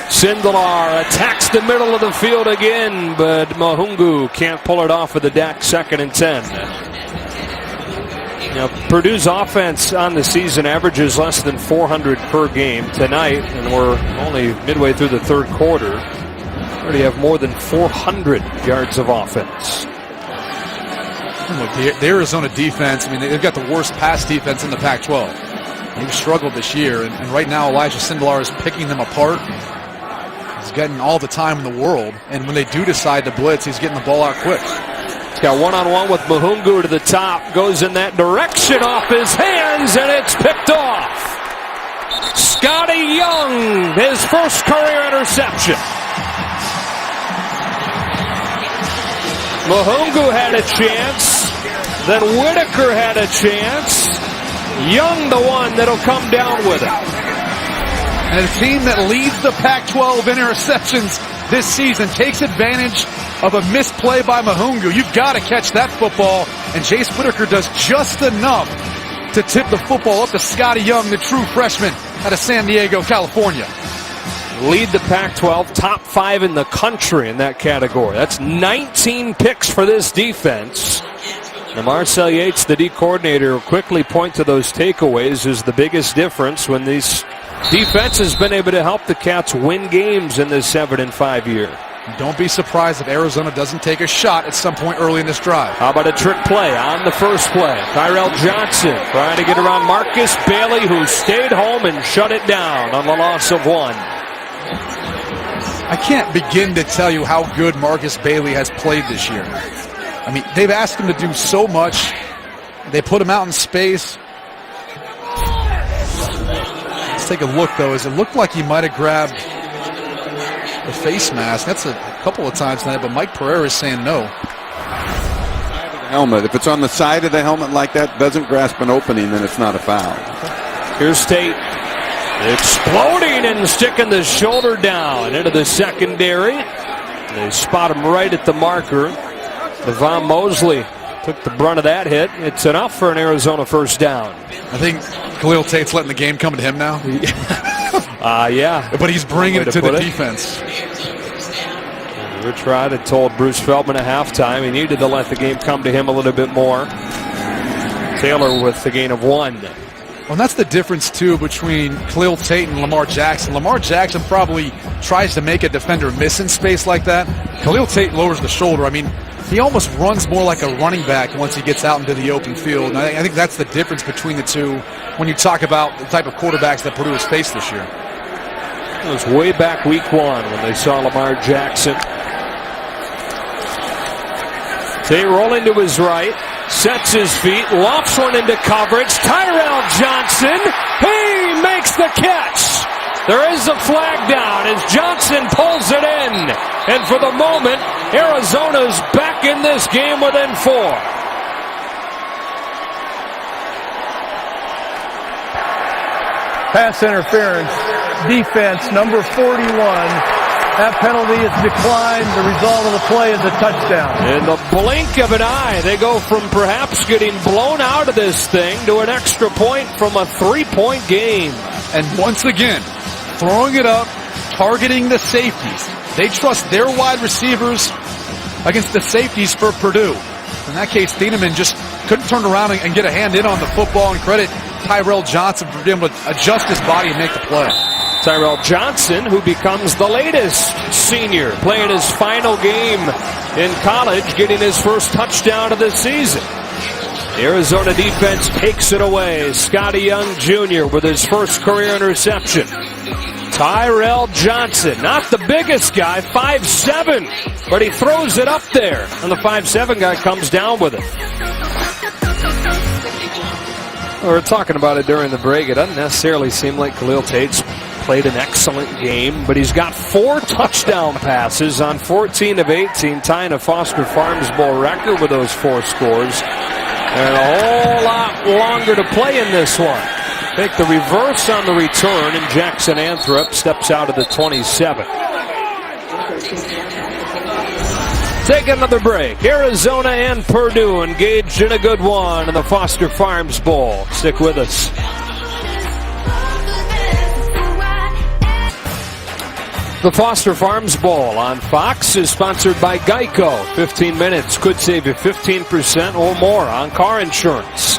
Sindelar attacks the middle of the field again, but Mahungu can't pull it off with the deck. 2nd and 10. Now, Purdue's offense on the season averages less than 400 per game tonight, and we're only midway through the third quarter. Already have more than 400 yards of offense. Look, the Arizona defense, I mean, they've got the worst pass defense in the Pac-12. They've struggled this year, and right now Elijah Sindelar is picking them apart. He's getting all the time in the world, and when they do decide to blitz, he's getting the ball out quick. He's got one-on-one with Mahungu to the top, goes in that direction off his hands, and it's picked off. Scotty Young, his first career interception. Mahungu had a chance, then Whitaker had a chance. Young the one that'll come down with it. And a team that leads the Pac-12 in interceptions this season takes advantage of a misplay by Mahungu. You've got to catch that football, and Jace Whitaker does just enough to tip the football up to Scotty Young, the true freshman out of San Diego, California. Lead the Pac-12, top 5 in the country in that category. That's 19 picks for this defense. And Marcel Yates, the D coordinator, will quickly point to those takeaways as the biggest difference when these defense has been able to help the Cats win games in this 7-5 year. Don't be surprised if Arizona doesn't take a shot at some point early in this drive. How about a trick play on the first play? Tyrell Johnson trying to get around Marcus Bailey, who stayed home and shut it down on the loss of 1. I can't begin to tell you how good Marcus Bailey has played this year. I mean, they've asked him to do so much. They put him out in space. Let's take a look, though, as it looked like he might have grabbed the face mask. That's a couple of times tonight, but Mike Pereira is saying no. Helmet. If it's on the side of the helmet like that, doesn't grasp an opening, then it's not a foul. Here's Tate exploding and sticking the shoulder down into the secondary. They spot him right at the marker. Devon Mosley took the brunt of that hit. It's enough for an Arizona first down. I think Khalil Tate's letting the game come to him now. Yeah. But he's bringing it to the defense. Rich Rod had told Bruce Feldman at halftime he needed to let the game come to him a little bit more. Taylor with the gain of 1. Well, and that's the difference, too, between Khalil Tate and Lamar Jackson. Lamar Jackson probably tries to make a defender miss in space like that. Khalil Tate lowers the shoulder. I mean, he almost runs more like a running back once he gets out into the open field. And I think that's the difference between the two when you talk about the type of quarterbacks that Purdue has faced this year. It was way back week 1 when they saw Lamar Jackson. Tate rolling to his right, sets his feet, lofts one into coverage. Tyrell Johnson, he makes the catch. There is a flag down as Johnson pulls it in. And for the moment, Arizona's back in this game within 4. Pass interference, defense, number 41. That penalty is declined. The result of the play is a touchdown. In the blink of an eye, they go from perhaps getting blown out of this thing to an extra point from a 3-point game. And once again, throwing it up, targeting the safeties. They trust their wide receivers against the safeties for Purdue. In that case, Thieneman just couldn't turn around and get a hand in on the football, and credit Tyrell Johnson for being able to adjust his body and make the play. Tyrell Johnson, who becomes the latest senior, playing his final game in college, getting his first touchdown of the season. The Arizona defense takes it away. Scotty Young Jr. with his first career interception. Tyrell Johnson, not the biggest guy, 5'7", but he throws it up there, and the 5'7" guy comes down with it. We were talking about it during the break. It doesn't necessarily seem like Khalil Tate's played an excellent game, but he's got 4 touchdown passes on 14 of 18, tying a Foster Farms Bowl record with those 4 scores. And a whole lot longer to play in this one. Take the reverse on the return, and Jackson Anthrop steps out of the 27. Take another break. Arizona and Purdue engaged in a good one in the Foster Farms Bowl. Stick with us. The Foster Farms Bowl on Fox is sponsored by Geico. 15 minutes could save you 15% or more on car insurance.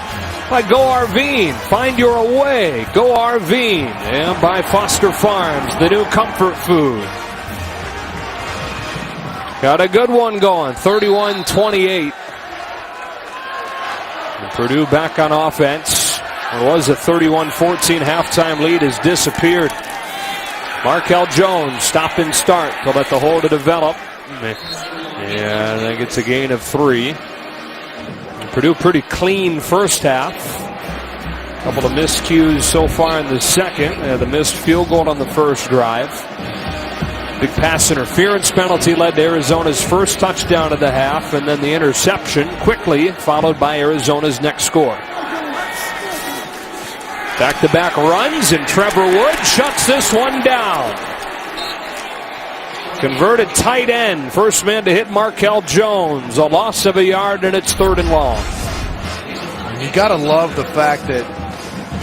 By Go RVing, find your way. Go RVing. And by Foster Farms, the new comfort food. Got a good one going, 31-28. Purdue back on offense. It was a 31-14 halftime lead, has disappeared. Markel Jones, stop and start to let the hole to develop. And I think it's a gain of 3. Purdue pretty clean first half. A couple of miscues so far in the second. The missed field goal on the first drive. Big pass interference penalty led to Arizona's first touchdown of the half, and then the interception quickly followed by Arizona's next score. Back-to-back runs, and Trevor Wood shuts this one down. Converted tight end. First man to hit Markel Jones. A loss of a yard, and it's 3rd and long. You got to love the fact that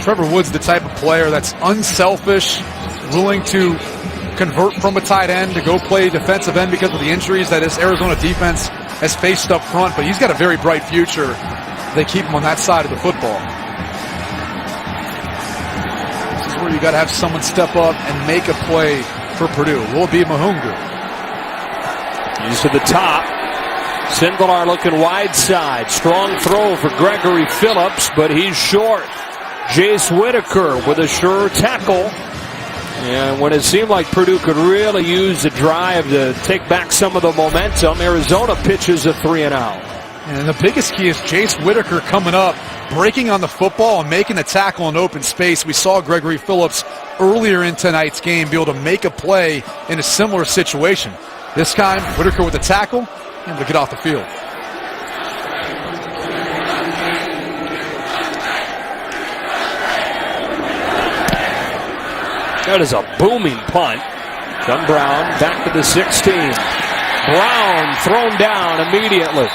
Trevor Wood's the type of player that's unselfish, willing to convert from a tight end to go play defensive end because of the injuries that this Arizona defense has faced up front. But he's got a very bright future. They keep him on that side of the football. This is where you got to have someone step up and make a play for Purdue. Will it be Mahungu? He's to the top. Sindelar looking wide side. Strong throw for Gregory Phillips, but he's short. Jace Whitaker with a sure tackle. And when it seemed like Purdue could really use the drive to take back some of the momentum, Arizona pitches a 3-and-out. And the biggest key is Jace Whitaker coming up, breaking on the football and making a tackle in open space. We saw Gregory Phillips earlier in tonight's game be able to make a play in a similar situation. This time, Whitaker with a tackle, able to get off the field. That is a booming punt. John Brown back to the 16. Brown thrown down immediately.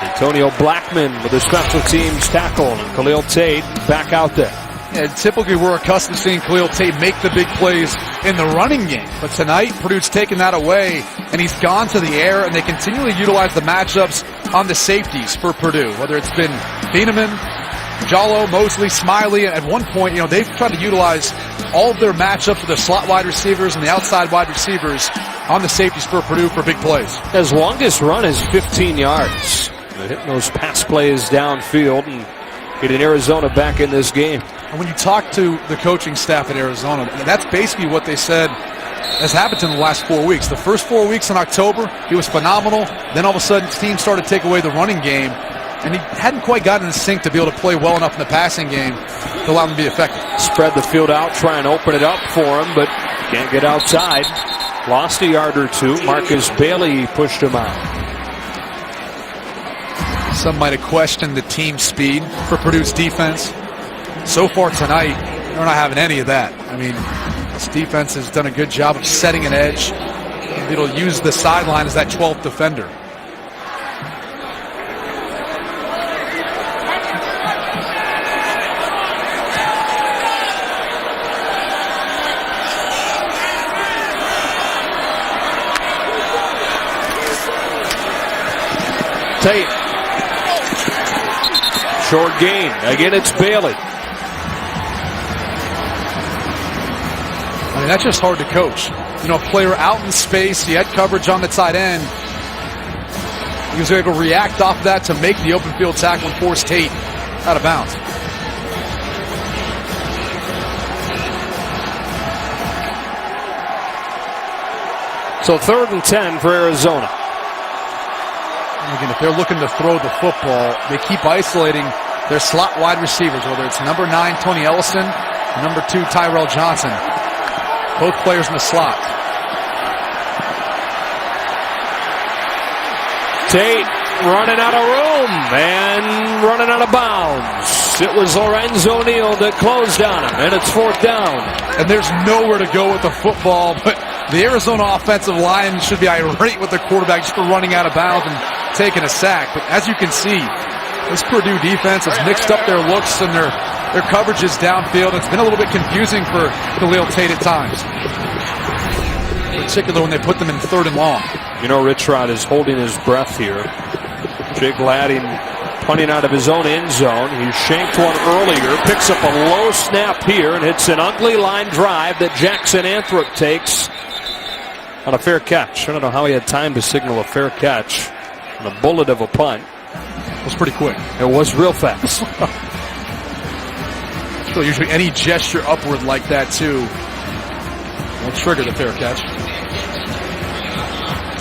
Antonio Blackman with a special teams tackle, and Khalil Tate back out there. Yeah, typically we're accustomed to seeing Khalil Tate make the big plays in the running game. But tonight, Purdue's taken that away, and he's gone to the air, and they continually utilize the matchups on the safeties for Purdue, whether it's been Bieneman, Jallo, Mosley, Smiley. At one point, they've tried to utilize all of their matchups with the slot wide receivers and the outside wide receivers on the safeties for Purdue for big plays. His longest run is 15 yards. They're hitting those pass plays downfield and getting Arizona back in this game. And when you talk to the coaching staff at Arizona, that's basically what they said has happened in the last 4 weeks. The first 4 weeks in October, he was phenomenal. Then all of a sudden, his team started to take away the running game. And he hadn't quite gotten in sync to be able to play well enough in the passing game to allow him to be effective. Spread the field out, try and open it up for him, but can't get outside. Lost a yard or two. Marcus Bailey pushed him out. Some might have questioned the team speed for Purdue's defense. So far tonight, they're not having any of that. I mean, this defense has done a good job of setting an edge. It'll use the sideline as that 12th defender. Tate. Short gain. Again, it's Bailey. mean, that's just hard to coach. You know, a player out in space, he had coverage on the tight end. He was able to react off of that to make the open field tackle and force Tate out of bounds. So 3rd and 10 for Arizona. And again, if they're looking to throw the football, they keep isolating their slot wide receivers, whether it's number 9, Tony Ellison, and number 2, Tyrell Johnson. Both players in the slot. Tate running out of room and running out of bounds. It was Lorenzo Neal that closed on him, and it's 4th down. And there's nowhere to go with the football, but the Arizona offensive line should be irate with the quarterback just for running out of bounds and taking a sack. But as you can see, this Purdue defense has mixed up their looks and their coverages downfield. It's been a little bit confusing for Khalil Tate at times, particularly when they put them in 3rd and long. You know, Rich Rod is holding his breath here. Jake Ladding punting out of his own end zone. He shanked one earlier, picks up a low snap here, and hits an ugly line drive that Jackson Anthrop takes on a fair catch. I don't know how he had time to signal a fair catch on a bullet of a punt. It was pretty quick. It was real fast. So usually any gesture upward like that, too, will trigger the fair catch.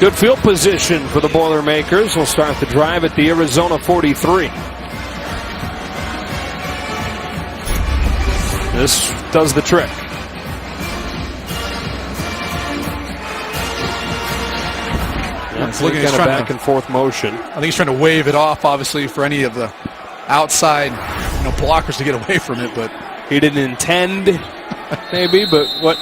Good field position for the Boilermakers. Will start the drive at the Arizona 43. This does the trick. It's looking at a back and forth motion. I think he's trying to wave it off, obviously, for any of the outside blockers to get away from it, but he didn't intend, maybe, but what?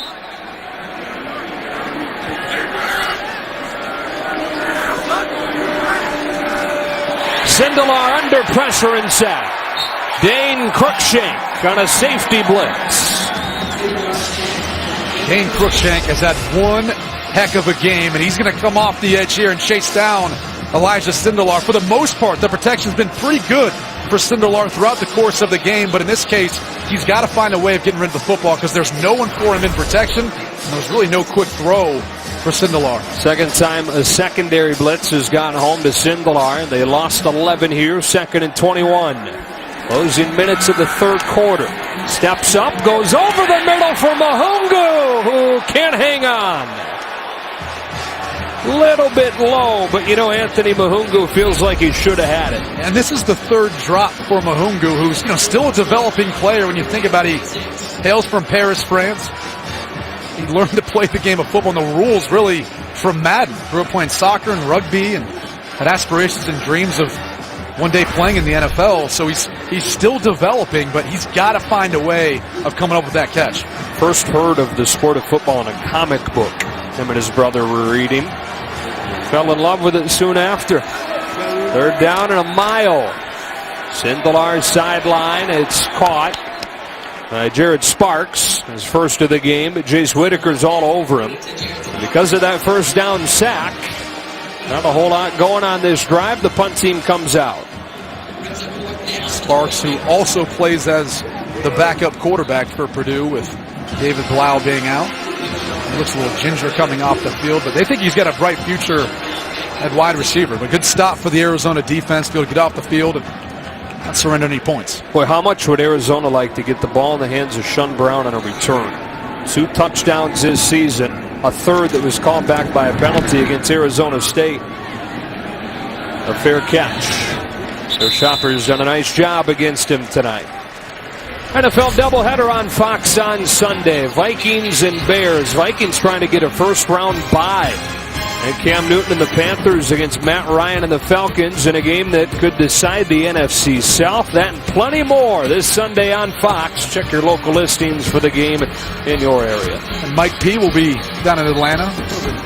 Sindelar under pressure and sack. Dane Cruikshank on a safety blitz. Dane Cruikshank has had one heck of a game, and he's going to come off the edge here and chase down Elijah Sindelar. For the most part, the protection's been pretty good for Sindelar throughout the course of the game, but in this case, he's got to find a way of getting rid of the football because there's no one for him in protection, and there's really no quick throw for Sindelar. Second time a secondary blitz has gotten home to Sindelar. They lost 11 here, 2nd and 21. Closing minutes of the 3rd quarter. Steps up, goes over the middle for Mahungu, who can't hang on. Little bit low, but Anthony Mahungu feels like he should have had it. And this is the 3rd drop for Mahungu, who's still a developing player when you think about it. He hails from Paris, France. He learned to play the game of football and the rules really from Madden. Grew up playing soccer and rugby and had aspirations and dreams of one day playing in the NFL. So he's still developing, but he's got to find a way of coming up with that catch. First heard of the sport of football in a comic book him and his brother were reading. Fell in love with it soon after. 3rd down and a mile. Sindelar's sideline. It's caught by Jared Sparks. His first of the game, but Jace Whitaker's all over him. And because of that 1st down sack, not a whole lot going on this drive. The punt team comes out. Sparks, who also plays as the backup quarterback for Purdue with David Blau being out. He looks a little ginger coming off the field, but they think he's got a bright future at wide receiver. But good stop for the Arizona defense to be able to get off the field and not surrender any points. Boy, how much would Arizona like to get the ball in the hands of Shun Brown on a return? 2 touchdowns this season, a 3rd that was called back by a penalty against Arizona State. A fair catch. Their Shoppers done a nice job against him tonight. NFL doubleheader on Fox on Sunday. Vikings and Bears. Vikings trying to get a 1st-round bye. And Cam Newton and the Panthers against Matt Ryan and the Falcons in a game that could decide the NFC South. That and plenty more this Sunday on Fox. Check your local listings for the game in your area. And Mike P. will be down in Atlanta.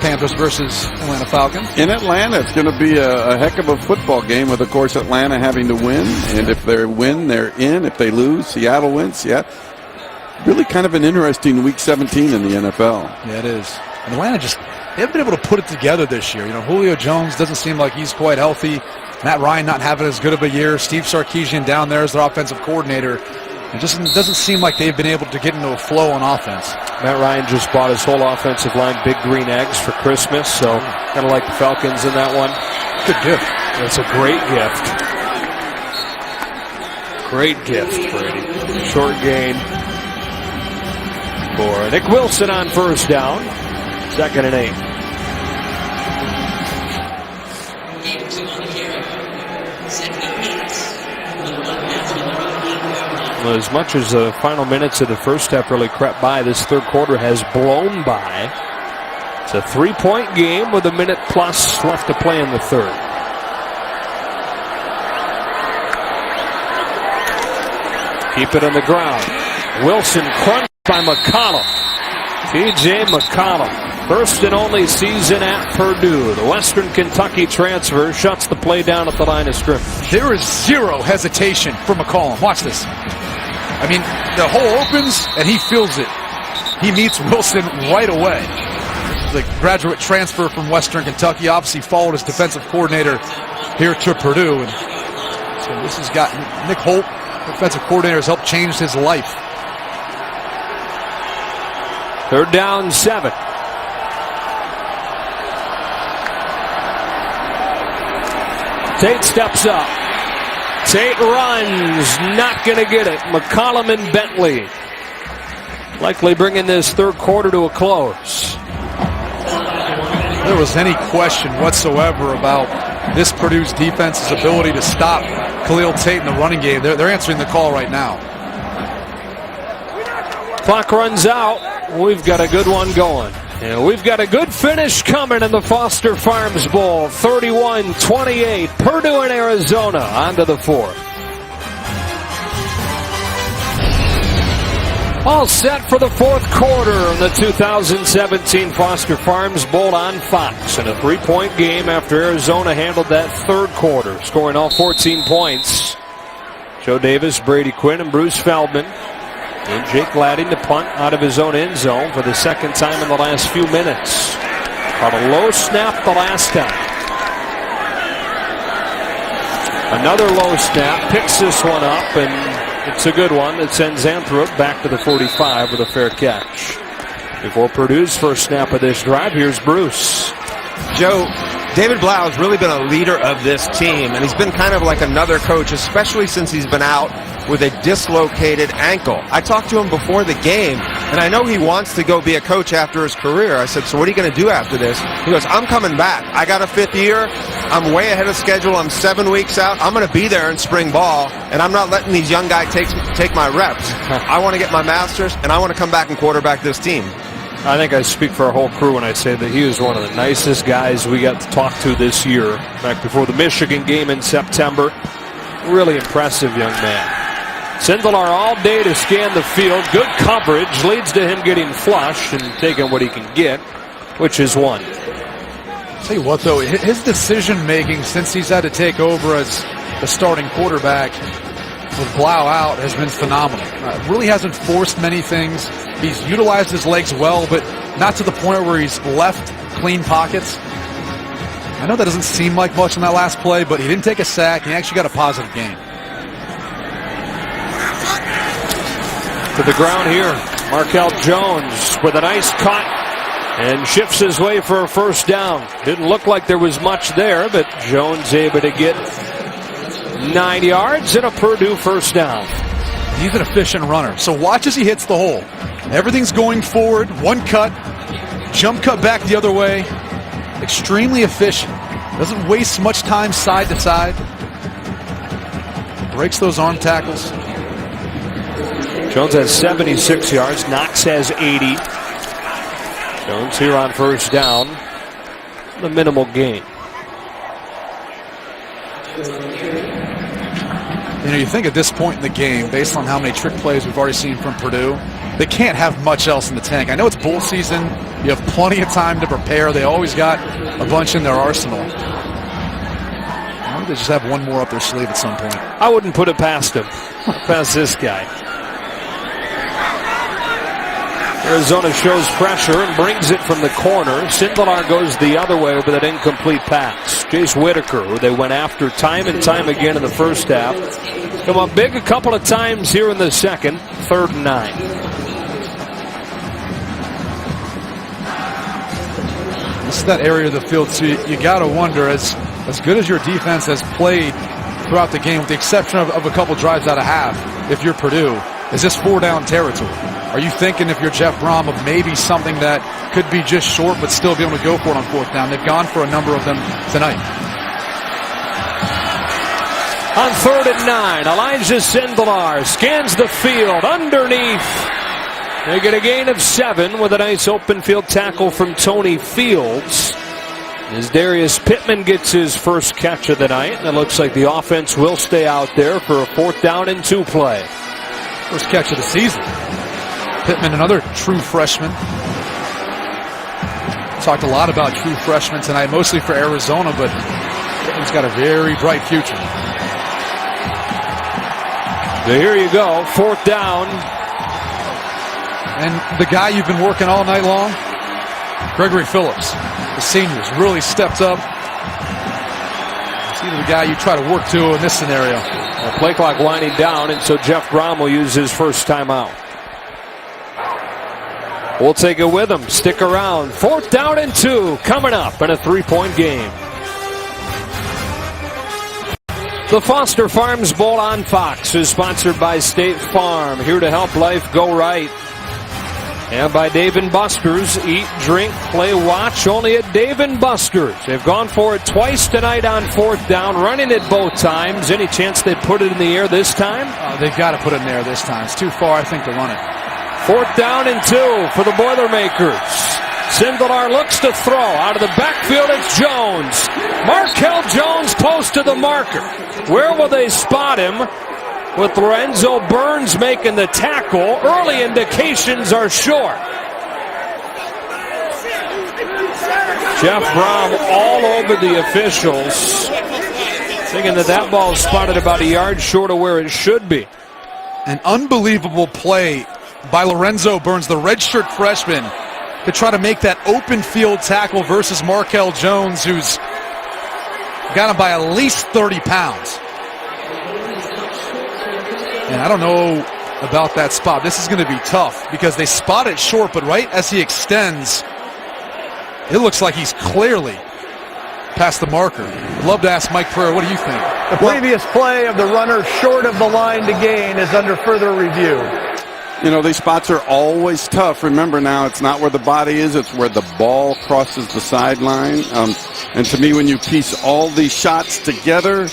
Panthers versus Atlanta Falcons. In Atlanta, it's going to be a heck of a football game with, of course, Atlanta having to win. And if they win, they're in. If they lose, Seattle wins. Yeah. Really kind of an interesting Week 17 in the NFL. Yeah, it is. And Atlanta they haven't been able to put it together this year. Julio Jones doesn't seem like he's quite healthy. Matt Ryan not having as good of a year. Steve Sarkisian down there as their offensive coordinator. It just doesn't seem like they've been able to get into a flow on offense. Matt Ryan just bought his whole offensive line big green eggs for Christmas, so kind of like the Falcons in that one. Good gift. That's a great gift. Great gift, Brady. Short gain for Nick Wilson on first down. 2nd and 8. Game 2 on the carry. 78. Well, as much as the final minutes of the first half really crept by, this third quarter has blown by. It's a 3-point game with a minute plus left to play in the third. Keep it on the ground. Wilson crunched by McCollum. T.J. McCollum, first and only season at Purdue. The Western Kentucky transfer shuts the play down at the line of scrimmage. There is zero hesitation for McCollum. Watch this. I mean, the hole opens and he feels it. He meets Wilson right away. The graduate transfer from Western Kentucky obviously followed his defensive coordinator here to Purdue. And so this has got Nick Holt, defensive coordinator, has helped change his life. 3rd down, 7. Tate steps up. Tate runs, not going to get it. McCollum and Bentley likely bringing this third quarter to a close. If there was any question whatsoever about this Purdue's defense's ability to stop Khalil Tate in the running game, they're answering the call right now. Clock runs out. We've got a good one going. And we've got a good finish coming in the Foster Farms Bowl. 31-28. Purdue and Arizona on to the 4th. All set for the 4th quarter in the 2017 Foster Farms Bowl on Fox. In a 3-point game after Arizona handled that third quarter, scoring all 14 points. Joe Davis, Brady Quinn, and Bruce Feldman. And Jake Ladding to punt out of his own end zone for the 2nd time in the last few minutes. Caught a low snap the last time. Another low snap, picks this one up, and it's a good one that sends Anthrop back to the 45 with a fair catch. Before Purdue's first snap of this drive, here's Bruce. Joe, David Blau has really been a leader of this team, and he's been kind of like another coach, especially since he's been out with a dislocated ankle. I talked to him before the game, and I know he wants to go be a coach after his career. I said, so what are you going to do after this? He goes, I'm coming back. I got a 5th year. I'm way ahead of schedule. I'm 7 weeks out. I'm going to be there in spring ball, and I'm not letting these young guys take my reps. I want to get my master's, and I want to come back and quarterback this team. I think I speak for our whole crew when I say that he was one of the nicest guys we got to talk to this year. Back before the Michigan game in September. Really impressive young man. Sindelar all day to scan the field. Good coverage leads to him getting flushed and taking what he can get, which is 1. Tell you what, though, his decision-making since he's had to take over as the starting quarterback with Blau out has been phenomenal. Really hasn't forced many things. He's utilized his legs well, but not to the point where he's left clean pockets. I know that doesn't seem like much in that last play, but he didn't take a sack. He actually got a positive gain. To the ground here, Markel Jones with a nice cut and shifts his way for a first down. Didn't look like there was much there, but Jones able to get 9 yards and a Purdue first down. He's an efficient runner, so watch as he hits the hole. Everything's going forward, one cut, jump cut back the other way. Extremely efficient. Doesn't waste much time side to side. Breaks those arm tackles. Jones has 76 yards. Knox has 80. Jones here on first down. The minimal gain. You know, you think at this point in the game, based on how many trick plays we've already seen from Purdue, they can't have much else in the tank. I know it's bowl season. You have plenty of time to prepare. They always got a bunch in their arsenal. Maybe they just have one more up their sleeve at some point. I wouldn't put it past him. Past this guy. Arizona shows pressure and brings it from the corner. Sindelar goes the other way with an incomplete pass. Jace Whitaker, who they went after time and time again in the first half, come up big a couple of times here in the second. 3rd and 9. This is that area of the field, so you got to wonder, as good as your defense has played throughout the game, with the exception of a couple drives out of half, if you're Purdue, is this 4-down territory? Are you thinking, if you're Jeff Brom, of maybe something that could be just short but still be able to go for it on 4th down? They've gone for a number of them tonight. On 3rd and 9, Elijah Sindelar scans the field underneath. They get a gain of 7 with a nice open field tackle from Tony Fields. As Darius Pittman gets his first catch of the night, and it looks like the offense will stay out there for a 4th down and 2 play. First catch of the season. Pittman, another true freshman. Talked a lot about true freshmen tonight, mostly for Arizona, but Pittman's got a very bright future. So here you go, 4th down. And the guy you've been working all night long, Gregory Phillips, the senior's really stepped up. He's either the guy you try to work to in this scenario. Play clock winding down, and so Jeff Brom will use his first timeout. We'll take it with him. Stick around. 4th down and 2 coming up in a 3-point game. The Foster Farms Bowl on Fox is sponsored by State Farm, here to help life go right. And by Dave & Buster's. Eat, drink, play, watch, only at Dave & Buster's. They've gone for it twice tonight on 4th down, running it both times. Any chance they put it in the air this time? They've got to put it in the air this time. It's too far, I think, to run it. 4th down and 2 for the Boilermakers. Sindelar looks to throw. Out of the backfield, it's Jones. Markel Jones close to the marker. Where will they spot him? With Lorenzo Burns making the tackle. Early indications are short. Jeff Brom all over the officials, thinking that ball spotted about a yard short of where it should be. An unbelievable play by Lorenzo Burns, the redshirt freshman, to try to make that open field tackle versus Markel Jones, who's got him by at least 30 pounds. And I don't know about that spot. This is going to be tough because they spot it short, but right as he extends, it looks like he's clearly past the marker. I'd love to ask Mike Pereira, what do you think? The previous play of the runner short of the line to gain is under further review. You know, these spots are always tough. Remember now, it's not where the body is, it's where the ball crosses the sideline. And to me, when you piece all these shots together,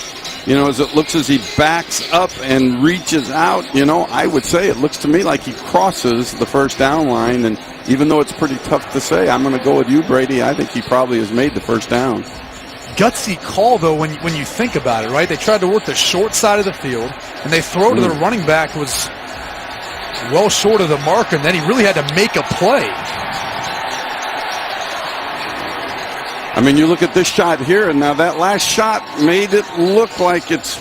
you know, as it looks as he backs up and reaches out, you know, I would say it looks to me like he crosses the 1st down line. And even though it's pretty tough to say, I'm going to go with you, Brady. I think he probably has made the 1st down. Gutsy call, though, when you think about it, right? They tried to work the short side of the field, and they throw to the running back was well short of the mark, and then he really had to make a play. I mean, you look at this shot here, and now that last shot made it look like it's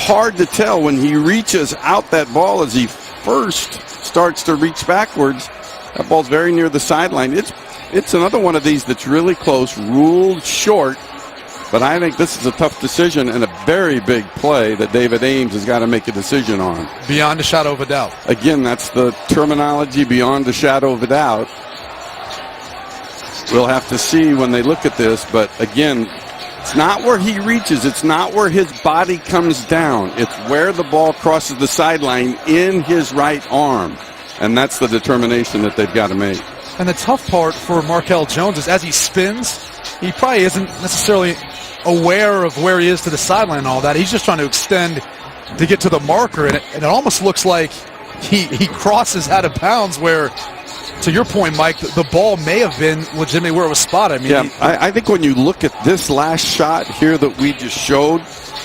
hard to tell when he reaches out that ball as he first starts to reach backwards. That ball's very near the sideline. It's another one of these that's really close, ruled short, but I think this is a tough decision and a very big play that David Ames has got to make a decision on. Beyond a shadow of a doubt. Again, that's the terminology, beyond a shadow of a doubt. We'll have to see when they look at this, but again, it's not where he reaches. It's not where his body comes down. It's where the ball crosses the sideline in his right arm, and that's the determination that they've got to make. And the tough part for Markel Jones is as he spins, he probably isn't necessarily aware of where he is to the sideline and all that. He's just trying to extend to get to the marker, and it almost looks like he crosses out of bounds where, to your point, Mike, the ball may have been legitimately where it was spotted. I mean, yeah, I think when you look at this last shot here that we just showed,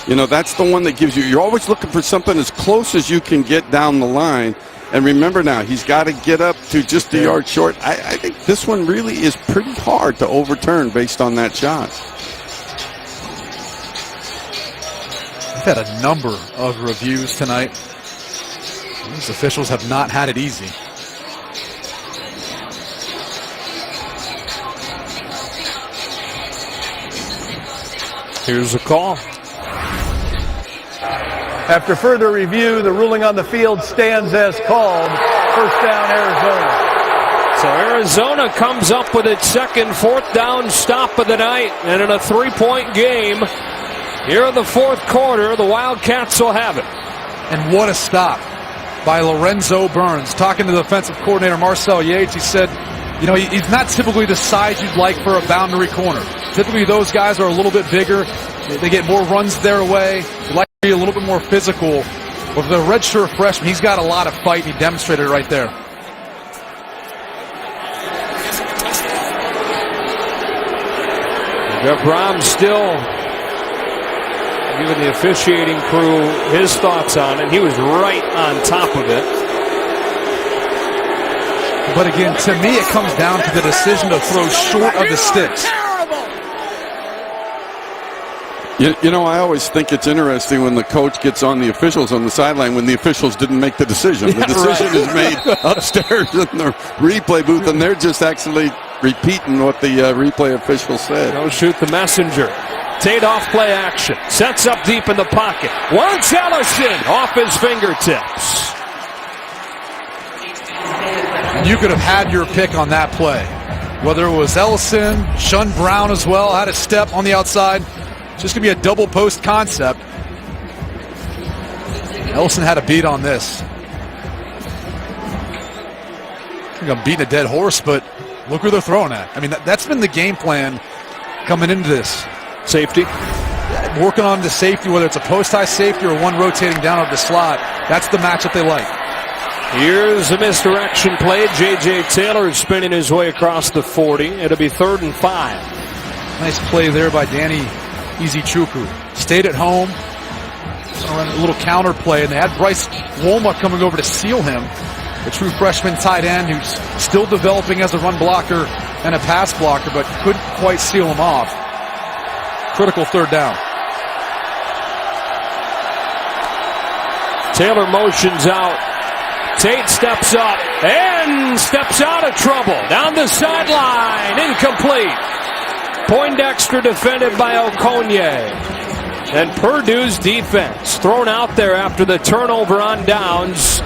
you know, that's the one that gives you, you're always looking for something as close as you can get down the line. And remember now, he's got to get up to just a yard short. I think this one really is pretty hard to overturn based on that shot. We've had a number of reviews tonight. These officials have not had it easy. Here's the call. After further review, the ruling on the field stands as called. First down, Arizona. So Arizona comes up with its second fourth down stop of the night. And in a 3-point game, here in the fourth quarter, the Wildcats will have it. And what a stop by Lorenzo Burns. Talking to the defensive coordinator Marcel Yates, he said, you know, he's not typically the size you'd like for a boundary corner. Typically those guys are a little bit bigger. They get more runs their way. They like to be a little bit more physical. But for the redshirt freshman, he's got a lot of fight, and he demonstrated it right there. Jeff Brom still giving the officiating crew his thoughts on it. He was right on top of it. But again, to me, it comes down to the decision to throw short of the sticks. You know, I always think it's interesting when the coach gets on the officials on the sideline when the officials didn't make the decision. The decision is made upstairs in the replay booth, and they're just actually repeating what the replay official said. Go shoot the messenger. Tate off play action. Sets up deep in the pocket. Wants Ellison off his fingertips. You could have had your pick on that play. Whether it was Ellison, Shun Brown as well, had a step on the outside. It's just going to be a double post concept. Ellison had a beat on this. I think I'm beating a dead horse, but look where they're throwing at. I mean, that's been the game plan coming into this. Safety. Working on the safety, whether it's a post-high safety or one rotating down of the slot. That's the matchup they like. Here's a misdirection play. J.J. Taylor is spinning his way across the 40. It'll be 3rd and 5. Nice play there by Danny Izichukwu. Stayed at home. A little counter play, and they had Bryce Wolma coming over to seal him. The true freshman tight end who's still developing as a run blocker and a pass blocker, but couldn't quite seal him off. Critical 3rd down. Taylor motions out. Tate steps up and steps out of trouble. Down the sideline. Incomplete. Poindexter defended by Okonye. And Purdue's defense thrown out there after the turnover on downs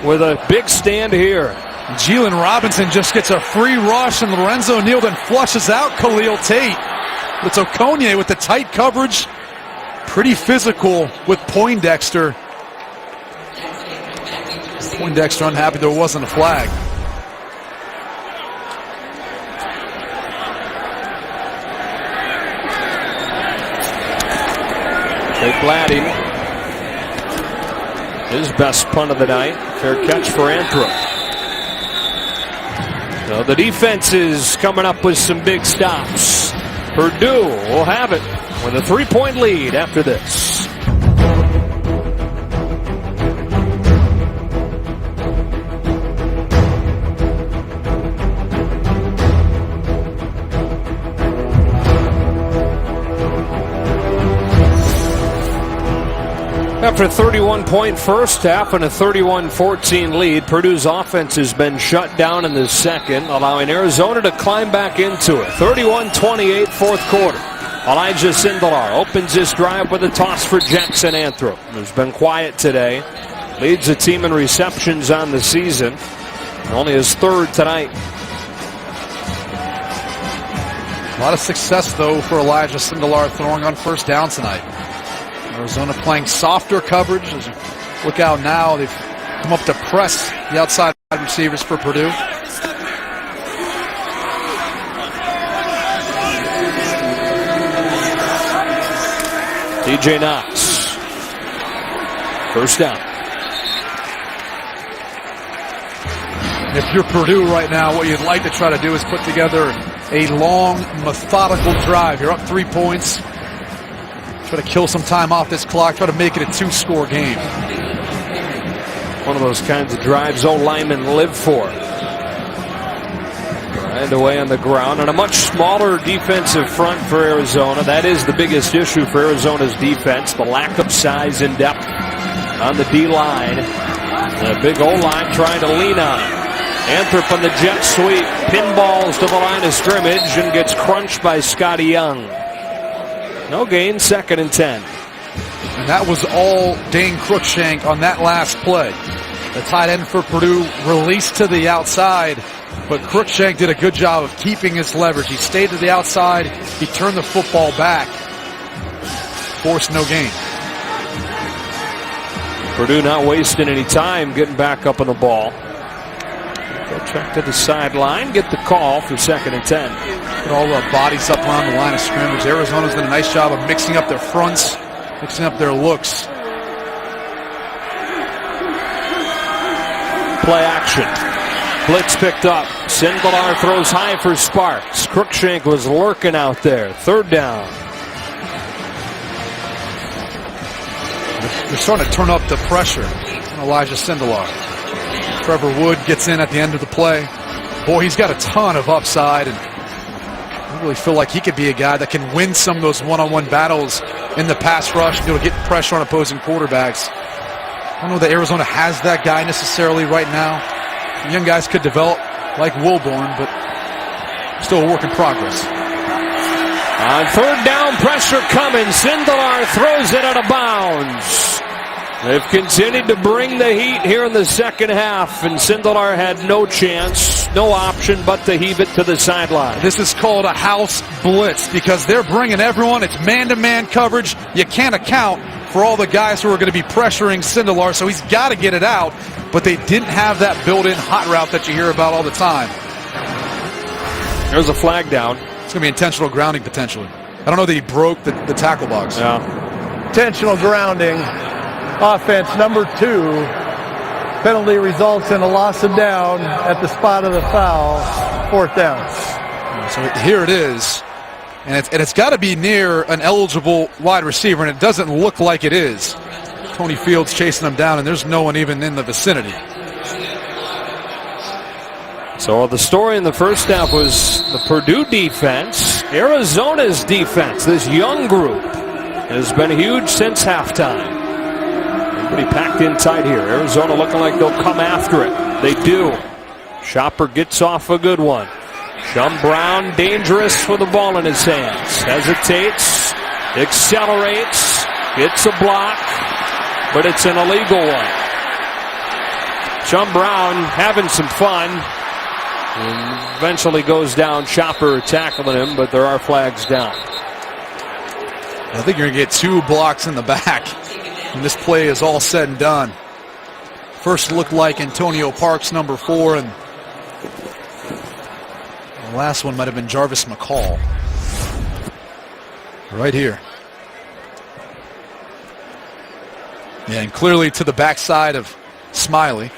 with a big stand here. Jalen Robinson just gets a free rush, and Lorenzo Neal then flushes out Khalil Tate. It's Okonye with the tight coverage. Pretty physical with Poindexter. Poindexter unhappy there wasn't a flag. Jake Blatty, his best punt of the night. Fair catch for Anthrop. So the defense is coming up with some big stops. Purdue will have it with a 3-point lead after this. After a 31-point first half and a 31-14 lead, Purdue's offense has been shut down in the second, allowing Arizona to climb back into it. 31-28 fourth quarter. Elijah Sindelar opens this drive with a toss for Jackson Anthrop, who's been quiet today. Leads the team in receptions on the season. Only his 3rd tonight. A lot of success, though, for Elijah Sindelar throwing on first down tonight. Arizona playing softer coverage. As you look out now, they've come up to press the outside receivers for Purdue. TJ Knox. First down. If you're Purdue right now, what you'd like to try to do is put together a long, methodical drive. You're up 3 points. Try to kill some time off this clock. Try to make it a 2-score game. One of those kinds of drives old linemen live for. Right away on the ground. And a much smaller defensive front for Arizona. That is the biggest issue for Arizona's defense. The lack of size and depth on the D-line. The big O-line trying to lean on it. Anthrop on the jet sweep. Pinballs to the line of scrimmage and gets crunched by Scotty Young. No gain, 2nd and 10. And that was all Dane Cruikshank on that last play. The tight end for Purdue released to the outside, but Cruikshank did a good job of keeping his leverage. He stayed to the outside. He turned the football back. Forced no gain. Purdue not wasting any time getting back up on the ball. They'll check to the sideline, get the call for 2nd and 10. Put all the bodies up around the line of scrimmage. Arizona's done a nice job of mixing up their fronts, mixing up their looks. Play action. Blitz picked up. Sindelar throws high for Sparks. Cruikshank was lurking out there. 3rd down. They're starting to turn up the pressure on Elijah Sindelar. Trevor Wood gets in at the end of the play. Boy, he's got a ton of upside, and I really feel like he could be a guy that can win some of those one-on-one battles in the pass rush, be able to get pressure on opposing quarterbacks. I don't know that Arizona has that guy necessarily right now. The young guys could develop like Wilborn, but still a work in progress. On 3rd down, pressure coming. Sindelar throws it out of bounds. They've continued to bring the heat here in the second half, and Sindelar had no chance, no option but to heave it to the sideline. This is called a house blitz because they're bringing everyone. It's man-to-man coverage. You can't account for all the guys who are going to be pressuring Sindelar, so he's got to get it out, but they didn't have that built-in hot route that you hear about all the time. There's a flag down. It's going to be intentional grounding potentially. I don't know that he broke the tackle box. Yeah. Intentional grounding. Offense number 2. Penalty results in a loss of down at the spot of the foul. 4th down. So here it is. And it's got to be near an eligible wide receiver, and it doesn't look like it is. Tony Fields chasing him down, and there's no one even in the vicinity. So the story in the first half was the Purdue defense. Arizona's defense, this young group, has been huge since halftime. Everybody packed in tight here. Arizona looking like they'll come after it. They do. Chopper gets off a good one. Shum Brown dangerous with the ball in his hands. Hesitates, accelerates, gets a block, but it's an illegal one. Shum Brown having some fun. And eventually goes down. Chopper tackling him, but there are flags down. I think you're going to get 2 blocks in the back when this play is all said and done. First looked like Antonio Parks, number 4, and the last one might have been Jarvis McCall. Right here. Yeah, and clearly to the backside of Smiley.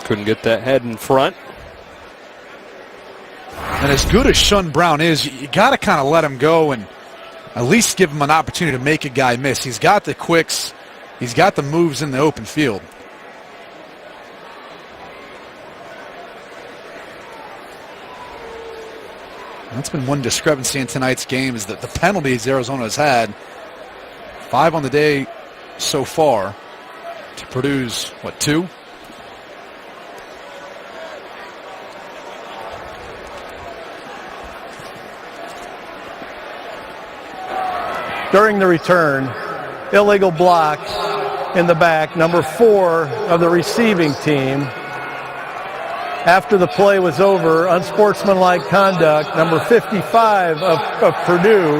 Couldn't get that head in front. And as good as Shun Brown is, you got to kind of let him go and at least give him an opportunity to make a guy miss. He's got the quicks. He's got the moves in the open field. That's been one discrepancy in tonight's game, is that the penalties Arizona has had, 5 on the day so far, to Purdue's, 2? During the return, illegal block in the back, number 4 of the receiving team. After the play was over, unsportsmanlike conduct, number 55 of Purdue.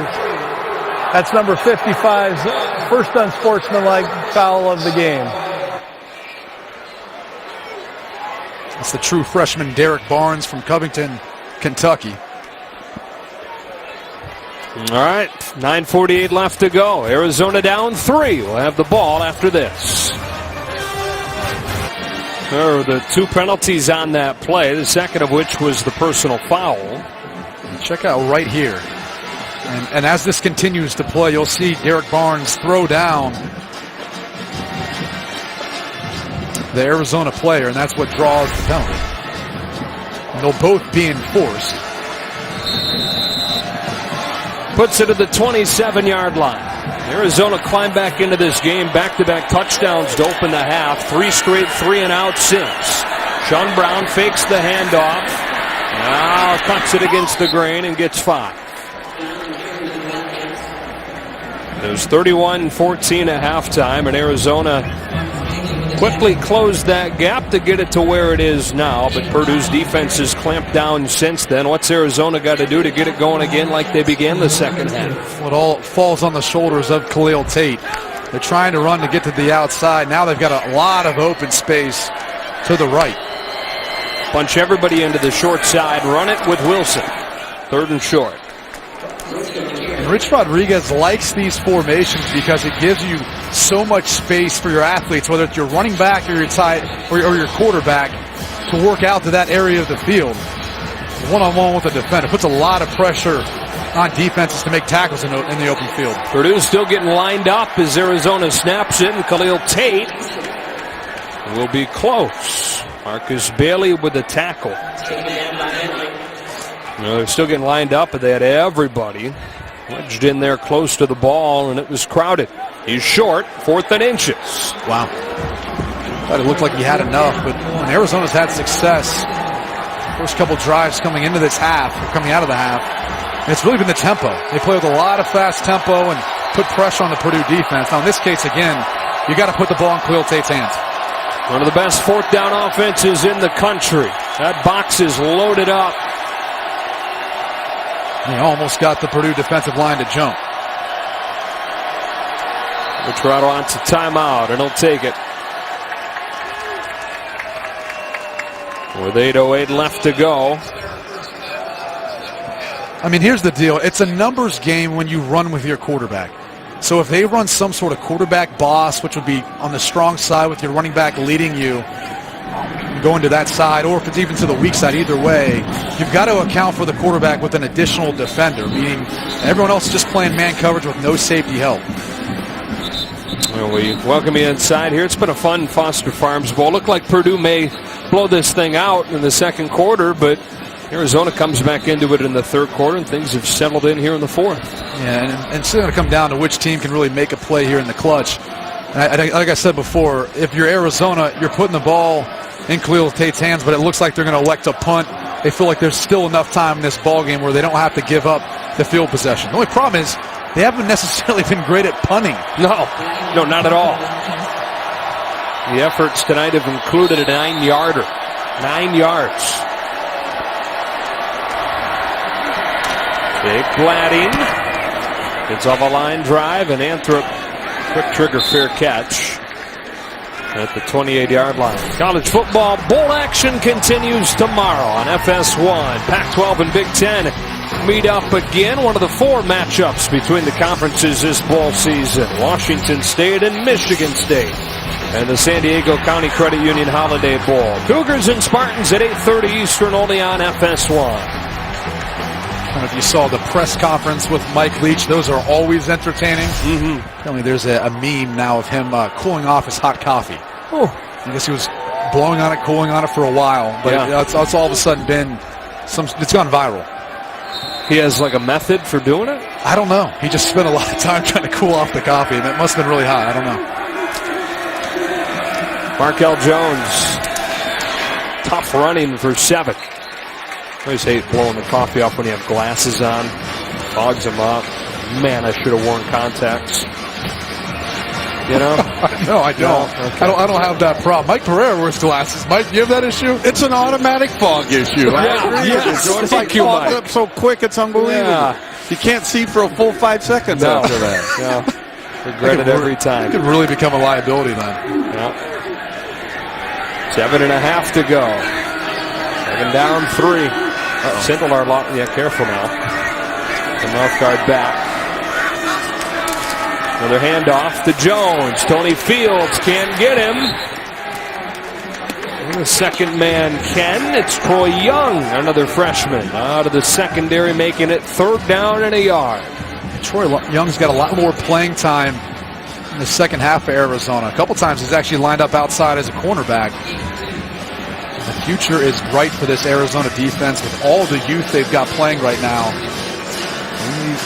That's number 55's first unsportsmanlike foul of the game. That's the true freshman Derek Barnes from Covington, Kentucky. All right, 9:48 left to go. Arizona down 3. We'll have the ball after this. There were the 2 penalties on that play, the second of which was the personal foul. Check out right here. And as this continues to play, you'll see Derek Barnes throw down the Arizona player, and that's what draws the penalty. And they'll both be enforced. Puts it at the 27-yard line. Arizona climbed back into this game, back-to-back touchdowns to open the half. 3 straight 3-and-out since. Shun Brown fakes the handoff. Now cuts it against the grain and gets 5. It was 31-14 at halftime, and Arizona quickly closed that gap to get it to where it is now, but Purdue's defense has clamped down since then. What's Arizona got to do to get it going again like they began the second half? Well, it all falls on the shoulders of Khalil Tate. They're trying to run to get to the outside. Now they've got a lot of open space to the right. Bunch everybody into the short side. Run it with Wilson. 3rd and short. And Rich Rodriguez likes these formations because it gives you so much space for your athletes, whether it's your running back or your tight or your quarterback, to work out to that area of the field. One-on-one with the defender puts a lot of pressure on defenses to make tackles in the open field. Purdue's still getting lined up as Arizona snaps it, and Khalil Tate will be close. Marcus Bailey with the tackle. They're still getting lined up, but they had everybody wedged in there close to the ball, and it was crowded. He's short, 4th and inches. Wow. Thought it looked like he had enough, but when Arizona's had success, first couple drives coming into this half, or coming out of the half, it's really been the tempo. They play with a lot of fast tempo and put pressure on the Purdue defense. Now, in this case, again, you got to put the ball in Khalil Tate's hands. One of the best 4th down offenses in the country. That box is loaded up. He almost got the Purdue defensive line to jump. Toronto wants a timeout, and he'll take it. With 8:08 left to go. I mean, here's the deal. It's a numbers game when you run with your quarterback. So if they run some sort of quarterback boss, which would be on the strong side with your running back leading you, going to that side, or if it's even to the weak side, either way, you've got to account for the quarterback with an additional defender, meaning everyone else is just playing man coverage with no safety help. Well, we welcome you inside here. It's been a fun Foster Farms Bowl. Looked like Purdue may blow this thing out in the second quarter, but Arizona comes back into it in the third quarter, and things have settled in here in the fourth. Yeah, and it's going to come down to which team can really make a play here in the clutch. And like I said before, if you're Arizona, you're putting the ball in Khalil Tate's hands, but it looks like they're going to elect to punt. They feel like there's still enough time in this ball game where they don't have to give up the field possession. The only problem is they haven't necessarily been great at punting. No, not at all. The efforts tonight have included a 9-yarder. 9 yards. Big Gladding. It's off a line drive, and Anthrop, quick trigger, fair catch at the 28-yard line. College football bowl action continues tomorrow on FS1. Pac-12 and Big Ten meet up again. One of the 4 matchups between the conferences this bowl season. Washington State and Michigan State. And the San Diego County Credit Union Holiday Bowl. Cougars and Spartans at 8:30 Eastern, only on FS1. I don't know if you saw the press conference with Mike Leach. Those are always entertaining. Apparently there's a meme now of him cooling off his hot coffee. Oh, I guess he was blowing on it, cooling on it for a while. But it's all of a sudden been it's gone viral. He has like a method for doing it? I don't know. He just spent a lot of time trying to cool off the coffee, and it must have been really hot. I don't know. Markel Jones. Tough running for 7. I always hate blowing the coffee off when you have glasses on. Fogs them up. Man, I should have worn contacts. You know? No, I don't. No, okay. I don't have that problem. Mike Pereira wears glasses. Mike, you have that issue? It's an automatic fog issue. It's like fogged up so quick, it's unbelievable. Yeah. You can't see for a full 5 seconds after that. Yeah. Regret it every time. It could really become a liability then. Yeah. 7.5 to go. 7 down 3. Sindelar, careful now. The mouth guard back. Another handoff to Jones. Tony Fields can't get him. And the second man can. It's Troy Young, another freshman, out of the secondary, making it 3rd down and a yard. Troy Young's got a lot more playing time in the second half for Arizona. A couple times he's actually lined up outside as a cornerback. The future is bright for this Arizona defense with all the youth they've got playing right now.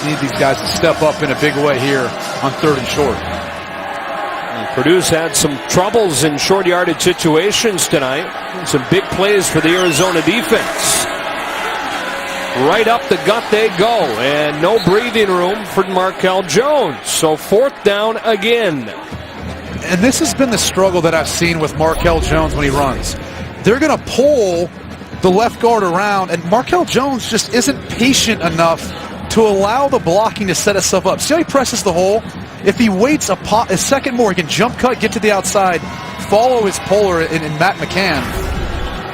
We need these guys to step up in a big way here on 3rd and short. And Purdue's had some troubles in short yardage situations tonight. Some big plays for the Arizona defense. Right up the gut they go, and no breathing room for Markel Jones. So 4th down again. And this has been the struggle that I've seen with Markel Jones when he runs. They're going to pull the left guard around, and Markel Jones just isn't patient enough to allow the blocking to set itself up. See how he presses the hole? If he waits a second more, he can jump cut, get to the outside, follow his puller in Matt McCann,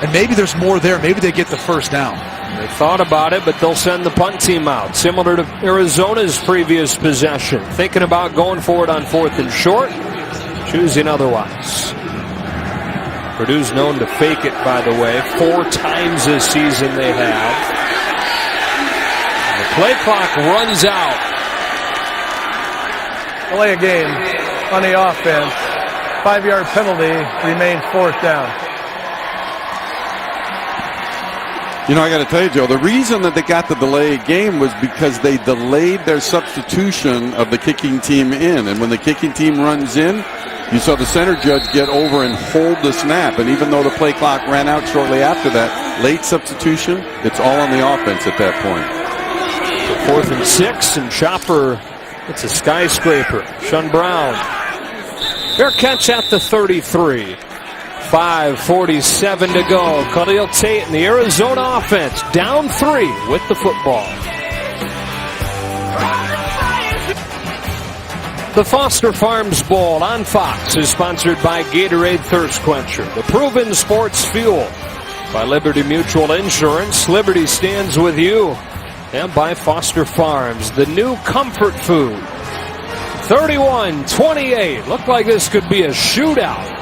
and maybe there's more there. Maybe they get the first down. They thought about it, but they'll send the punt team out, similar to Arizona's previous possession. Thinking about going for it on 4th and short, choosing otherwise. Purdue's known to fake it, by the way, 4 times this season they have. And the play clock runs out. Delay a game on the offense. 5-yard penalty, remains 4th down. You know, I got to tell you, Joe, the reason that they got the delay game was because they delayed their substitution of the kicking team in. And when the kicking team runs in, you saw the center judge get over and hold the snap. And even though the play clock ran out shortly after that, late substitution, it's all on the offense at that point. 4th and 6, and Chopper, it's a skyscraper. Sean Brown. Fair catch at the 33. 5:47 to go. Khalil Tate and the Arizona offense down 3 with the football. The Foster Farms Bowl on Fox is sponsored by Gatorade Thirst Quencher, the proven sports fuel. By Liberty Mutual Insurance, Liberty stands with you. And by Foster Farms, the new comfort food. 31-28. Looked like this could be a shootout.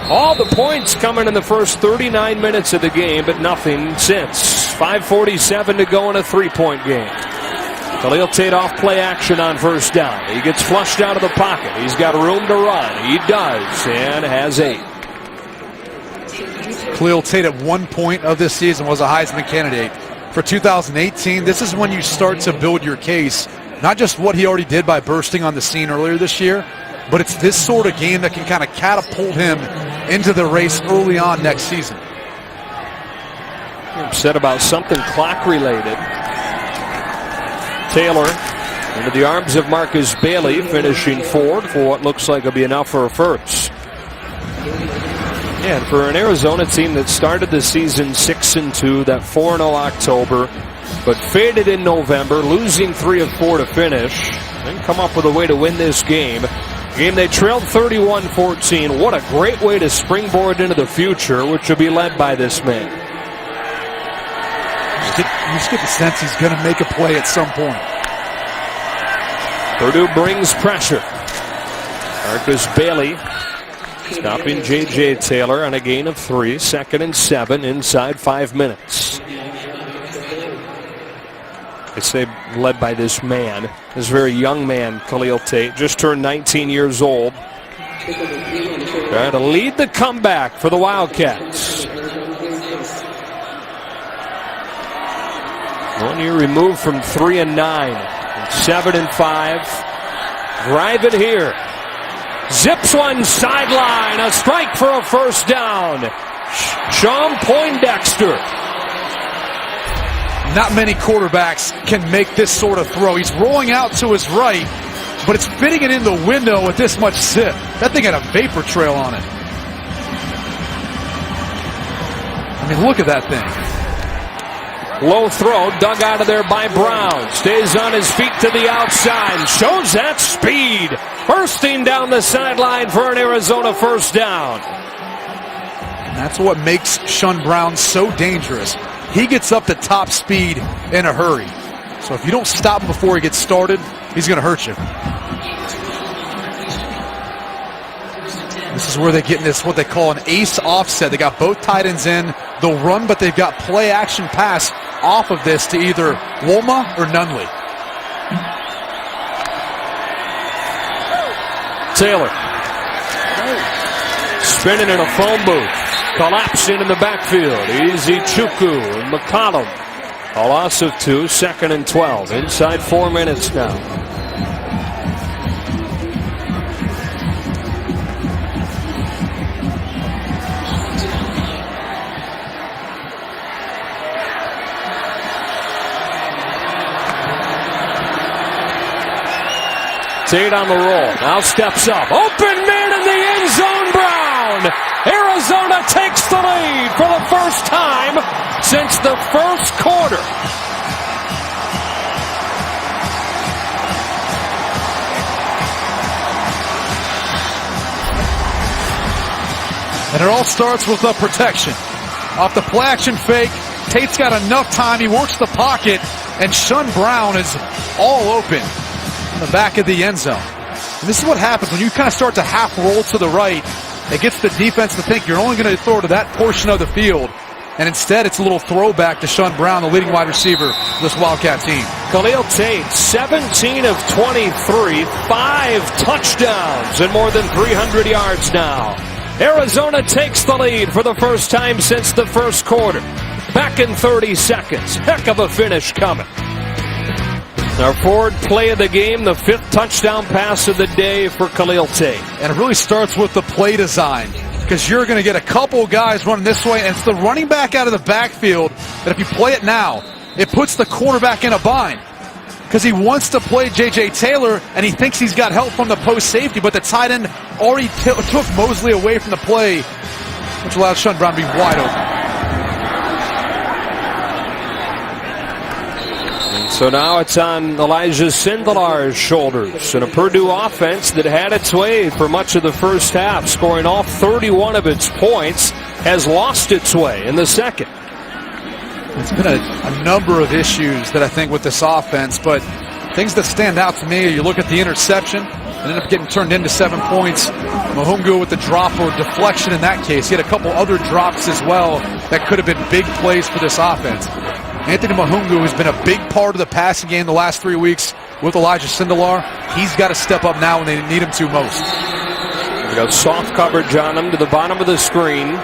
All the points coming in the first 39 minutes of the game, but nothing since. 5:47 to go in a 3-point game. Khalil Tate off play action on 1st down. He gets flushed out of the pocket. He's got room to run. He does, and has 8. Khalil Tate at one point of this season was a Heisman candidate. For 2018, this is when you start to build your case. Not just what he already did by bursting on the scene earlier this year, but it's this sort of game that can kind of catapult him into the race early on next season. You're upset about something clock-related. Taylor into the arms of Marcus Bailey, finishing forward for what looks like will be enough for a first. And for an Arizona team that started the season 6-2, that 4-0 October, but faded in November, losing 3 of 4 to finish, and come up with a way to win this game. Game they trailed 31-14. What a great way to springboard into the future, which will be led by this man. You just get the sense he's going to make a play at some point. Purdue brings pressure. Marcus Bailey stopping J.J. Taylor on a gain of 3. 2nd and 7 inside 5 minutes. I say led by this man, this very young man, Khalil Tate, just turned 19 years old. Trying to lead the comeback for the Wildcats. 1 year removed from 3-9, 7-5. Drive it here. Zips one sideline, a strike for a first down. Sean Poindexter. Not many quarterbacks can make this sort of throw. He's rolling out to his right, but it's fitting it in the window with this much zip. That thing had a vapor trail on it. I mean, look at that thing. Low throw, dug out of there by Brown. Stays on his feet to the outside. Shows that speed. Bursting down the sideline for an Arizona first down. And that's what makes Sean Brown so dangerous. He gets up to top speed in a hurry. So if you don't stop him before he gets started, he's going to hurt you. This is where they get in this, what they call an ace offset. They got both tight ends in. They'll run, but they've got play action pass off of this to either Wolma or Nunley. Taylor spinning in a phone booth. Collapsing in the backfield. Easy Chukwu and McCollum. A loss of 2, 2nd and 12. Inside 4 minutes now. Tate on the roll. Now steps up. Open man in the end zone, Brown. Arizona takes the lead for the first time since the first quarter. And it all starts with the protection. Off the play action fake, Tate's got enough time. He works the pocket, and Sean Brown is all open in the back of the end zone. And this is what happens when you kind of start to half roll to the right. It gets the defense to think you're only going to throw to that portion of the field. And instead, it's a little throwback to Sean Brown, the leading wide receiver for this Wildcat team. Khalil Tate, 17 of 23, 5 touchdowns, and more than 300 yards now. Arizona takes the lead for the first time since the first quarter. Back in 30 seconds. Heck of a finish coming. Our forward play of the game, the 5th touchdown pass of the day for Khalil Tate. And it really starts with the play design, because you're going to get a couple guys running this way, and it's the running back out of the backfield that if you play it now, it puts the quarterback in a bind. Because he wants to play J.J. Taylor, and he thinks he's got help from the post safety, but the tight end already took Mosley away from the play, which allowed Sean Brown to be wide open. And so now it's on Elijah Sindelar's shoulders, and a Purdue offense that had its way for much of the first half, scoring all 31 of its points, has lost its way in the second. It's been a number of issues that I think with this offense, but things that stand out to me, you look at the interception, it ended up getting turned into 7 points. Mahungu with the drop or deflection in that case. He had a couple other drops as well that could have been big plays for this offense. Anthony Mahungu has been a big part of the passing game the last 3 weeks with Elijah Sindelar. He's got to step up now when they need him to most. We got soft coverage on him to the bottom of the screen.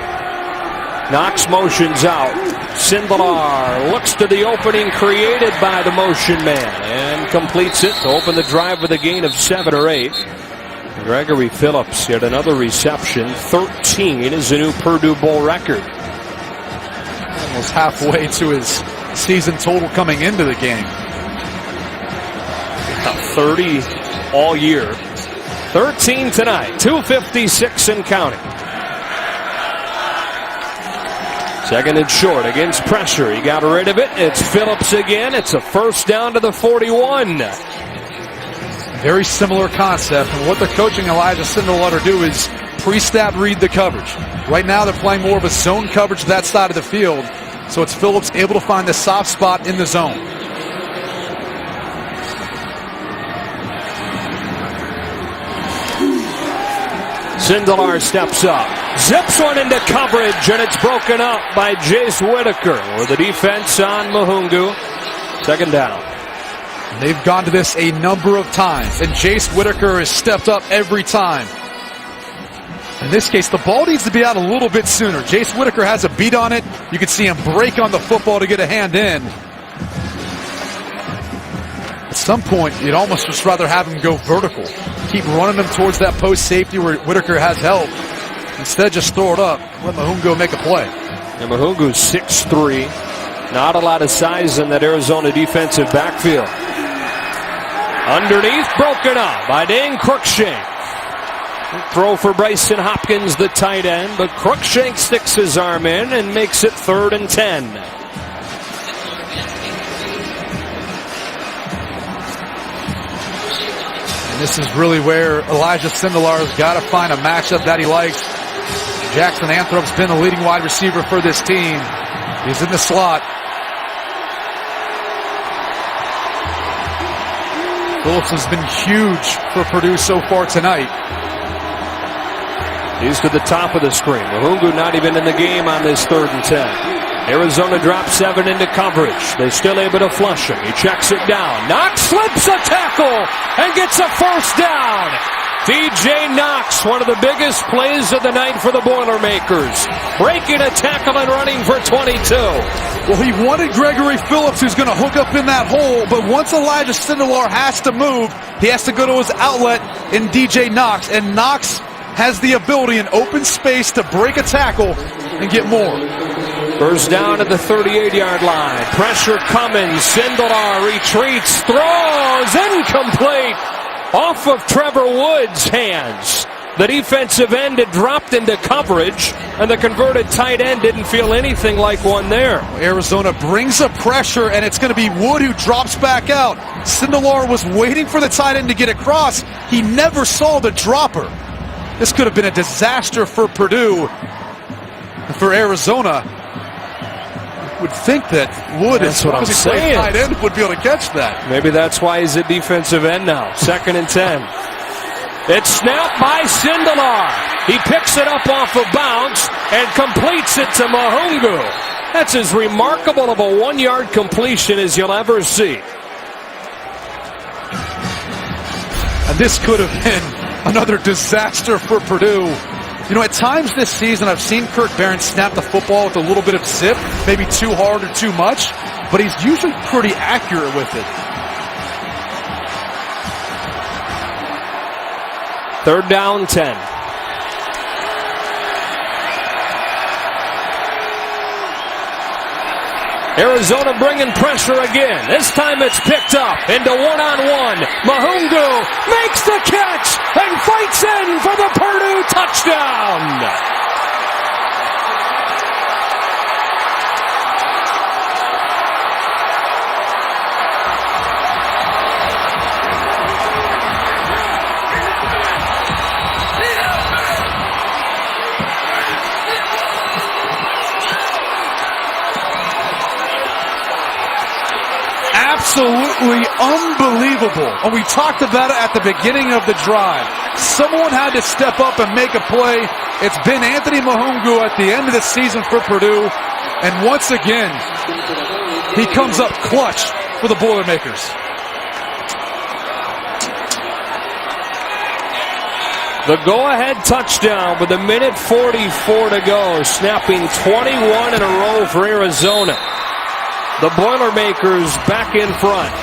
Knox motions out. Sindelar looks to the opening created by the motion man and completes it to open the drive with a gain of 7 or 8. Gregory Phillips yet another reception. 13 is a new Purdue Bowl record. Almost halfway to his season total coming into the game. 30 all year. 13 tonight. 256 and counting. Second and short against pressure. He got rid of it. It's Phillips again. It's a first down to the 41. Very similar concept. And what they're coaching Elijah Sindelar to do is pre-snap read the coverage. Right now they're playing more of a zone coverage to that side of the field. So it's Phillips able to find the soft spot in the zone. Sindelar steps up. Zips one into coverage, and it's broken up by Jace Whitaker. With the defense on Mahungu. Second down. They've gone to this a number of times, and Jace Whitaker has stepped up every time. In this case, the ball needs to be out a little bit sooner. Jace Whitaker has a beat on it. You can see him break on the football to get a hand in. At some point, you'd almost just rather have him go vertical. Keep running him towards that post safety where Whitaker has help. Instead, just throw it up. Let Mahungu make a play. And Mahungu's 6'3". Not a lot of size in that Arizona defensive backfield. Underneath, broken up by Dane Cruikshank. Throw for Bryson Hopkins, the tight end, but Cruikshank sticks his arm in and makes it 3rd and 10. And this is really where Elijah Sindelar's got to find a matchup that he likes. Jackson Anthrop's been the leading wide receiver for this team. He's in the slot. Phillips has been huge for Purdue so far tonight. He's to the top of the screen. Mahungu not even in the game on this 3rd and 10. Arizona drops 7 into coverage. They're still able to flush him. He checks it down. Knox slips a tackle and gets a first down. DJ Knox, one of the biggest plays of the night for the Boilermakers. Breaking a tackle and running for 22. Well, he wanted Gregory Phillips, who's going to hook up in that hole, but once Elijah Sindelar has to move, he has to go to his outlet in DJ Knox, and Knox has the ability in open space to break a tackle and get more. First down at the 38-yard line. Pressure coming. Sindelar retreats, throws, incomplete. off of Trevor Wood's hands. The defensive end had dropped into coverage, and the converted tight end didn't feel anything like one there. Arizona brings up pressure, and it's going to be Wood who drops back out. Sindelar was waiting for the tight end to get across. He never saw the dropper. This could have been a disaster for Purdue. And for Arizona, would think that Wood, that's what I'm saying, tight end, would be able to catch that. Maybe that's why he's a defensive end now. 2nd and 10. It's snapped by Sindelar. He picks it up off of bounds and completes it to Mahungu. That's as remarkable of a 1-yard completion as you'll ever see. And this could have been another disaster for Purdue. You know, at times this season, I've seen Kirk Barron snap the football with a little bit of zip, maybe too hard or too much, but he's usually pretty accurate with it. 3rd down, 10. Arizona bringing pressure again. This time it's picked up into one-on-one. Mahungu makes the catch and fights in for the Purdue touchdown. Absolutely unbelievable. And we talked about it at the beginning of the drive. Someone had to step up and make a play. It's been Anthony Mahungu at the end of the season for Purdue. And once again, he comes up clutch for the Boilermakers. The go-ahead touchdown with 1:44 to go, snapping 21 in a row for Arizona. The Boilermakers back in front.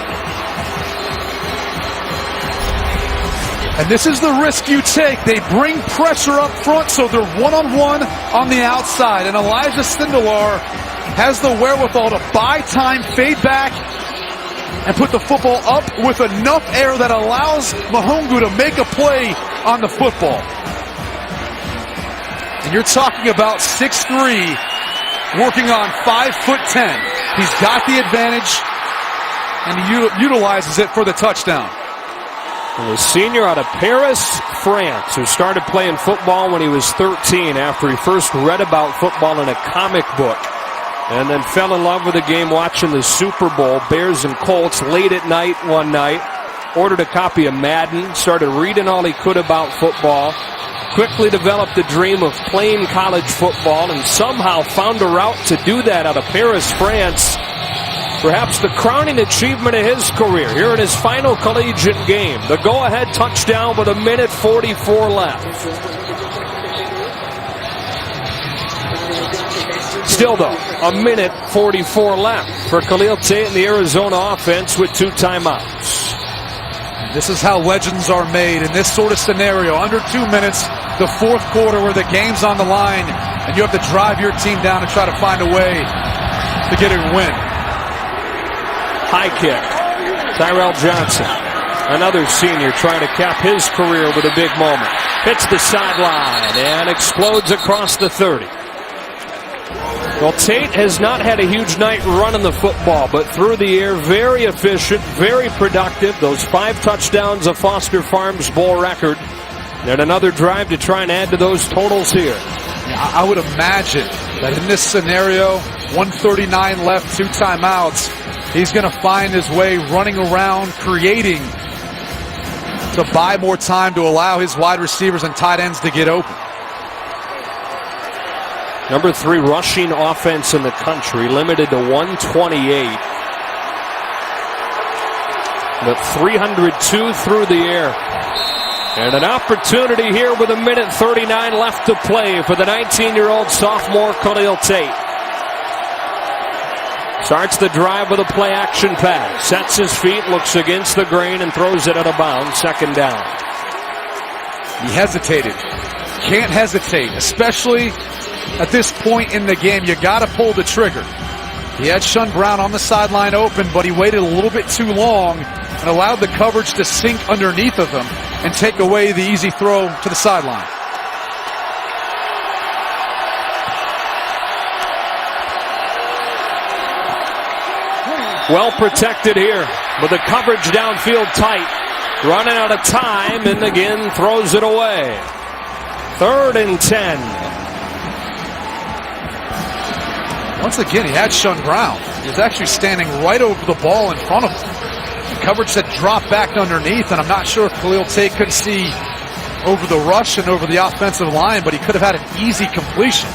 And this is the risk you take. They bring pressure up front, so they're one-on-one on the outside. And Elijah Sindelar has the wherewithal to buy time, fade back, and put the football up with enough air that allows Mahungu to make a play on the football. And you're talking about 6'3", working on 5'10". He's got the advantage, and he utilizes it for the touchdown. And the senior out of Paris, France, who started playing football when he was 13 after he first read about football in a comic book, and then fell in love with the game watching the Super Bowl, Bears and Colts, late at night one night. Ordered a copy of Madden, started reading all he could about football, quickly developed the dream of playing college football, and somehow found a route to do that out of Paris, France. Perhaps the crowning achievement of his career here in his final collegiate game. The go-ahead touchdown with 1:44 left. Still, though, 1:44 left for Khalil Tate and the Arizona offense with 2 timeouts. This is how legends are made in this sort of scenario. Under 2 minutes, the 4th quarter where the game's on the line, and you have to drive your team down and try to find a way to get a win. High kick. Tyrell Johnson, another senior, trying to cap his career with a big moment. Hits the sideline and explodes across the 30. Well, Tate has not had a huge night running the football, but through the air, very efficient, very productive. Those 5 touchdowns, a Foster Farms Bowl record. And another drive to try and add to those totals here. I would imagine that in this scenario, 1:39 left, 2 timeouts, he's going to find his way running around, creating to buy more time to allow his wide receivers and tight ends to get open. Number 3 rushing offense in the country, limited to 128. But 302 through the air. And an opportunity here with 1:39 left to play for the 19-year-old sophomore Khalil Tate. Starts the drive with a play-action pass. Sets his feet, looks against the grain, and throws it out of bounds. 2nd down. He hesitated. Can't hesitate, especially at this point in the game. You got to pull the trigger. He had Shun Brown on the sideline open, but he waited a little bit too long, and allowed the coverage to sink underneath of him and take away the easy throw to the sideline. Well protected here with the coverage downfield tight. Running out of time and again throws it away. 3rd and 10. Once again, he had Sean Brown. He was actually standing right over the ball in front of him. The coverage that dropped back underneath, and I'm not sure if Khalil Tate could see over the rush and over the offensive line, but he could have had an easy completion.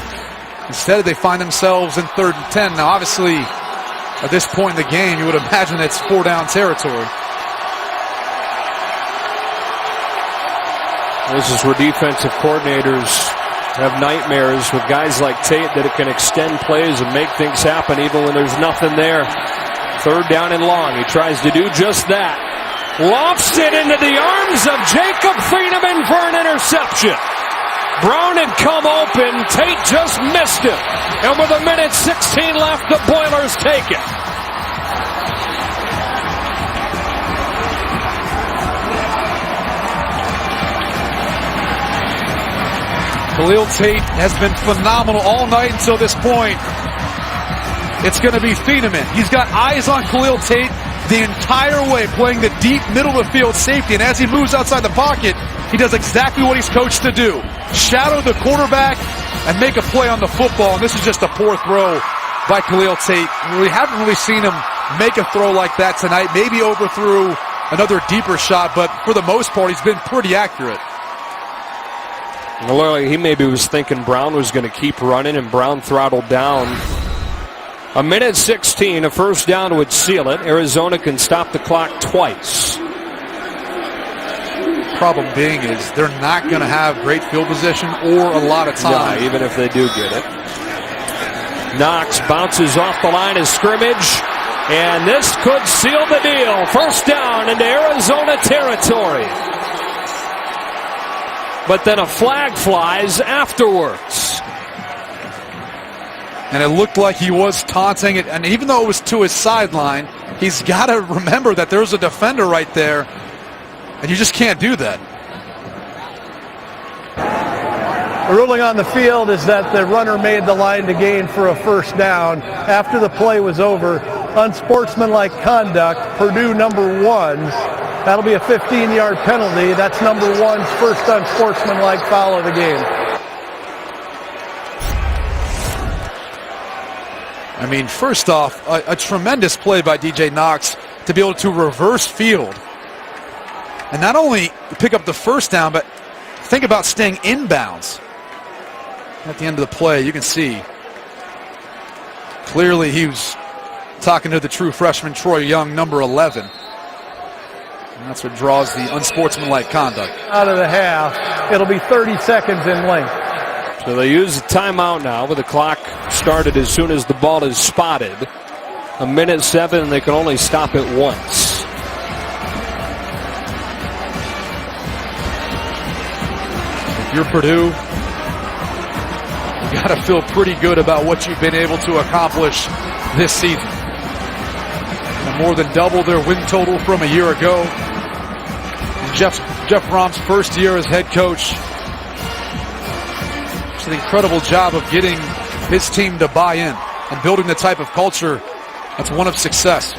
Instead, they find themselves in 3rd and 10. Now, obviously, at this point in the game, you would imagine it's 4-down territory. This is where defensive coordinators have nightmares with guys like Tate that it can extend plays and make things happen even when there's nothing there. 3rd down and long. He tries to do just that. Lofts it into the arms of Jacob Thieneman for an interception. Brown had come open. Tate just missed it. And with 1:16 left, the Boilers take it. Khalil Tate has been phenomenal all night until this point. It's going to be Thieneman. He's got eyes on Khalil Tate the entire way, playing the deep middle of the field safety. And as he moves outside the pocket, he does exactly what he's coached to do. Shadow the quarterback and make a play on the football. And this is just a poor throw by Khalil Tate. We haven't really seen him make a throw like that tonight. Maybe overthrew another deeper shot, but for the most part, he's been pretty accurate. Well, he maybe was thinking Brown was going to keep running, and Brown throttled down. 1:16, a 1st down would seal it. Arizona can stop the clock twice. Problem being is they're not going to have great field position or a lot of time. Yeah, even if they do get it. Knox bounces off the line of scrimmage, and this could seal the deal. 1st down into Arizona territory. But then a flag flies afterwards. And it looked like he was taunting it. And even though it was to his sideline, he's got to remember that there's a defender right there. And you just can't do that. The ruling on the field is that the runner made the line to gain for a 1st down. After the play was over, unsportsmanlike conduct, Purdue number 1's. That'll be a 15-yard penalty. That's number 1's first unsportsmanlike foul of the game. I mean, first off, a tremendous play by DJ Knox to be able to reverse field. And not only pick up the 1st down, but think about staying inbounds. At the end of the play, you can see clearly he was talking to the true freshman Troy Young, number 11. And that's what draws the unsportsmanlike conduct. Out of the half, it'll be 30 seconds in length. So they use the timeout now with the clock started as soon as the ball is spotted. 1:07, and they can only stop it once. If you're Purdue, you got to feel pretty good about what you've been able to accomplish this season. And more than double their win total from a year ago. Jeff Brohm's first year as head coach. It's an incredible job of getting his team to buy in and building the type of culture that's one of success.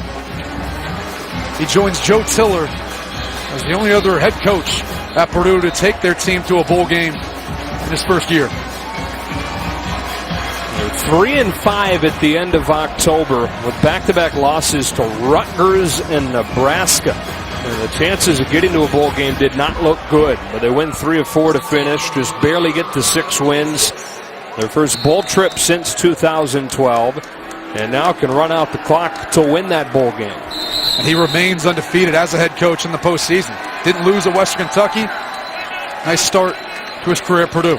He joins Joe Tiller as the only other head coach at Purdue to take their team to a bowl game in his first year. They're 3-5 at the end of October with back-to-back losses to Rutgers and Nebraska. And the chances of getting to a bowl game did not look good, but they win 3 of 4 to finish, just barely get to 6 wins. Their first bowl trip since 2012, and now can run out the clock to win that bowl game. And he remains undefeated as a head coach in the postseason. Didn't lose at Western Kentucky. Nice start to his career at Purdue.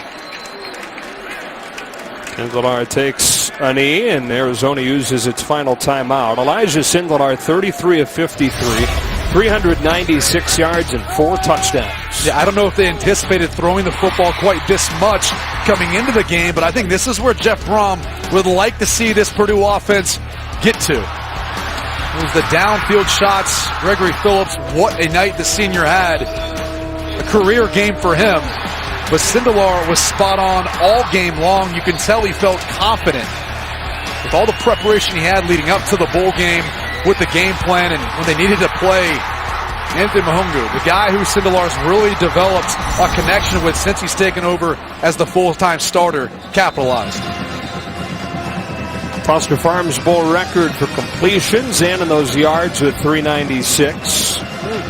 Sindelar takes a knee, and Arizona uses its final timeout. Elijah Sindelar, 33 of 53. 396 yards and 4 touchdowns. Yeah, I don't know if they anticipated throwing the football quite this much coming into the game, but I think this is where Jeff Brohm would like to see this Purdue offense get to. It was the downfield shots. Gregory Phillips, what a night the senior had. A career game for him. But Sindelar was spot on all game long. You can tell he felt confident with all the preparation he had leading up to the bowl game, with the game plan, and when they needed to play Anthony Mahungu, the guy who Sindelar's really developed a connection with since he's taken over as the full-time starter, capitalized. Foster Farms Bowl record for completions and in those yards with 396.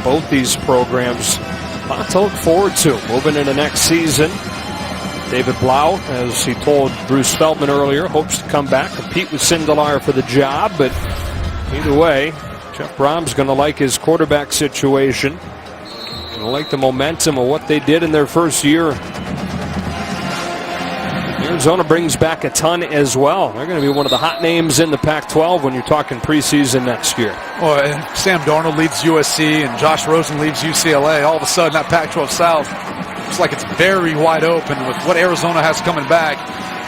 Both these programs, a lot to look forward to moving into next season. David Blau, as he told Bruce Feldman earlier, hopes to come back, compete with Sindelar for the job, but either way, Jeff Brom's going to like his quarterback situation. Going to like the momentum of what they did in their first year. Arizona brings back a ton as well. They're going to be one of the hot names in the Pac-12 when you're talking preseason next year. Well, Sam Darnold leads USC and Josh Rosen leaves UCLA. All of a sudden, that Pac-12 South looks like it's very wide open. With what Arizona has coming back,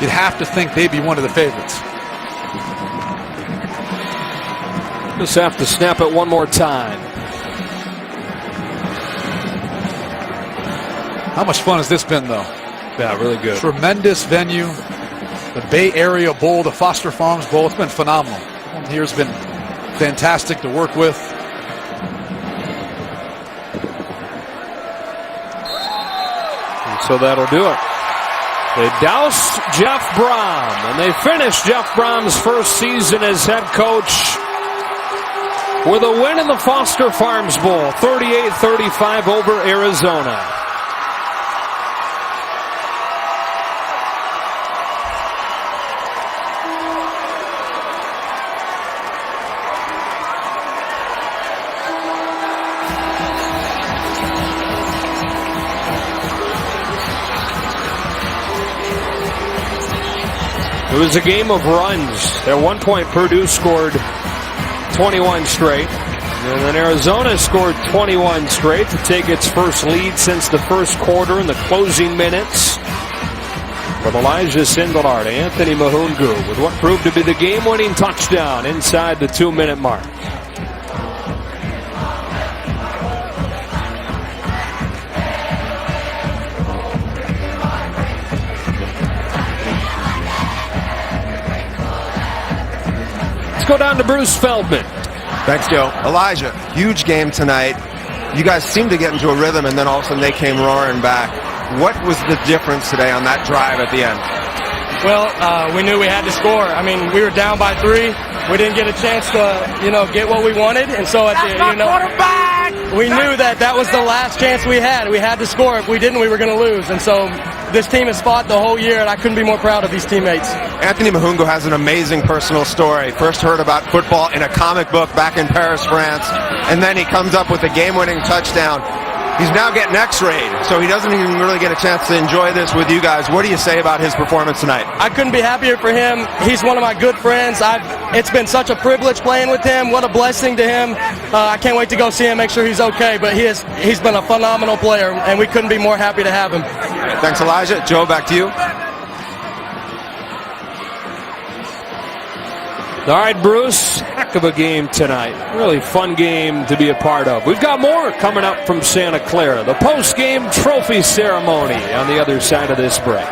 you'd have to think they'd be one of the favorites. Just have to snap it one more time. How much fun has this been, though? Yeah, really good. Tremendous venue. The Bay Area Bowl, the Foster Farms Bowl, it's been phenomenal. Everyone here has been fantastic to work with. And so that'll do it. They douse Jeff Brom, and they finish Jeff Brom's first season as head coach with a win in the Foster Farms Bowl, 38-35 over Arizona. It was a game of runs. At one point, Purdue scored 21 straight. And then Arizona scored 21 straight to take its first lead since the first quarter in the closing minutes. From Elijah Sindelar to Anthony Mahungu with what proved to be the game-winning touchdown inside the 2-minute mark. Go down to Bruce Feldman. Thanks, Joe. Elijah, huge game tonight. You guys seemed to get into a rhythm, and then all of a sudden they came roaring back. What was the difference today on that drive at the end? Well, we knew we had to score. I mean, we were down by 3. We didn't get a chance to, get what we wanted, and so at the, we knew that was the last chance we had. We had to score. If we didn't, we were going to lose, and so this team has fought the whole year, and I couldn't be more proud of these teammates. Anthony Mahungu has an amazing personal story. First heard about football in a comic book back in Paris, France, and then he comes up with a game-winning touchdown. He's now getting x-rayed, so he doesn't even really get a chance to enjoy this with you guys. What do you say about his performance tonight? I couldn't be happier for him. He's one of my good friends. It's been such a privilege playing with him. What a blessing to him. I can't wait to go see him, make sure he's okay, but he's been a phenomenal player, and we couldn't be more happy to have him. Thanks, Elijah. Joe, back to you. All right, Bruce, heck of a game tonight. Really fun game to be a part of. We've got more coming up from Santa Clara. The post-game trophy ceremony on the other side of this break.